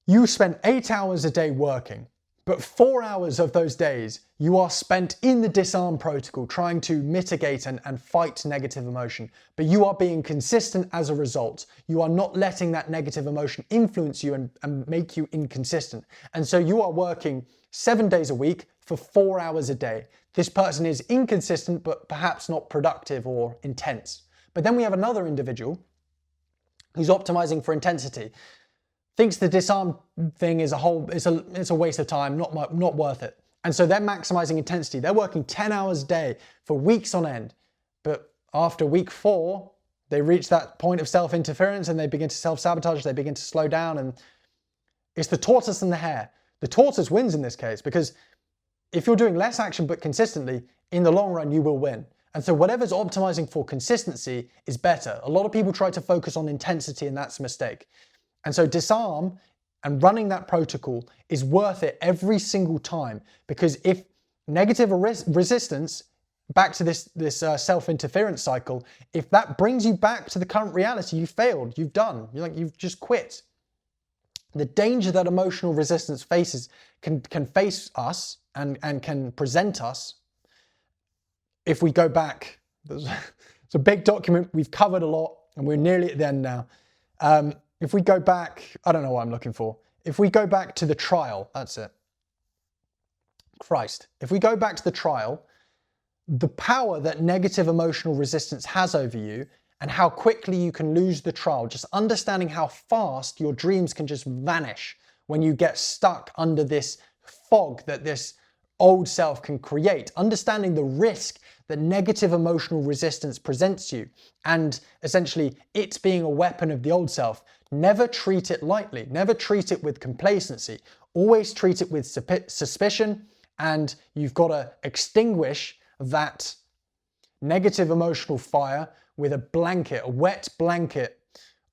you spend 8 hours a day working, but 4 hours of those days you are spent in the Disarm protocol trying to mitigate and fight negative emotion, but you are being consistent as a result. You are not letting that negative emotion influence you and make you inconsistent. And so you are working 7 days a week for 4 hours a day. This person is inconsistent, but perhaps not productive or intense. But then we have another individual who's optimizing for intensity, thinks the Disarm thing is it's a waste of time, not worth it. And so they're maximizing intensity. They're working 10 hours a day for weeks on end. But after week 4, they reach that point of self-interference and they begin to self-sabotage, they begin to slow down, and it's the tortoise and the hare. The tortoise wins in this case, because if you're doing less action but consistently, in the long run you will win. And so whatever's optimizing for consistency is better. A lot of people try to focus on intensity, and that's a mistake. And so Disarm and running that protocol is worth it every single time, because if negative resistance, back to this self-interference cycle, if that brings you back to the current reality, you failed, you've done, you've just quit. The danger that emotional resistance faces can face us and can present us. If we go back, it's a big document, we've covered a lot, and we're nearly at the end now. If we go back, I don't know what I'm looking for. If we go back to the trial, that's it. Christ. If we go back to the trial, the power that negative emotional resistance has over you and how quickly you can lose the trial, just understanding how fast your dreams can just vanish when you get stuck under this fog that this old self can create, understanding the risk that negative emotional resistance presents you, and essentially it's being a weapon of the old self. Never treat it lightly, never treat it with complacency, always treat it with suspicion, and you've got to extinguish that negative emotional fire with a blanket, a wet blanket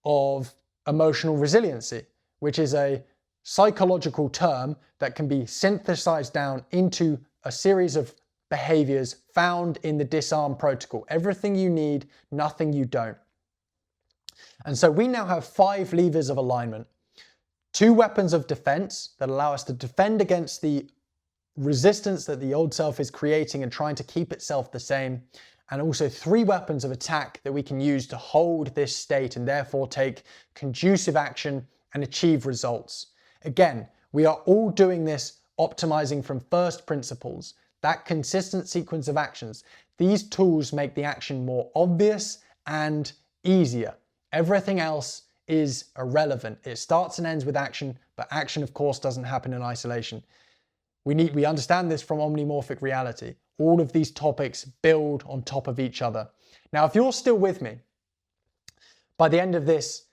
of emotional resiliency, which is a psychological term that can be synthesized down into a series of behaviors found in the Disarm protocol. Everything you need, nothing you don't. And so we now have 5 levers of alignment, 2 weapons of defense that allow us to defend against the resistance that the old self is creating and trying to keep itself the same, and also 3 weapons of attack that we can use to hold this state and therefore take conducive action and achieve results. Again, we are all doing this optimizing from first principles, that consistent sequence of actions. These tools make the action more obvious and easier. Everything else is irrelevant. It starts and ends with action, but action, of course, doesn't happen in isolation. We understand this from omnomorphic reality. All of these topics build on top of each other. Now, if you're still with me, by the end of this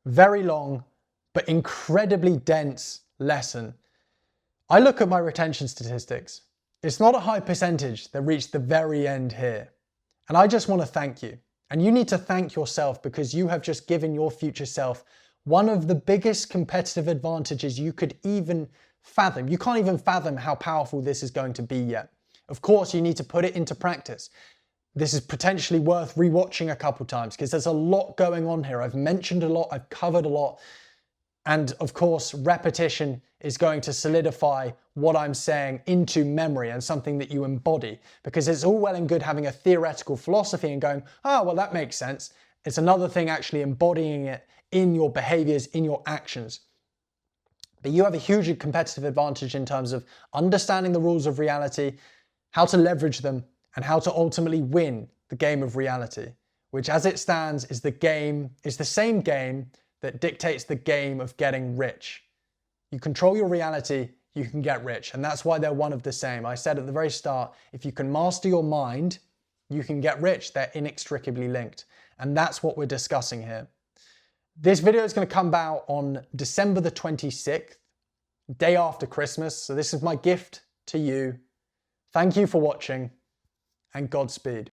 very long but incredibly dense lesson, I look at my retention statistics. It's not a high percentage that reached the very end here. And I just want to thank you. And you need to thank yourself because you have just given your future self one of the biggest competitive advantages you could even fathom. You can't even fathom how powerful this is going to be yet. Of course, you need to put it into practice. This is potentially worth rewatching a couple times because there's a lot going on here. I've mentioned a lot, I've covered a lot. And of course, repetition is going to solidify what I'm saying into memory and something that you embody, because it's all well and good having a theoretical philosophy and going, oh, well, that makes sense. It's another thing actually embodying it in your behaviors, in your actions. But you have a huge competitive advantage in terms of understanding the rules of reality, how to leverage them, and how to ultimately win the game of reality, which as it stands is the same game that dictates the game of getting rich. You control your reality, you can get rich. And that's why they're one of the same. I said at the very start, if you can master your mind, you can get rich. They're inextricably linked. And that's what we're discussing here. This video is going to come out on December the 26th, day after Christmas. So this is my gift to you. Thank you for watching, and Godspeed.